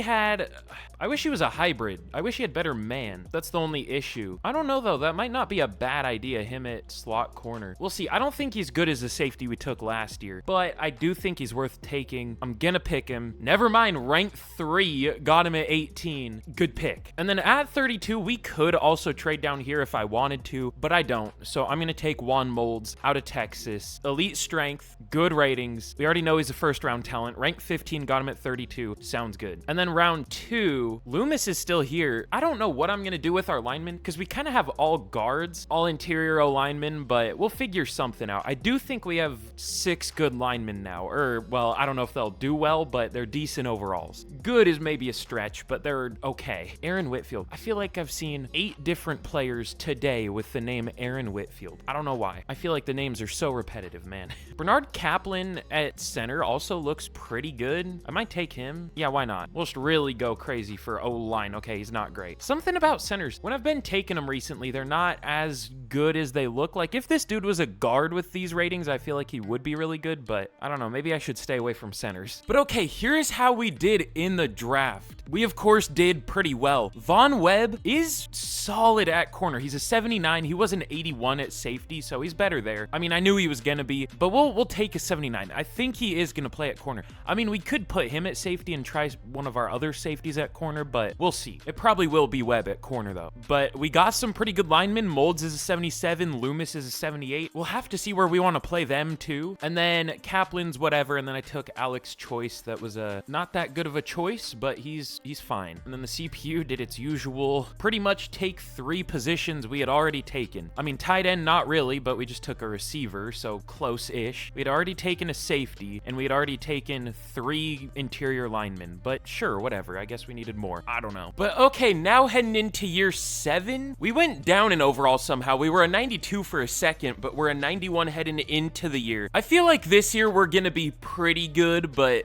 was a hybrid. I wish he had better man. That's the only issue. I don't know though. That might not be a bad idea, him at slot corner. We'll see. I don't think he's good as the safety we took last year, but I do think he's worth taking. I'm gonna pick him. Never mind, rank 3, got him at 18. Good pick. And then at 32, we could also trade down here if I wanted to, but I don't. So I'm gonna take Juan Molds out of Texas. Elite strength, good ratings. We already know he's a first round talent. Rank 15, got him at 32. Sounds good. And then round 2, Loomis is still here. I don't know what I'm gonna do with our linemen, because we kind of have all guards, all interior O linemen, but we'll figure something out. I do think we have 6 good linemen now, or, well, I don't know if they'll do well, but they're decent overalls. Good is maybe a stretch, but they're okay. Aaron Whitfield. I feel like I've seen 8 different players today with the name Aaron Whitfield. I don't know why. I feel like the names are so repetitive, man. Bernard Kaplan at center also looks pretty good. I might take him. Yeah, why not? We'll just really go crazy for O-line. Okay, he's not great. Something about centers. When I've been taking them recently, they're not as good as they look. Like, if this dude was a guard with these ratings, I feel like he would be really good, but I don't know. Maybe I should stay away from centers. But okay, here's how we did in the draft. We, of course, did pretty well. Von Webb is solid at corner. He's a 79. He was an 81 at safety, so he's better there. I mean, I knew he was gonna be, but we'll take a 79. I think he is gonna play at corner. I mean, we could put him at safety and try one of our other safeties at corner, but we'll see. It probably will be Webb at corner, though. But we got some pretty good linemen. Molds is a 77. Loomis is a 78. We'll have to see where we want to play them, too. And then Kaplan's whatever, and then I took Alex Choice. That was not that good of a choice, but he's fine. And then the CPU did its usual, pretty much take 3 positions we had already taken. I mean, tight end, not really, but we just took a receiver, so close-ish. We had already taken a safety, and we had already taken 3 interior linemen, but sure, whatever. I guess we needed more. I don't know. But okay, now heading into year 7, we went down in overall somehow. We were a 92 for a second, but we're a 91 heading into the year. I feel like this year we're gonna be pretty good, but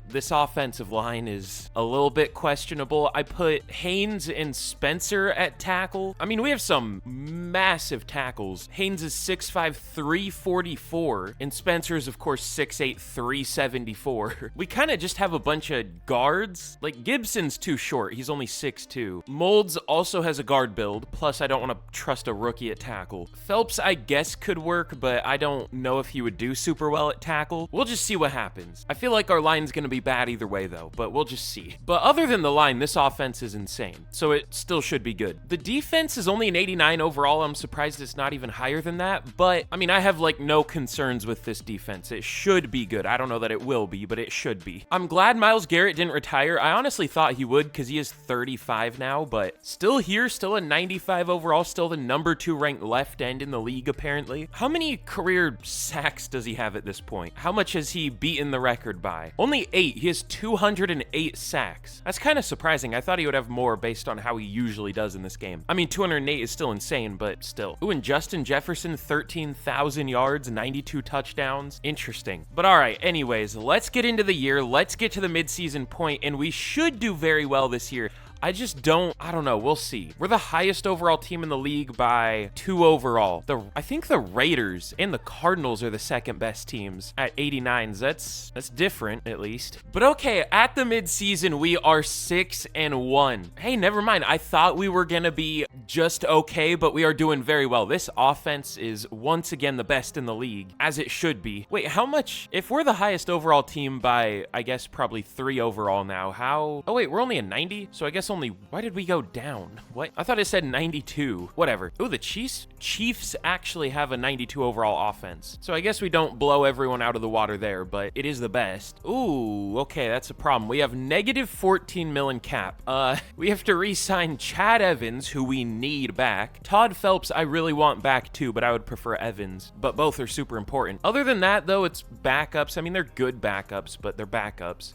this offensive line is a little bit questionable. I put Haynes and Spencer at tackle. I mean, we have some massive tackles. Haynes is 6'5", 344, and Spencer's, of course, 6'8", 374. We kind of just have a bunch of guards. Like, Gibson's too short. He's only 6'2". Molds also has a guard build, plus I don't want to trust a rookie at tackle. Phelps, I guess, could work, but I don't know if he would do super well at tackle. We'll just see what happens. I feel like our line's going to be bad either way, though, but we'll just see. But other than the line, this offense is insane, so it still should be good. The defense is only an 89 overall. I'm surprised it's not even higher than that, but I mean, I have like no concerns with this defense. It should be good. I don't know that it will be, but it should be. I'm glad Myles Garrett didn't retire. I honestly thought he would because he is 35 now, but still here, still a 95 overall, still the number 2 ranked left end in the league, apparently. How many career sacks does he have at this point? How much has he beaten the record by? Only 8. He has 208 sacks. That's kind of surprising. I thought he would have more based on how he usually does in this game. I mean, 208 is still insane, but still. Ooh, and Justin Jefferson, 13,000 yards, 92 touchdowns. Interesting. But all right, anyways, let's get into the year. Let's get to the midseason point, and we should do very well this year. I just don't, I don't know. We'll see. We're the highest overall team in the league by 2 overall. I think the Raiders and the Cardinals are the second best teams at 89s. That's different, at least. But okay, at the midseason, we are 6-1. Hey, never mind. I thought we were gonna be just okay, but we are doing very well. This offense is once again the best in the league, as it should be. Wait, how much? If we're the highest overall team by, I guess, probably 3 overall now, how? Oh wait, we're only a 90? So I guess only, why did we go down? What? I thought it said 92. Whatever. Oh, the Chiefs actually have a 92 overall offense. So I guess we don't blow everyone out of the water there, but it is the best. Ooh, okay, that's a problem. We have negative 14 million cap. We have to re-sign Chad Evans, who we need back. Todd Phelps, I really want back too, but I would prefer Evans. But both are super important. Other than that, though, it's backups. I mean, they're good backups, but they're backups.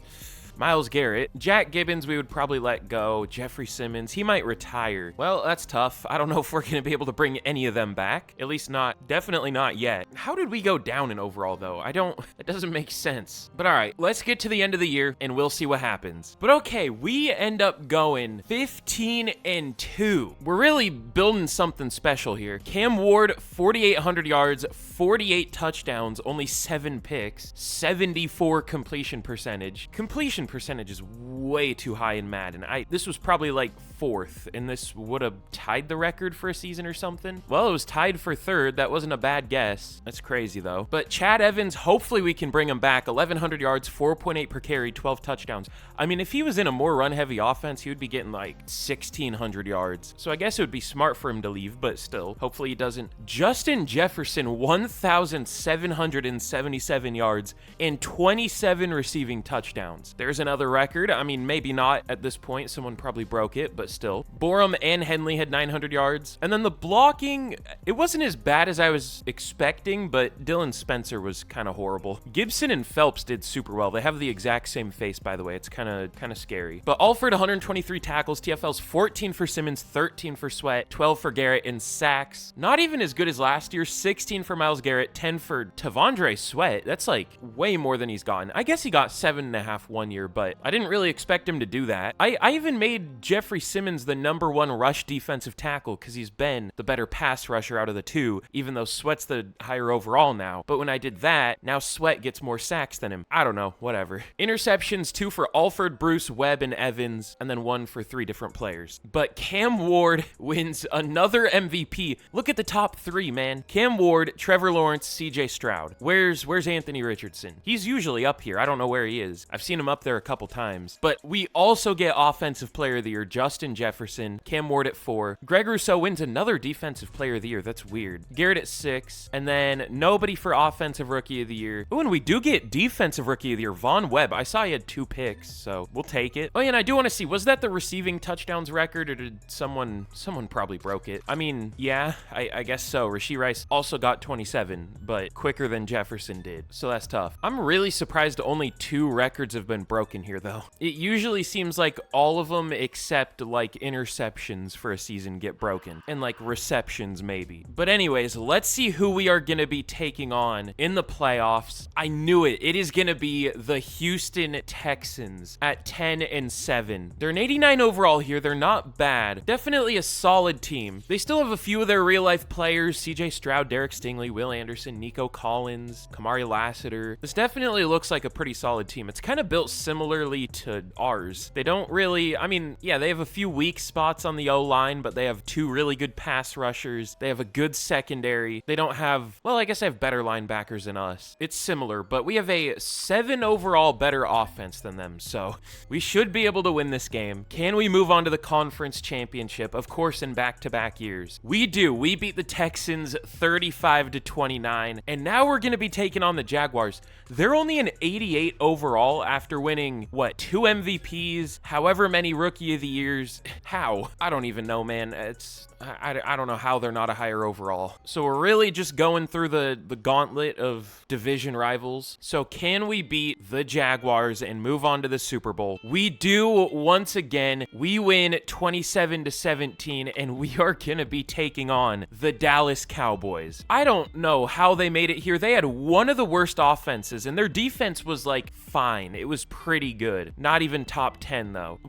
Myles Garrett. Jack Gibbons, we would probably let go. Jeffrey Simmons, he might retire. Well, that's tough. I don't know if we're going to be able to bring any of them back. At least not, definitely not yet. How did we go down in overall, though? It doesn't make sense. But all right, let's get to the end of the year and we'll see what happens. But okay, we end up going 15-2. We're really building something special here. Cam Ward, 4,800 yards, 48 touchdowns, only 7 picks, 74 completion percentage. Completion percentage is way too high in Madden. This was probably like 4th, and this would have tied the record for a season or something. Well, it was tied for 3rd. That wasn't a bad guess. That's crazy though. But Chad Evans, hopefully we can bring him back. 1,100 yards, 4.8 per carry, 12 touchdowns. I mean, if he was in a more run-heavy offense, he would be getting like 1,600 yards. So I guess it would be smart for him to leave, but still, hopefully he doesn't. Justin Jefferson, 1,777 yards and 27 receiving touchdowns. There's another record. I mean, maybe not at this point. Someone probably broke it, but still. Borum and Henley had 900 yards. And then the blocking, it wasn't as bad as I was expecting, but Dylan Spencer was kind of horrible. Gibson and Phelps did super well. They have the exact same face, by the way. It's kind of scary. But Alford, 123 tackles. TFL's 14 for Simmons, 13 for Sweat, 12 for Garrett, and sacks. Not even as good as last year. 16 for Myles Garrett, 10 for Tavondre Sweat. That's like way more than he's gotten. I guess he got 7.5 one year, but I didn't really expect him to do that. I even made Jeffrey Simmons the #1 rush defensive tackle because he's been the better pass rusher out of the two, even though Sweat's the higher overall now. But when I did that, now Sweat gets more sacks than him. I don't know, whatever. Interceptions, 2 for Alford, Bruce, Webb, and Evans, and then 1 for 3 different players. But Cam Ward wins another MVP. Look at the top 3, man. Cam Ward, Trevor Lawrence, CJ Stroud. Where's Anthony Richardson? He's usually up here. I don't know where he is. I've seen him up there a couple times. But we also get Offensive Player of the Year, Justin Jefferson, Cam Ward at 4. Greg Rousseau wins another Defensive Player of the Year. That's weird. Garrett at 6. And then nobody for Offensive Rookie of the Year. Oh, and we do get Defensive Rookie of the Year, Von Webb. I saw he had 2 picks, so we'll take it. Oh, yeah, and I do want to see, was that the receiving touchdowns record, or did someone probably broke it? I mean, yeah, I guess so. Rashee Rice also got 27, but quicker than Jefferson did, so that's tough. I'm really surprised only 2 records have been broken here, though. It usually seems like all of them except like interceptions for a season get broken, and like receptions maybe. But anyways, let's see who we are going to be taking on in the playoffs. I knew it. It is going to be the Houston Texans at 10-7. They're an 89 overall here. They're not bad. Definitely a solid team. They still have a few of their real-life players: CJ Stroud, Derek Stingley, Will Anderson, Nico Collins, Kamari Lassiter. This definitely looks like a pretty solid team. It's kind of built similarly to ours. They don't really, I mean, yeah, they have a few weak spots on the O-line, but they have 2 really good pass rushers. They have a good secondary. They don't have, well, I guess they have better linebackers than us. It's similar, but we have a 7 overall better offense than them, so we should be able to win this game. Can we move on to the conference championship? Of course, in back-to-back years. We do. We beat the Texans 35-29, and now we're going to be taking on the Jaguars. They're only an 88 overall after winning, what, 2 MVPs, however many Rookie of the Years. How? I don't even know, man. I don't know how they're not a higher overall. So we're really just going through the gauntlet of division rivals. So can we beat the Jaguars and move on to the Super Bowl? We do once again. We win 27-17, and we are going to be taking on the Dallas Cowboys. I don't know how they made it here. They had one of the worst offenses, and their defense was like fine. It was pretty good. Not even top 10 though.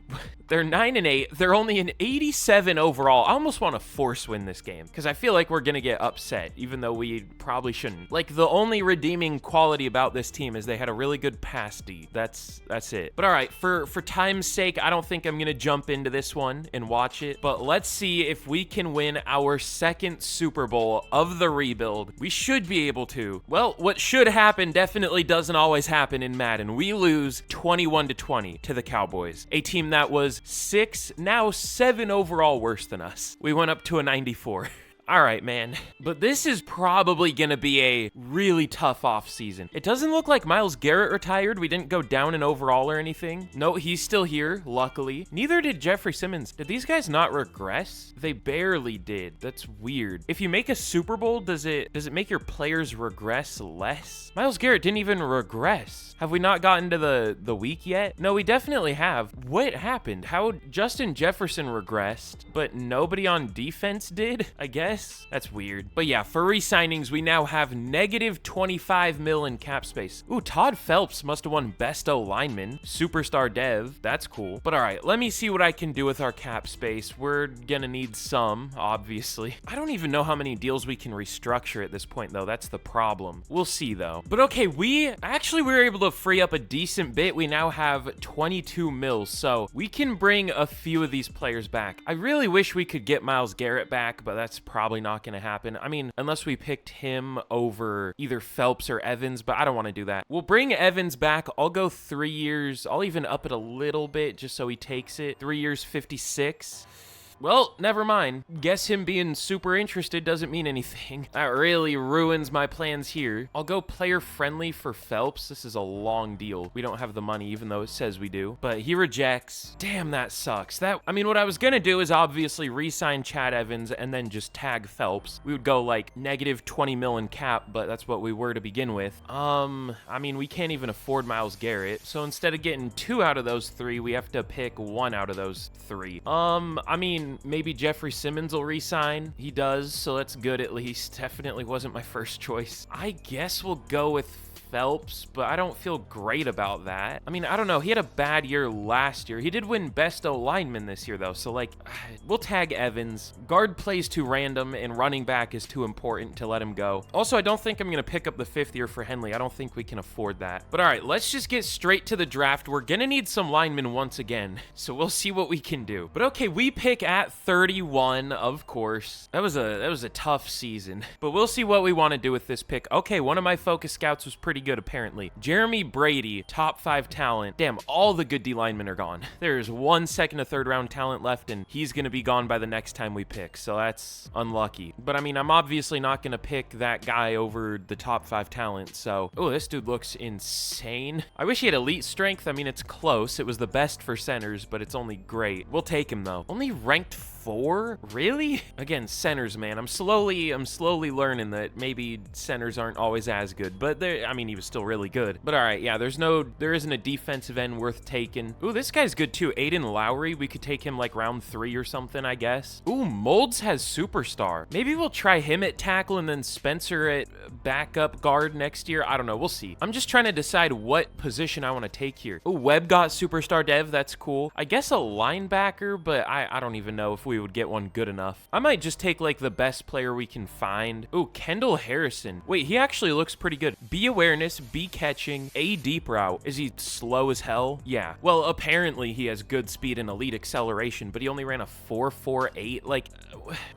They're 9-8. They're only an 87 overall. I almost want to force win this game because I feel like we're going to get upset, even though we probably shouldn't. Like, the only redeeming quality about this team is they had a really good pass D. That's it. But all right, for time's sake, I don't think I'm going to jump into this one and watch it. But let's see if we can win our second Super Bowl of the rebuild. We should be able to. Well, what should happen definitely doesn't always happen in Madden. We lose 21-20 to the Cowboys, a team that was 6, now 7 overall worse than us. We went up to a 94. All right, man. But this is probably going to be a really tough offseason. It doesn't look like Myles Garrett retired. We didn't go down in overall or anything. No, he's still here, luckily. Neither did Jeffrey Simmons. Did these guys not regress? They barely did. That's weird. If you make a Super Bowl, does it make your players regress less? Myles Garrett didn't even regress. Have we not gotten to the week yet? No, we definitely have. What happened? How Justin Jefferson regressed, but nobody on defense did, I guess? That's weird. But yeah, for re-signings, we now have negative 25 mil in cap space. Ooh, Todd Phelps must have won Best O Lineman. Superstar Dev. That's cool. But all right, let me see what I can do with our cap space. We're gonna need some, obviously. I don't even know how many deals we can restructure at this point, though. That's the problem. We'll see, though. But okay, we were able to free up a decent bit. We now have 22 mils, so we can bring a few of these players back. I really wish we could get Myles Garrett back, but that's probably not going to happen. I mean, unless we picked him over either Phelps or Evans, but I don't want to do that. We'll bring Evans back. I'll go 3 years. I'll even up it a little bit just so he takes it. 3 years, 56. Well, never mind. Guess him being super interested doesn't mean anything. That really ruins my plans here. I'll go player friendly for Phelps. This is a long deal. We don't have the money, even though it says we do. But he rejects. Damn, that sucks. I mean, what I was gonna do is obviously re-sign Chad Evans and then just tag Phelps. We would go like negative 20 mil in cap, but that's what we were to begin with. I mean, we can't even afford Myles Garrett. So instead of getting 2 out of those 3, we have to pick 1 out of those 3. I mean, maybe Jeffrey Simmons will re-sign. He does, so that's good at least. Definitely wasn't my first choice. I guess we'll go with Phelps, but I don't feel great about that. I mean, I don't know. He had a bad year last year. He did win Best O Lineman this year, though, so, like, we'll tag Evans. Guard plays too random, and running back is too important to let him go. Also, I don't think I'm going to pick up the 5th year for Henley. I don't think we can afford that. But, all right, let's just get straight to the draft. We're going to need some linemen once again, so we'll see what we can do. But, okay, we pick at 31, of course. That was a tough season, but we'll see what we want to do with this pick. Okay, one of my focus scouts was pretty good, apparently. Jeremy Brady, top 5 talent. Damn, all the good D linemen are gone. There's 1 second to 3rd round talent left, and he's gonna be gone by the next time we pick, so that's unlucky. But I mean, I'm obviously not gonna pick that guy over the top 5 talent, so... Oh, this dude looks insane. I wish he had elite strength. I mean, it's close. It was the best for centers, but it's only great. We'll take him, though. Only ranked 4? Really? Again, centers, man. I'm slowly learning that maybe centers aren't always as good, but I mean, he was still really good. But all right, yeah, there isn't a defensive end worth taking. Ooh, this guy's good too. Aiden Lowry, we could take him like round 3 or something, I guess. Ooh, Molds has superstar. Maybe we'll try him at tackle and then Spencer at backup guard next year. I don't know. We'll see. I'm just trying to decide what position I want to take here. Ooh, Webb got superstar dev. That's cool. I guess a linebacker, but I don't even know if we would get one good enough. I might just take like the best player we can find. Ooh, Kendall Harrison. Wait, he actually looks pretty good. B awareness, B catching, A deep route. Is he slow as hell? Yeah. Well, apparently he has good speed and elite acceleration, but he only ran a 4.48. Like,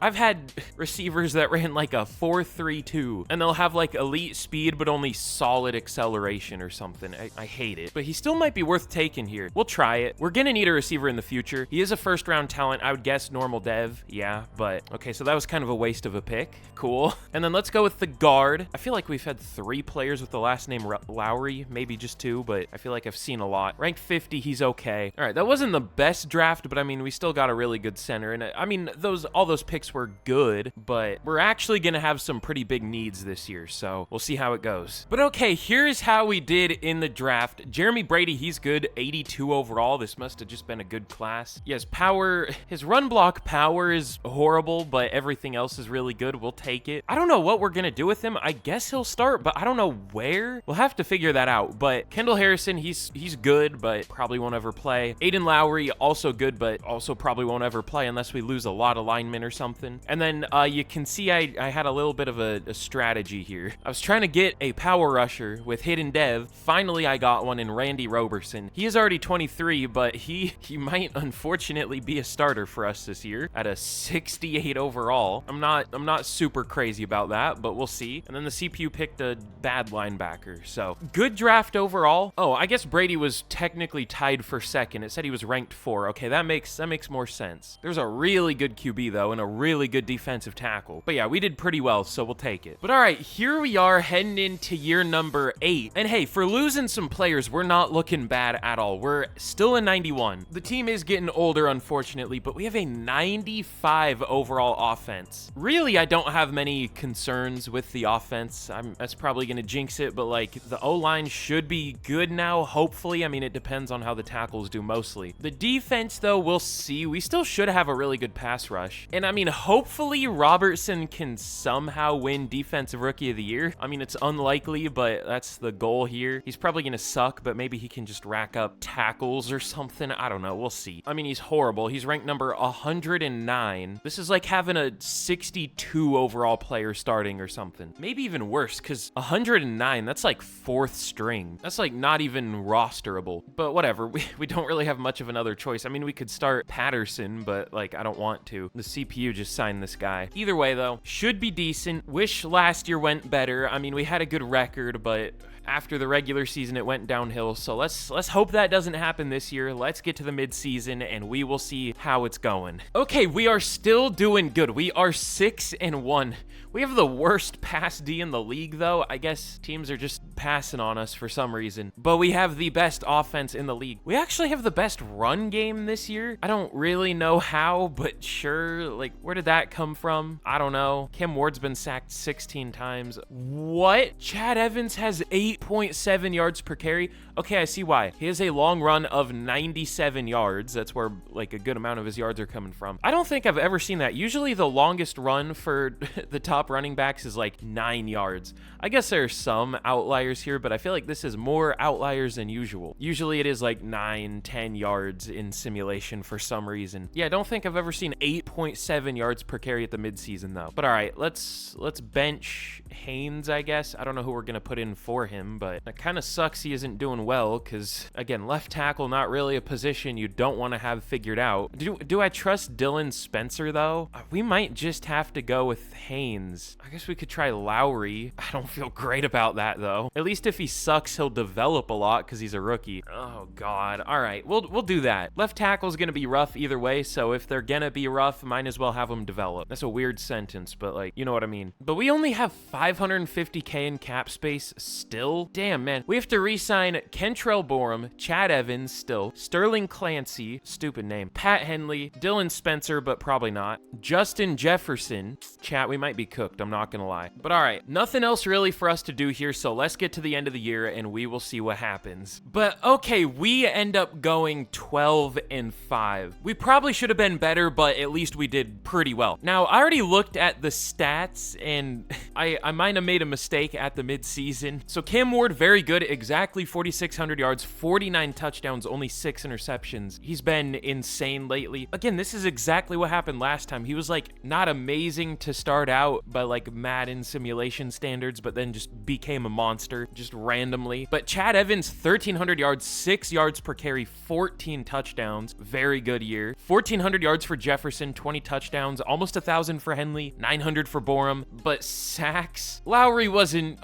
I've had receivers that ran like a 4.32, and they'll have like elite speed, but only solid acceleration or something. I hate it, but he still might be worth taking here. We'll try it. We're gonna need a receiver in the future. He is a 1st round talent. I would guess normal dev. Yeah, but okay, so that was kind of a waste of a pick. Cool. And then let's go with the guard. I feel like we've had 3 players with the last name Lowry, maybe just 2, but I feel like I've seen a lot. Ranked 50, he's okay. All right, that wasn't the best draft, but I mean, we still got a really good center. And I mean, all those picks were good, but we're actually gonna have some pretty big needs this year, so we'll see how it goes. But okay, here's how we did in the draft. Jeremy Brady, he's good, 82 overall. This must have just been a good class. He has power. His run block block power is horrible, but everything else is really good. We'll take it. I don't know what we're going to do with him. I guess he'll start, but I don't know where. We'll have to figure that out. But Kendall Harrison, he's good, but probably won't ever play. Aiden Lowry, also good, but also probably won't ever play unless we lose a lot of linemen or something. And then you can see I had a little bit of a strategy here. I was trying to get a power rusher with hidden dev. Finally, I got one in Randy Roberson. He is already 23, but he might unfortunately be a starter for us this year at a 68 overall. I'm not super crazy about that, but we'll see. And then the CPU picked a bad linebacker. So good draft overall. Oh, I guess Brady was technically tied for second. It said he was ranked 4. Okay, that makes more sense. There's a really good QB though, and a really good defensive tackle. But yeah, we did pretty well, so we'll take it. But all right, here we are heading into year number 8. And hey, for losing some players, we're not looking bad at all. We're still a 91. The team is getting older, unfortunately, but we have a 95 overall offense. Really, I don't have many concerns with the offense. That's probably going to jinx it, but like the O-line should be good now, hopefully. I mean, it depends on how the tackles do mostly. The defense, though, we'll see. We still should have a really good pass rush. And I mean, hopefully Robertson can somehow win Defensive Rookie of the Year. I mean, it's unlikely, but that's the goal here. He's probably going to suck, but maybe he can just rack up tackles or something. I don't know. We'll see. I mean, he's horrible. He's ranked number 109. This is like having a 62 overall player starting or something. Maybe even worse, because 109, that's like 4th string. That's like not even rosterable. But whatever. We don't really have much of another choice. I mean, we could start Patterson, but like, I don't want to. The CPU just signed this guy. Either way, though, should be decent. Wish last year went better. I mean, we had a good record, but after the regular season, it went downhill. So let's hope that doesn't happen this year. Let's get to the midseason, and we will see how it's going. Okay, we are still doing good. We are 6-1. We have the worst pass D in the league, though. I guess teams are just passing on us for some reason. But we have the best offense in the league. We actually have the best run game this year. I don't really know how, but sure. Like, where did that come from? I don't know. Cam Ward's been sacked 16 times. What? Chad Evans has 8.7 yards per carry. Okay, I see why. He has a long run of 97 yards. That's where, like, a good amount of his yards are coming from. I don't think I've ever seen that. Usually the longest run for the top running backs is like 9 yards. I guess there are some outliers here, but I feel like this is more outliers than usual. Usually it is like 9-10 yards in simulation for some reason. Yeah, I don't think I've ever seen 8.7 yards per carry at the midseason though. But all right, let's bench Haynes, I guess. I don't know who we're gonna put in for him, but that kind of sucks he isn't doing well because, again, left tackle, not really a position you don't want to have figured out. Do I trust Dylan Spencer though? We might just have to go with Haynes. I guess we could try Lowry. I don't feel great about that though. At least if he sucks, he'll develop a lot because he's a rookie. Oh God. All right, we'll do that. Left tackle's gonna be rough either way, so if they're gonna be rough, might as well have them develop. That's a weird sentence, but like, you know what I mean. But we only have 550K in cap space still. Damn, man. We have to re-sign Kentrell Borum, Chad Evans still, Sterling Clancy, stupid name, Pat Henley, Dylan Spencer, but probably not, Justin Jefferson. Chat, we might be cooked, I'm not gonna lie. But all right, nothing else really for us to do here, so let's get to the end of the year and we will see what happens. But okay, we end up going 12-5. We probably should have been better, but at least we did pretty well. Now, I already looked at the stats and I might have made a mistake at the midseason. So Cam Ward, very good, exactly 4,600 yards, 49 touchdowns, only 6 interceptions. He's been insane lately. Again, this is exactly what happened last time. He was like not amazing to start out by like Madden simulation standards, but then just became a monster just randomly. But Chad Evans, 1,300 yards, 6 yards per carry, 14 touchdowns. Very good year. 1,400 yards for Jefferson, 20 touchdowns, almost 1,000 for Henley, 900 for Borum. But sacks, Lowry wasn't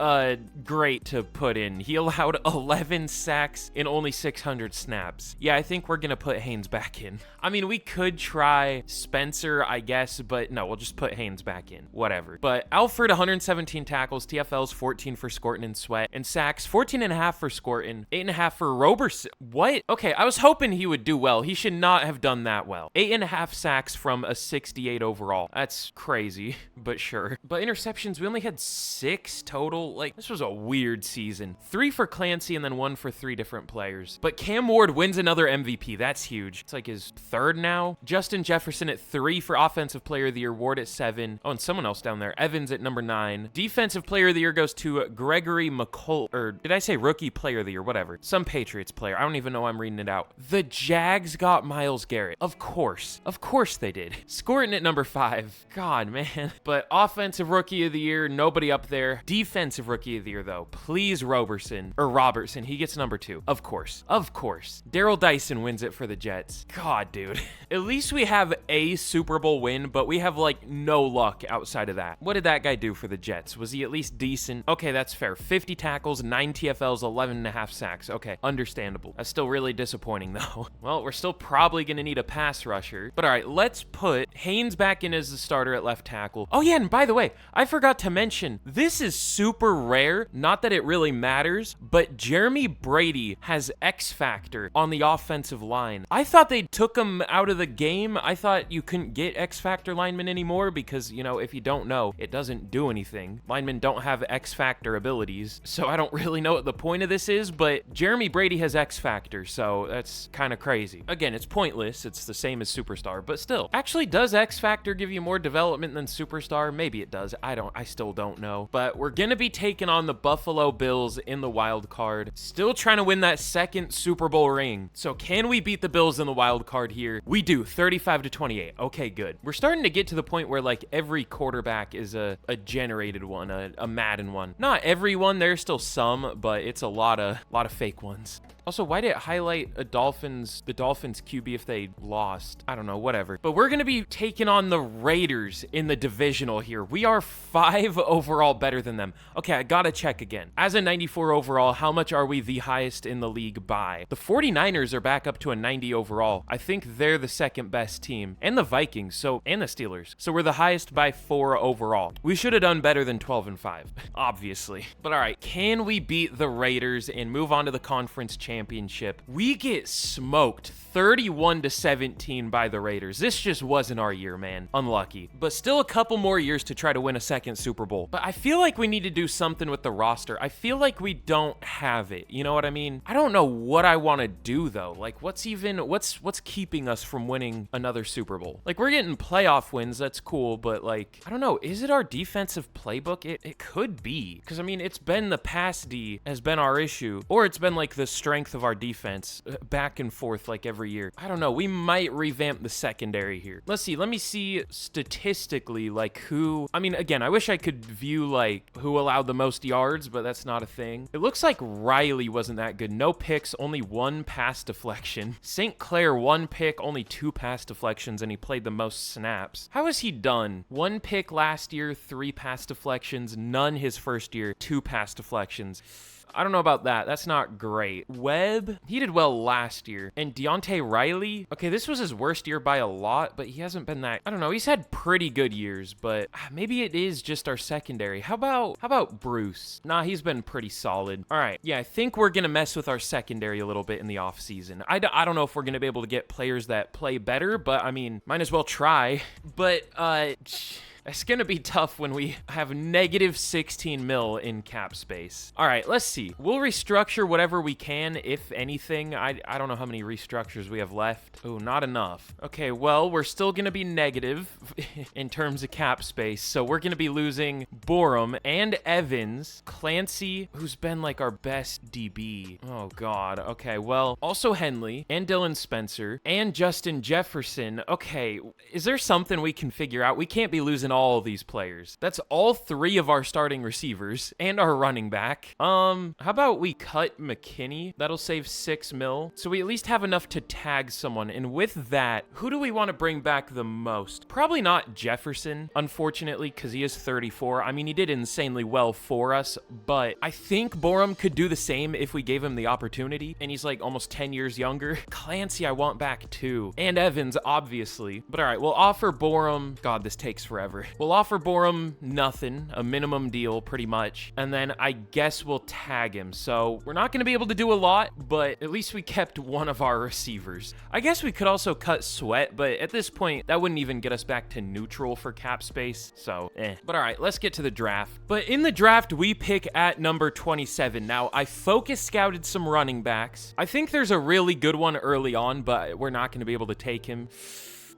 great to put in. He allowed 11 sacks in only 600 snaps. Yeah, I think we're gonna put Haynes back in. I mean, we could try Spencer, I guess, but no, we'll just put Haynes back in. Whatever. But Alfred, 117 tackles, TFLs, 14 for Scorton and Sweat, and sacks, 14.5 for Scorton, 8.5 for Roberson. What? Okay, I was hoping he would do well. He should not have done that well. 8.5 sacks from a 68 overall. That's crazy, but sure. But interceptions, we only had 6 total. Like, this was a weird season. 3 for Clancy and then 1 for 3 different players. But Cam Ward wins another MVP. That's huge. It's like his 3rd now. Justin Jefferson at 3 for Offensive Player of the Year. Ward at 7. Oh, and someone else down there. Evans at number 9. Defensive Player of the Year goes to Gregory McColl, or did I say Rookie Player of the Year? Whatever. Some Patriots player. I don't even know why I'm reading it out. The Jags got Myles Garrett. Of course. Of course they did. Scoring at number 5. God, man. But Offensive Rookie of the Year, nobody up there. Defensive Rookie of the Year, though. Please, Robertson. He gets number 2. Of course. Of course. Daryl Dyson wins it for the Jets. God, dude. At least we have a Super Bowl win, but we have, like, no luck outside of that. What did that guy do for the Jets? Was he at least decent? Okay, that's fair. 50 tackles, 9 TFLs, 11.5 sacks. Okay, understandable. That's still really disappointing, though. Well, we're still probably going to need a pass rusher. But all right, let's put Haynes back in as the starter at left tackle. Oh, yeah, and by the way, I forgot to mention, this is super rare. Not that it really matters, but Jeremy Brady has X Factor on the offensive line. I thought they took him out of the game. I thought you couldn't get X Factor linemen anymore because, you know, if you don't know, it doesn't do anything. Linemen don't have X Factor abilities, so I don't really know what the point of this is, but Jeremy Brady has X Factor, so that's kind of crazy. Again, it's pointless. It's the same as Superstar, but still. Actually, does X Factor give you more development than Superstar? Maybe it does. I still don't know. But we're gonna be taking on the Buffalo Bills in the wild card. Still trying to win that 2nd Super Bowl ring. So can we beat the Bills in the wild card here? We do. 35-28. Okay, good. We're starting to get to the point where like every quarterback is a generated one, a Madden one. Not everyone, there's still some, but it's a lot of fake ones. Also, why did it highlight the Dolphins QB if they lost? I don't know, whatever. But we're going to be taking on the Raiders in the divisional here. We are 5 overall better than them. Okay, I got to check again. As a 94 overall, how much are we the highest in the league by? The 49ers are back up to a 90 overall. I think they're the 2nd best team. And the Vikings, and the Steelers. So we're the highest by 4 overall. We should have done better than 12-5, obviously. But all right, can we beat the Raiders and move on to the conference championship? We get smoked 31-17 by the Raiders. This just wasn't our year, man. Unlucky. But still a couple more years to try to win a 2nd Super Bowl. But I feel like we need to do something with the roster. I feel like we don't have it. You know what I mean? I don't know what I want to do though. Like what's keeping us from winning another Super Bowl? Like we're getting playoff wins. That's cool. But like, I don't know. Is it our defensive playbook? It could be. Because I mean, it's been the pass D has been our issue. Or it's been like the strength of our defense back and forth like every year. I don't know. We might revamp the secondary here. Let's see. Let me see statistically like who. I mean, again, I wish I could view like who allowed the most yards, but that's not a thing. It looks like Riley wasn't that good. No picks, only 1 pass deflection. St. Clair, 1 pick, only 2 pass deflections, and he played the most snaps. How has he done? 1 pick last year, 3 pass deflections, none his first year, 2 pass deflections. I don't know about that. That's not great. Webb, he did well last year. And Deontay Riley, okay, this was his worst year by a lot, but he hasn't been that, I don't know, he's had pretty good years, but maybe it is just our secondary. How about Bruce? Nah, he's been pretty solid. All right, yeah, I think we're gonna mess with our secondary a little bit in the offseason. I don't know if we're gonna be able to get players that play better, but I mean, might as well try. But, it's going to be tough when we have negative 16 mil in cap space. All right, let's see. We'll restructure whatever we can, if anything. I don't know how many restructures we have left. Oh, not enough. Okay, well, we're still going to be negative in terms of cap space. So we're going to be losing Borum and Evans. Clancy, who's been like our best DB. Oh, God. Okay, well, also Henley and Dylan Spencer and Justin Jefferson. Okay, is there something we can figure out? We can't be losing all of these players. That's all 3 of our starting receivers and our running back. How about we cut McKinney? That'll save 6 mil. So we at least have enough to tag someone. And with that, who do we want to bring back the most? Probably not Jefferson, unfortunately, because he is 34. I mean, he did insanely well for us, but I think Borum could do the same if we gave him the opportunity. And he's like almost 10 years younger. Clancy, I want back too. And Evans, obviously. But all right, we'll offer Borum. God, this takes forever. We'll offer Borum nothing, a minimum deal pretty much, and then I guess we'll tag him. So we're not going to be able to do a lot, but at least we kept one of our receivers. I guess we could also cut Sweat, but at this point, that wouldn't even get us back to neutral for cap space, so But all right, let's get to the draft. But in the draft, we pick at number 27. Now, I focus scouted some running backs. I think there's a really good one early on, but we're not going to be able to take him.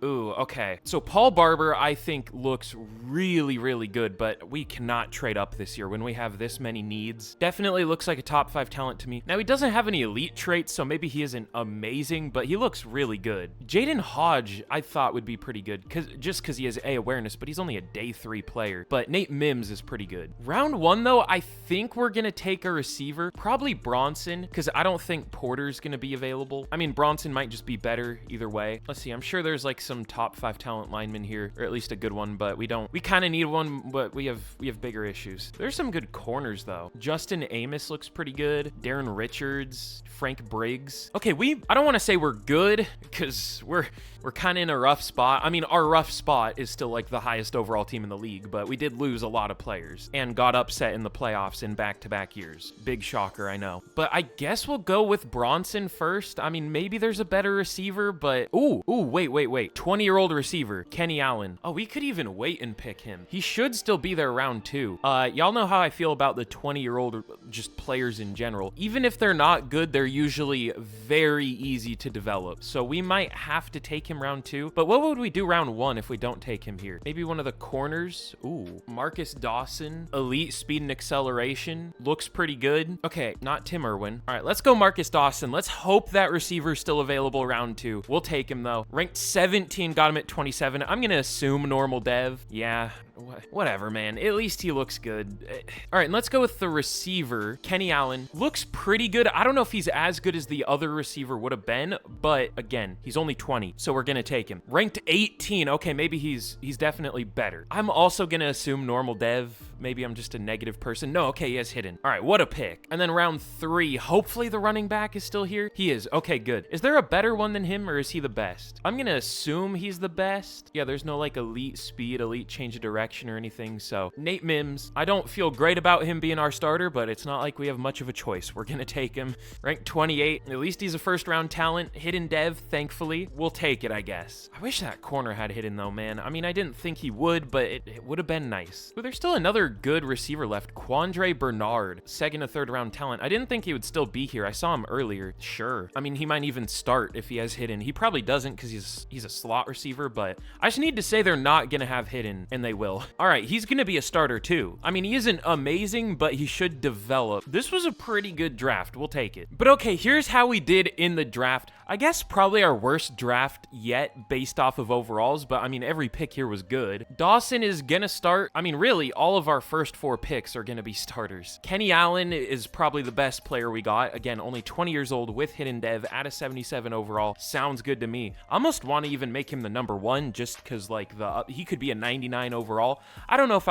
Ooh, okay. So Paul Barber, I think, looks really, really good, but we cannot trade up this year when we have this many needs. Definitely looks like a top 5 talent to me. Now, he doesn't have any elite traits, so maybe he isn't amazing, but he looks really good. Jaden Hodge, I thought would be pretty good, just because he has A, awareness, but he's only a day 3 player. But Nate Mims is pretty good. Round 1, though, I think we're going to take a receiver, probably Bronson, because I don't think Porter's going to be available. I mean, Bronson might just be better either way. Let's see, I'm sure there's like some top 5 talent linemen here, or at least a good one, but we kind of need one, but we have bigger issues. There's some good corners though. Justin Amos looks pretty good. Darren Richards, Frank Briggs. Okay, I don't want to say we're good, because we're kind of in a rough spot. I mean, our rough spot is still like the highest overall team in the league, but we did lose a lot of players and got upset in the playoffs in back-to-back years. Big shocker, I know. But I guess we'll go with Bronson first. I mean, maybe there's a better receiver, but wait. 20-year-old receiver, Kenny Allen. Oh, we could even wait and pick him. He should still be there round 2. Y'all know how I feel about the 20-year-old just players in general. Even if they're not good, they're usually very easy to develop. So we might have to take him round 2. But what would we do round 1 if we don't take him here? Maybe one of the corners. Ooh, Marcus Dawson, elite speed and acceleration. Looks pretty good. Okay, not Tim Irwin. All right, let's go Marcus Dawson. Let's hope that receiver's still available round 2. We'll take him though. Ranked 17, got him at 27. I'm gonna assume normal dev. Yeah, whatever, man. At least he looks good. All right, and let's go with the receiver. Kenny Allen looks pretty good. I don't know if he's as good as the other receiver would have been, but again, he's only 20, so we're gonna take him. Ranked 18. Okay, maybe he's definitely better. I'm also gonna assume normal dev. Maybe I'm just a negative person. No, okay, he has hidden. All right, what a pick. And then round 3, hopefully the running back is still here. He is. Okay, good. Is there a better one than him, or is he the best? I'm gonna assume he's the best. Yeah, there's no like elite speed, elite change of direction or anything. So Nate Mims, I don't feel great about him being our starter, but it's not like we have much of a choice. We're gonna take him. Ranked 28. At least he's a first round talent. Hidden dev, thankfully. We'll take it, I guess. I wish that corner had hidden though, man. I mean, I didn't think he would, but it would have been nice. But there's still another good receiver left. Quandre Bernard, second or third round talent. I didn't think he would still be here. I saw him earlier. Sure. I mean, he might even start if he has hidden. He probably doesn't because he's a slot receiver, but I just need to say they're not gonna have hidden, and they will. All right, he's gonna be a starter too. I mean, he isn't amazing, but he should develop. This was a pretty good draft. We'll take it. But okay, here's how we did in the draft. I guess probably our worst draft yet based off of overalls, but I mean, every pick here was good. Dawson is gonna start. I mean, really, all of our first 4 picks are gonna be starters. Kenny Allen is probably the best player we got. Again, only 20 years old with hidden dev at a 77 overall. Sounds good to me. I almost want to even make him the number 1 just because like he could be a 99 overall. I don't know if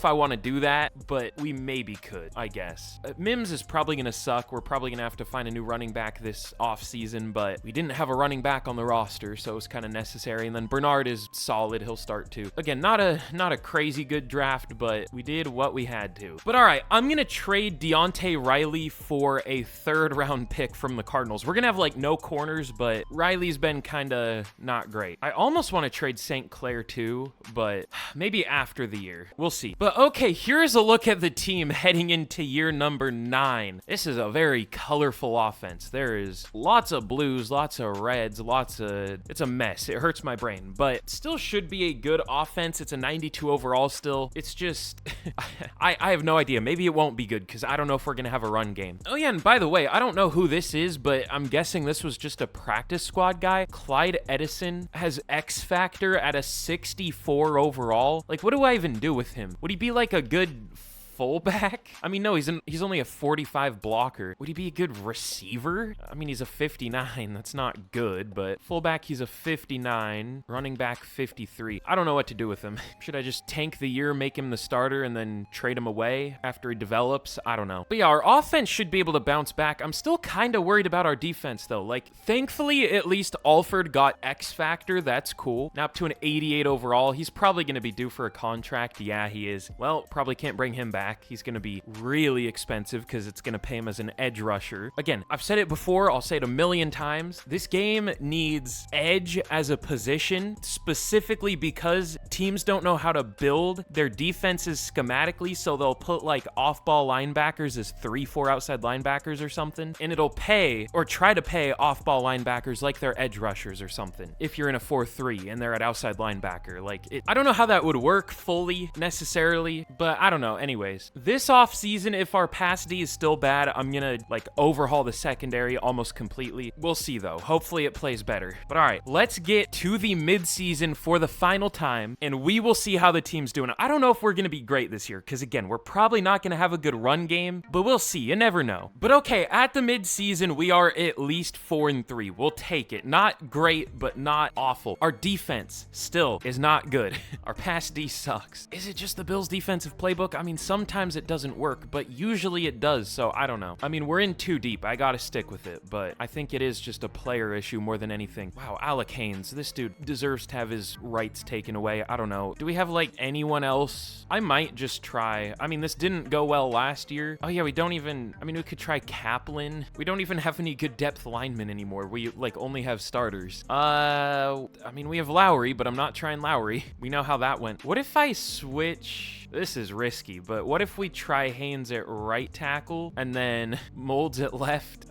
I want to do that, but we maybe could, I guess. Mims is probably gonna suck. We're probably gonna have to find a new running back this off season, but we didn't have a running back on the roster, so it's kind of necessary. And then Bernard is solid. He'll start too. Again, not a crazy good draft, but we did what we had to. But all right, I'm gonna trade Deontay Riley for a 3rd round pick from the Cardinals. We're gonna have like no corners, but Riley's been kind of not great. I almost want to trade St. Clair too, but maybe after the year. We'll see. But okay, here's a look at the team heading into year number 9. This is a very colorful offense. There is lots of blues, lots of reds, it's a mess. It hurts my brain, but still should be a good offense. It's a 92 overall still. It's just, I have no idea. Maybe it won't be good because I don't know if we're going to have a run game. Oh yeah, and by the way, I don't know who this is, but I'm guessing this was just a practice squad guy. Clyde Edison has X Factor at a 64 overall. Like, what do I even do with him? Would he be like a good fullback? I mean, no, he's only a 45 blocker. Would he be a good receiver? I mean, he's a 59. That's not good, but fullback, he's a 59. Running back, 53. I don't know what to do with him. Should I just tank the year, make him the starter, and then trade him away after he develops? I don't know. But yeah, our offense should be able to bounce back. I'm still kind of worried about our defense, though. Like, thankfully, at least Alford got X Factor. That's cool. Now up to an 88 overall. He's probably going to be due for a contract. Yeah, he is. Well, probably can't bring him back. He's going to be really expensive because it's going to pay him as an edge rusher. Again, I've said it before. I'll say it a million times. This game needs edge as a position, specifically because teams don't know how to build their defenses schematically, so they'll put like off-ball linebackers as 3-4 outside linebackers or something, and it'll pay, or try to pay, off-ball linebackers like they're edge rushers or something if you're in a 4-3 and they're at outside linebacker. Like, I don't know how that would work fully necessarily, but I don't know. Anyways, this off season, if our pass D is still bad, I'm gonna like overhaul the secondary almost completely. We'll see though. Hopefully it plays better. But all right, let's get to the midseason for the final time, and we will see how the team's doing. I don't know if we're gonna be great this year, because again, we're probably not gonna have a good run game, but we'll see. You never know. But okay, at the midseason, we are at least 4-3. We'll take it. Not great, but not awful. Our defense still is not good. Our pass D sucks. Is it just the Bills' defensive playbook? I mean, sometimes it doesn't work, but usually it does, so I don't know. I mean, we're in too deep. I gotta stick with it, but I think it is just a player issue more than anything. Wow, Alec Haynes. This dude deserves to have his rights taken away. I don't know. Do we have, like, anyone else? I might just try. I mean, this didn't go well last year. Oh, yeah, we don't even... I mean, we could try Kaplan. We don't even have any good depth linemen anymore. We, like, only have starters. I mean, we have Lowry, but I'm not trying Lowry. We know how that went. What if I switch... This is risky, but what if we try Haynes at right tackle and then Molds at left?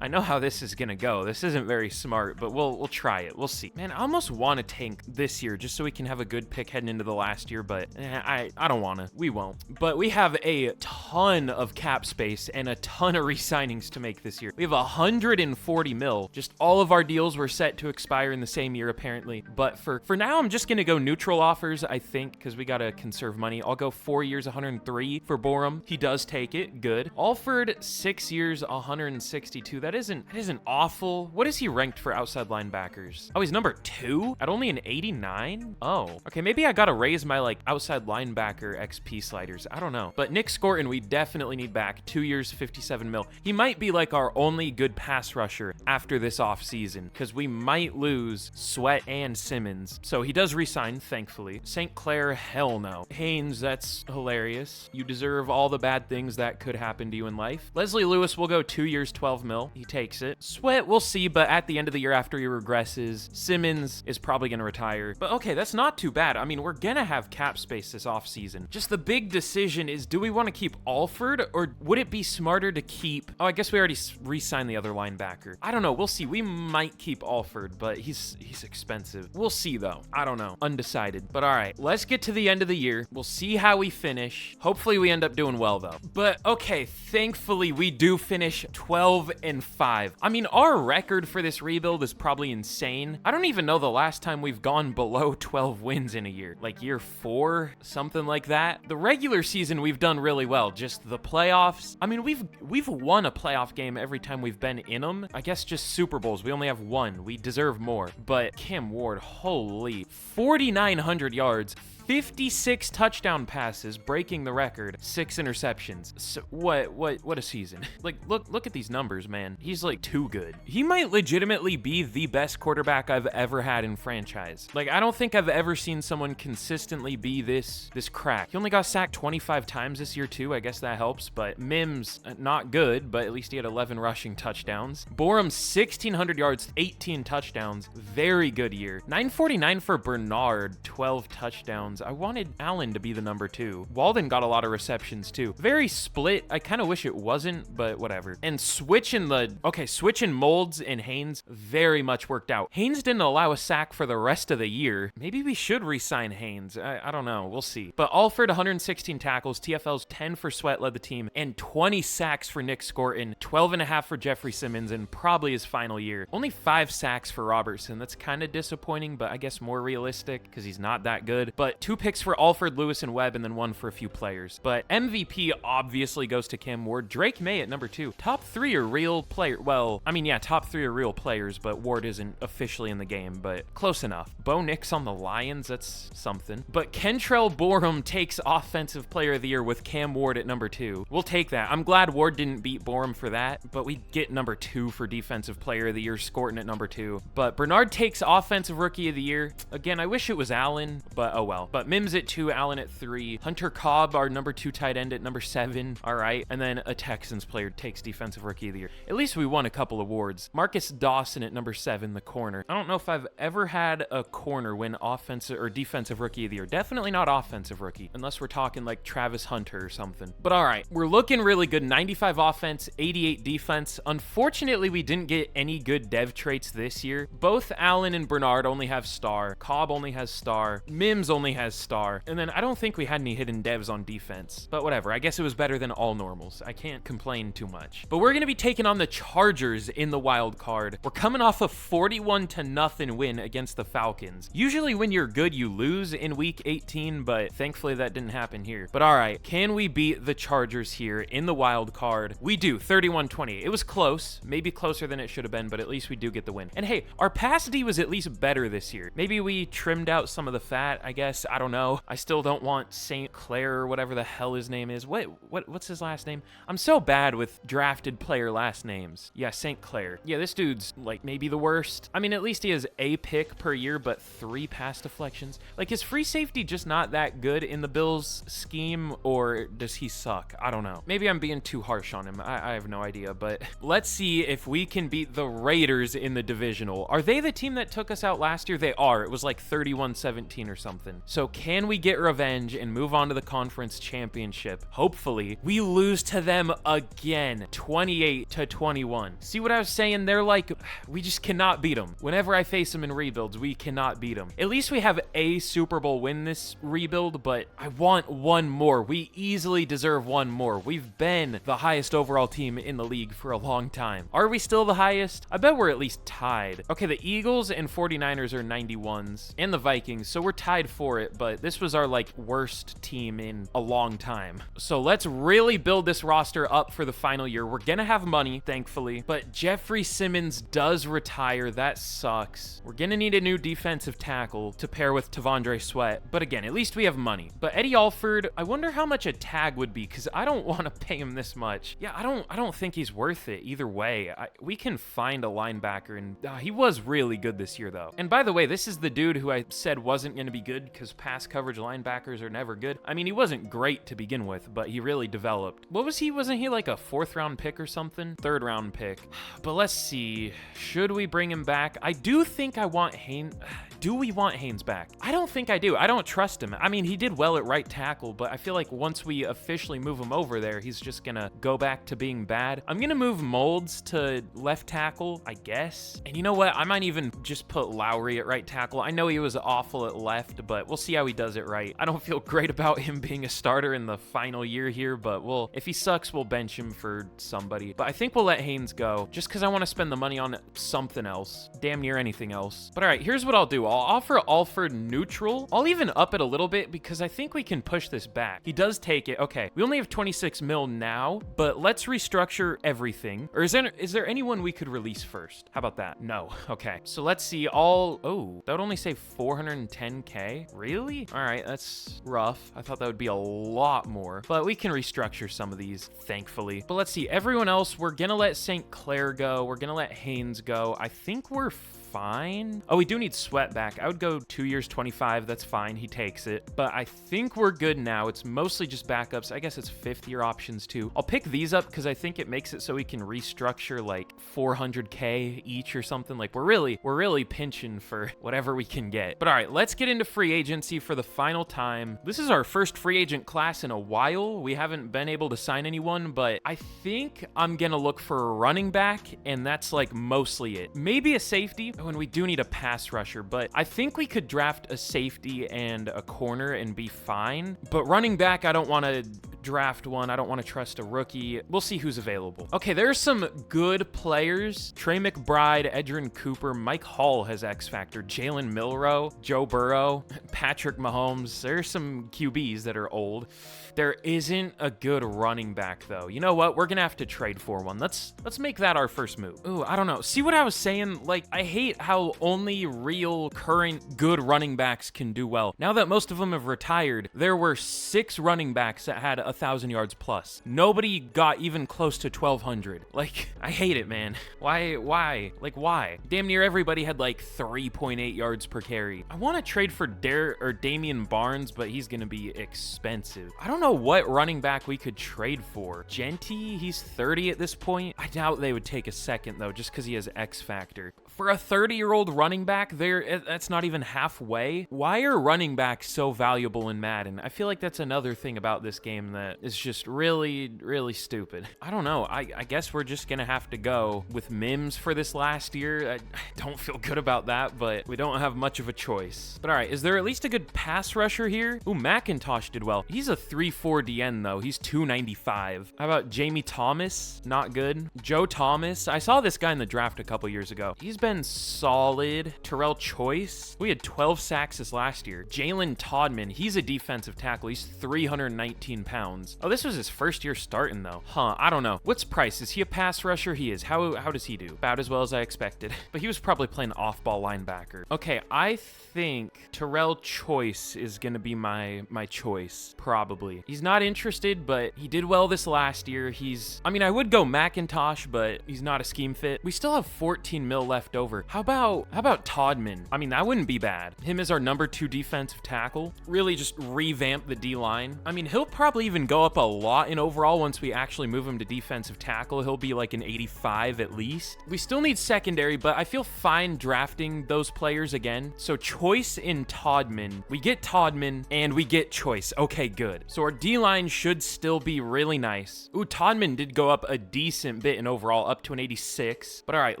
I know how this is gonna go. This isn't very smart, but we'll try it. We'll see. Man, I almost want to tank this year just so we can have a good pick heading into the last year, but I don't want to. We won't. But we have a ton of cap space and a ton of re-signings to make this year. We have 140 mil. Just all of our deals were set to expire in the same year, apparently. But for now, I'm just gonna go neutral offers, I think, because we gotta conserve money. I'll go 4 years, 103 for Borum. He does take it. Good. Alford, 6 years, 162. That isn't awful. What is he ranked for outside linebackers? Oh, he's number 2 at only an 89. Oh, okay. Maybe I gotta raise my like outside linebacker XP sliders. I don't know. But Nick Scorton, we definitely need back. 2 years, 57 mil. He might be like our only good pass rusher after this off season, because we might lose Sweat and Simmons. So he does resign, thankfully. St. Clair, hell no. Haynes, that's hilarious. You deserve all the bad things that could happen to you in life. Leslie Lewis will go 2 years, 12 mil. He takes it. Sweat, we'll see, but at the end of the year after he regresses, Simmons is probably going to retire. But okay, that's not too bad. I mean, we're going to have cap space this offseason. Just the big decision is, do we want to keep Alford, or would it be smarter to keep... Oh, I guess we already re-signed the other linebacker. I don't know. We'll see. We might keep Alford, but he's expensive. We'll see, though. I don't know. Undecided. But all right, let's get to the end of the year. We'll see how we finish. Hopefully we end up doing well, though. But okay, thankfully we do finish 12-5. I mean, our record for this rebuild is probably insane. I don't even know the last time we've gone below 12 wins in a year. Like year 4, something like that. The regular season we've done really well. Just the playoffs. I mean, we've won a playoff game every time we've been in them. I guess just Super Bowls. We only have 1. We deserve more. But Cam Ward, holy, 4,900 yards. 56 touchdown passes, breaking the record. 6 interceptions. So what a season. Like, look at these numbers, man. He's like too good. He might legitimately be the best quarterback I've ever had in franchise. Like, I don't think I've ever seen someone consistently be this crack. He only got sacked 25 times this year too. I guess that helps, but Mims, not good, but at least he had 11 rushing touchdowns. Borum, 1,600 yards, 18 touchdowns. Very good year. 949 for Bernard, 12 touchdowns. I wanted Allen to be the number 2. Walden got a lot of receptions too. Very split. I kind of wish it wasn't, but whatever. And switching Molds and Haynes very much worked out. Haynes didn't allow a sack for the rest of the year. Maybe we should re-sign Haynes. I don't know. We'll see. But Alford, 116 tackles. TFL's 10 for Sweat led the team, and 20 sacks for Nick Scorton, 12.5 for Jeffrey Simmons, and probably his final year. Only 5 sacks for Robertson. That's kind of disappointing, but I guess more realistic because he's not that good. But 2 picks for Alford, Lewis, and Webb, and then 1 for a few few players. But MVP obviously goes to Cam Ward. Drake May at number 2. Top 3 are real player. Well, I mean, yeah, top 3 are real players, but Ward isn't officially in the game, but close enough. Bo Nix on the Lions, that's something. But Kentrell Borum takes Offensive Player of the Year with Cam Ward at number 2. We'll take that. I'm glad Ward didn't beat Borum for that, but we get number 2 for Defensive Player of the Year, Scorton at number 2. But Bernard takes Offensive Rookie of the Year. Again, I wish it was Allen, but oh well. But Mims at 2, Allen at 3. Hunter Cobb, our number 2 tight end, at number 7. All right. And then a Texans player takes Defensive Rookie of the Year. At least we won a couple awards. Marcus Dawson at number 7, the corner. I don't know if I've ever had a corner win Offensive or Defensive Rookie of the Year. Definitely not Offensive Rookie, unless we're talking like Travis Hunter or something. But all right, we're looking really good. 95 offense, 88 defense. Unfortunately, we didn't get any good dev traits this year. Both Allen and Bernard only have star. Cobb only has star. Mims only has star. And then I don't think we had any hidden devs on defense. But whatever, I guess it was better than all normals. I can't complain too much. But we're going to be taking on the Chargers in the wild card. We're coming off a 41-0 win against the Falcons. Usually when you're good, you lose in week 18, but thankfully that didn't happen here. But all right, can we beat the Chargers here in the wild card? We do, 31-20. It was close, maybe closer than it should have been, but at least we do get the win. And hey, our pass D was at least better this year. Maybe we trimmed out some of the fat, I guess. I don't know. I still don't want St. Clair or whatever the hell his name is. What's his last name? I'm so bad with drafted player last names. Yeah, St. Clair. Yeah, this dude's like maybe the worst. I mean, at least he has a pick per year, but 3 pass deflections. Like, is free safety just not that good in the Bills scheme, or does he suck? I don't know. Maybe I'm being too harsh on him. I have no idea, but let's see if we can beat the Raiders in the divisional. Are they the team that took us out last year? They are. It was like 31-17 or something. So can we get revenge and move on to the conference championship? Hopefully. We lose to them again, 28-21. See what I was saying? They're like, we just cannot beat them. Whenever I face them in rebuilds, we cannot beat them. At least we have a Super Bowl win this rebuild, but I want one more. We easily deserve one more. We've been the highest overall team in the league for a long time. Are we still the highest? I bet we're at least tied. Okay, the Eagles and 49ers are 91s, and the Vikings, so we're tied for it, but this was our like worst team in a long time. So let's really build this roster up for the final year. We're gonna have money, thankfully, but Jeffrey Simmons does retire. That sucks. We're gonna need a new defensive tackle to pair with Tavondre Sweat, but again, at least we have money. But Eddie Alford, I wonder how much a tag would be, because I don't want to pay him this much. Yeah, I don't think he's worth it either way. We can find a linebacker, and he was really good this year, though. And by the way, this is the dude who I said wasn't going to be good because pass coverage linebackers are never good. I mean, he wasn't great to begin with, but he really developed. What was he? Wasn't he like a 4th round pick or something? 3rd round pick. But let's see. Should we bring him back? I do think I want Haynes. Do we want Haynes back? I don't think I do. I don't trust him. I mean, he did well at right tackle, but I feel like once we officially move him over there, he's just gonna go back to being bad. I'm gonna move Molds to left tackle, I guess. And you know what? I might even just put Lowry at right tackle. I know he was awful at left, but we'll see how he does it right. I don't feel great about him being a starter in the final year here, but if he sucks, we'll bench him for somebody. But I think we'll let Haynes go just because I want to spend the money on something else. Damn near anything else. But all right, here's what I'll do. I'll offer Alford neutral. I'll even up it a little bit because I think we can push this back. He does take it. Okay, we only have 26 mil now, but let's restructure everything. Or is there anyone we could release first? How about that? No. Okay, so let's see. Oh, that would only save 410K? Really? All right, that's rough. I thought that would be a lot more, but we can restructure some of these, thankfully. But let's see. Everyone else, we're gonna let St. Clair go. We're gonna let Haynes go. I think we're fine. Oh, we do need Sweat back. I would go 2 years, 25. That's fine. He takes it. But I think we're good now. It's mostly just backups. I guess it's 5th year options too. I'll pick these up because I think it makes it so we can restructure like 400K each or something. Like we're really pinching for whatever we can get. But all right, let's get into free agency for the final time. This is our first free agent class in a while. We haven't been able to sign anyone, but I think I'm gonna look for a running back, and that's like mostly it. Maybe a safety. Oh, and we do need a pass rusher, but I think we could draft a safety and a corner and be fine. But running back, I don't want to draft one. I don't want to trust a rookie. We'll see who's available. Okay, there's some good players. Trey McBride, Edgerrin Cooper, Mike Hall has X Factor, Jalen Milroe, Joe Burrow, Patrick Mahomes. There's some QBs that are old. There isn't a good running back, though. You know what? We're gonna have to trade for one. Let's make that our first move. Ooh, I don't know. See what I was saying? Like, I hate how only real current good running backs can do well. Now that most of them have retired, there were 6 running backs that had 1,000 yards plus. Nobody got even close to 1,200. Like, I hate it, man. Why? Like, why? Damn near everybody had like 3.8 yards per carry. I want to trade for Damian Barnes, but he's gonna be expensive. I don't know what running back we could trade for. Genty, he's 30 at this point. I doubt they would take a second, though, just because he has X Factor. For a 30-year-old running back, that's not even halfway. Why are running backs so valuable in Madden? I feel like that's another thing about this game that is just really, really stupid. I don't know. I guess we're just going to have to go with Mims for this last year. I don't feel good about that, but we don't have much of a choice. But all right, is there at least a good pass rusher here? Ooh, McIntosh did well. He's a 3.4 DN, though. He's 295. How about Jamie Thomas? Not good. Joe Thomas. I saw this guy in the draft a couple years ago. He's been solid. Terrell Choice. We had 12 sacks this last year. Jalen Todman. He's a defensive tackle. He's 319 pounds. Oh, this was his first year starting, though. Huh, I don't know. What's Price? Is he a pass rusher? He is. How does he do? About as well as I expected. But he was probably playing off-ball linebacker. Okay, I think Terrell Choice is going to be my choice, probably. He's not interested, but he did well this last year. I would go McIntosh, but he's not a scheme fit. We still have 14 mil left over. How about Todman? I mean, that wouldn't be bad. Him as our number 2 defensive tackle. Really just revamp the D-line. I mean, he'll probably even go up a lot in overall once we actually move him to defensive tackle. He'll be like an 85 at least. We still need secondary, but I feel fine drafting those players again. So Choice in Todman. We get Todman and we get Choice. Okay, good. So our D-line should still be really nice. Ooh, Todman did go up a decent bit in overall, up to an 86. But all right,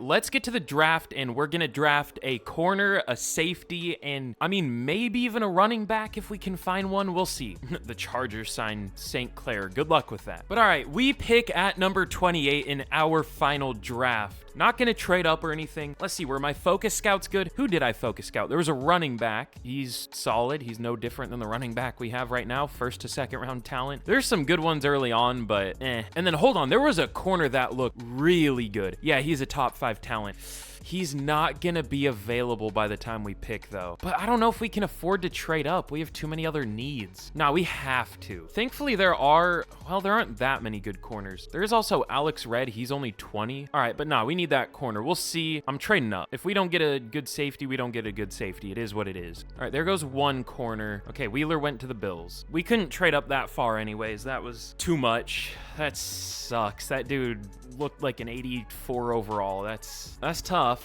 let's get to the draft, and we're gonna draft a corner, a safety, and maybe even a running back if we can find one. We'll see. The Chargers signed St. Clair. Good luck with that. But all right, we pick at number 28 in our final draft. Not gonna trade up or anything. Let's see, were my focus scouts good? Who did I focus scout? There was a running back. He's solid. He's no different than the running back we have right now. First to second round talent. There's some good ones early on, but eh. And then hold on, there was a corner that looked really good. Yeah, he's a top 5 talent. He's not gonna be available by the time we pick, though. But I don't know if we can afford to trade up. We have too many other needs. No, we have to. Thankfully, there aren't that many good corners. There is also Alex Red. He's only 20. All right, but no, we need that corner. We'll see. I'm trading up. If we don't get a good safety, we don't get a good safety. It is what it is. All right, there goes one corner. Okay, Wheeler went to the Bills. We couldn't trade up that far anyways. That was too much. That sucks. That dude looked like an 84 overall. That's tough.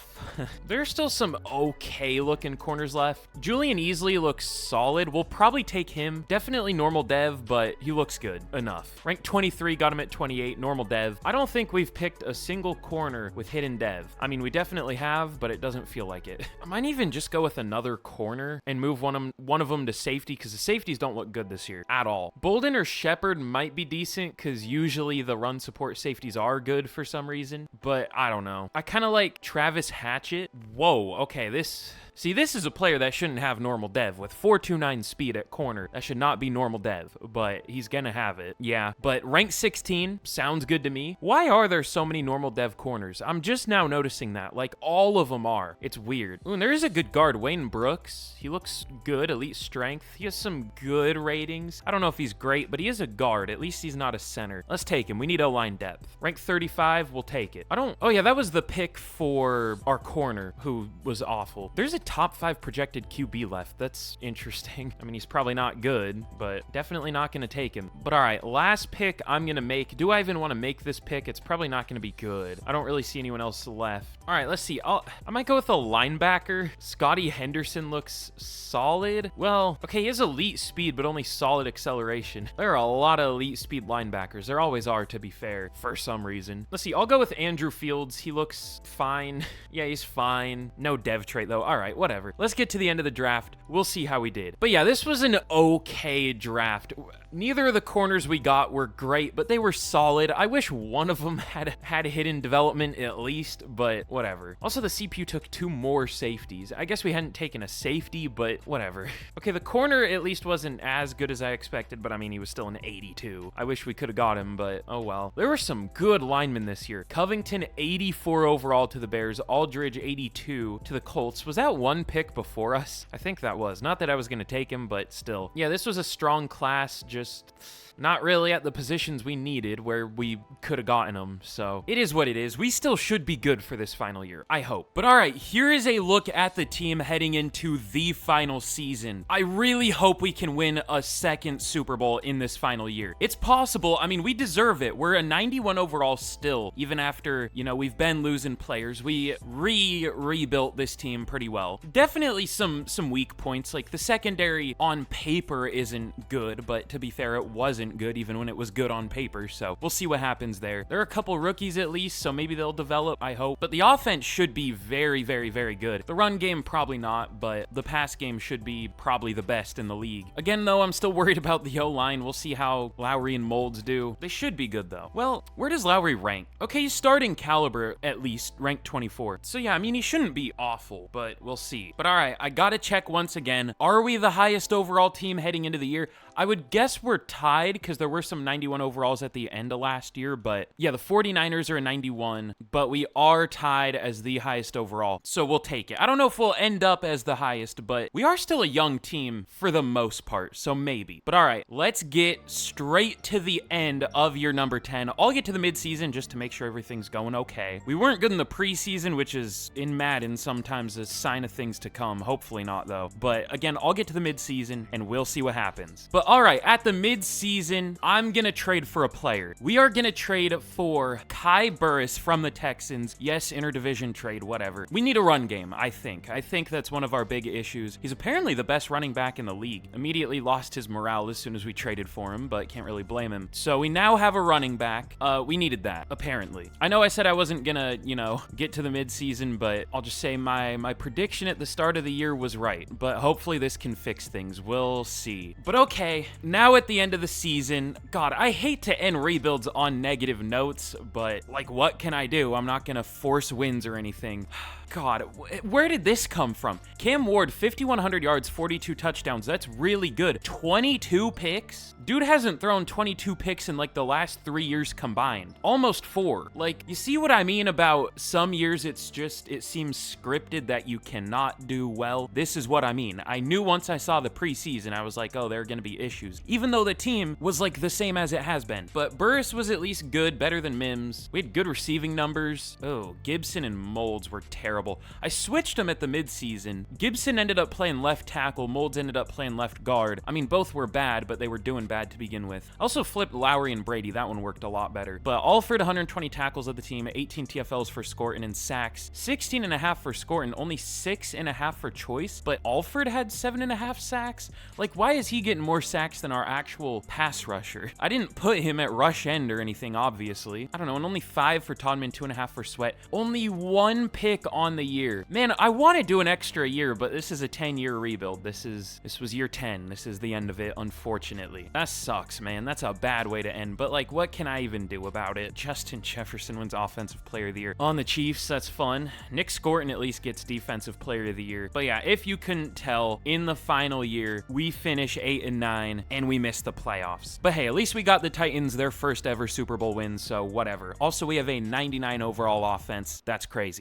There's still some okay looking corners left. Julian Easley looks solid. We'll probably take him. Definitely normal dev, but he looks good enough. Ranked 23, got him at 28, normal dev. I don't think we've picked a single corner with hidden dev. I mean, we definitely have, but it doesn't feel like it. I might even just go with another corner and move one of them to safety, because the safeties don't look good this year at all. Bolden or Shepard might be decent, because usually the run support safeties are good for some reason, but I don't know. I kind of like Travis Hatchett. Whoa, okay, this is a player that shouldn't have normal dev. With 4.29 speed at corner, that should not be normal dev, but he's gonna have it. Yeah, but rank 16 sounds good to me. Why are there so many normal dev corners? I'm just now noticing that. Like, all of them are. It's weird. Ooh, and there is a good guard, Wayne Brooks. He looks good, elite strength. He has some good ratings. I don't know if he's great, but he is a guard. At least he's not a center. Let's take him. We need O-line depth. Rank 35, we'll take it. Oh yeah, that was the pick for our corner, who was awful. There's a top 5 projected QB left. That's interesting. I mean, he's probably not good, but definitely not going to take him. But all right, last pick I'm going to make. Do I even want to make this pick? It's probably not going to be good. I don't really see anyone else left. All right, let's see. I might go with a linebacker. Scotty Henderson looks solid. Well, okay, he has elite speed, but only solid acceleration. There are a lot of elite speed linebackers. There always are, to be fair, for some reason. Let's see. I'll go with Andrew Fields. He looks fine. Yeah, he's fine. No dev trait, though. All right, whatever. Let's get to the end of the draft. we'll see how we did. But yeah, this was an okay draft. Neither of the corners we got were great, but they were solid. I wish one of them had hidden development at least, but whatever. Also, the CPU took 2 more safeties. I guess we hadn't taken a safety, but whatever. Okay, the corner at least wasn't as good as I expected, but I mean, he was still an 82. I wish we could have got him, but oh well. There were some good linemen this year. Covington, 84 overall to the Bears. Aldridge, 82 to the Colts. Was that 1 pick before us? I think that was. Not that I was going to take him, but still. Yeah, this was a strong class, just not really at the positions we needed where we could have gotten them. So it is what it is. We still should be good for this final year, I hope. But all right, here is a look at the team heading into the final season. I really hope we can win a 2nd Super Bowl in this final year. It's possible. I mean, we deserve it. We're a 91 overall still, even after, you know, we've been losing players. We rebuilt this team pretty well. Definitely some weak points. Like the secondary on paper isn't good, but to be fair, it wasn't good even when it was good on paper, so we'll see what happens there. There are a couple rookies at least, so maybe they'll develop, I hope. But the offense should be very, very, very good. The run game, probably not, but the pass game should be probably the best in the league. Again, though, I'm still worried about the O-line. We'll see how Lowry and Molds do. They should be good, though. Well, where does Lowry rank? Okay, he's starting caliber, at least, ranked 24. So yeah, I mean, he shouldn't be awful, but we'll see. But all right, I gotta check once again. Are we the highest overall team heading into the year? I would guess we're tied because there were some 91 overalls at the end of last year, but yeah, the 49ers are a 91, but we are tied as the highest overall, so we'll take it. I don't know if we'll end up as the highest, but we are still a young team for the most part, so maybe. But all right, let's get straight to the end of year number 10. I'll get to the midseason just to make sure everything's going okay. We weren't good in the preseason, which is in Madden sometimes a sign of things to come. Hopefully not, though. But again, I'll get to the midseason and we'll see what happens. But all right, at the midseason, I'm going to trade for a player. We are going to trade for Kai Burris from the Texans. Yes, interdivision trade, whatever. We need a run game, I think. I think that's one of our big issues. He's apparently the best running back in the league. Immediately lost his morale as soon as we traded for him, but can't really blame him. So we now have a running back. We needed that, apparently. I know I said I wasn't going to, you know, get to the midseason, but I'll just say my prediction at the start of the year was right. But hopefully this can fix things. We'll see. But okay, now at the end of the season, God, I hate to end rebuilds on negative notes, but like, what can I do? I'm not gonna force wins or anything. God, where did this come from? Cam Ward, 5,100 yards, 42 touchdowns. That's really good. 22 picks? Dude hasn't thrown 22 picks in like the last 3 years combined. Almost 4. Like, you see what I mean about some years it seems scripted that you cannot do well? This is what I mean. I knew once I saw the preseason, I was like, oh, there are gonna be issues. Even though the team was like the same as it has been. But Burris was at least good, better than Mims. We had good receiving numbers. Oh, Gibson and Molds were terrible. I switched them at the midseason. Gibson ended up playing left tackle. Molds ended up playing left guard. I mean, both were bad, but they were doing bad to begin with. I also flipped Lowry and Brady. That one worked a lot better. But Alford, 120 tackles of the team, 18 TFLs for Scorton and sacks, 16.5 for Scorton, only 6.5 for Choice. But Alford had 7.5 sacks. Like, why is he getting more sacks than our actual pass rusher? I didn't put him at rush end or anything, obviously. I don't know, and only 5 for Todman, 2.5 for Sweat. Only 1 pick on the year. Man, I want to do an extra year, but this is a 10-year rebuild. This was year 10. This is the end of it, unfortunately. That sucks, man. That's a bad way to end, but like, what can I even do about it? Justin Jefferson wins Offensive Player of the Year. On the Chiefs, that's fun. Nick Scorton at least gets Defensive Player of the Year. But yeah, if you couldn't tell, in the final year, we finish 8-9, and we miss the playoffs. But hey, at least we got the Titans their first ever Super Bowl win, so whatever. Also, we have a 99 overall offense. That's crazy.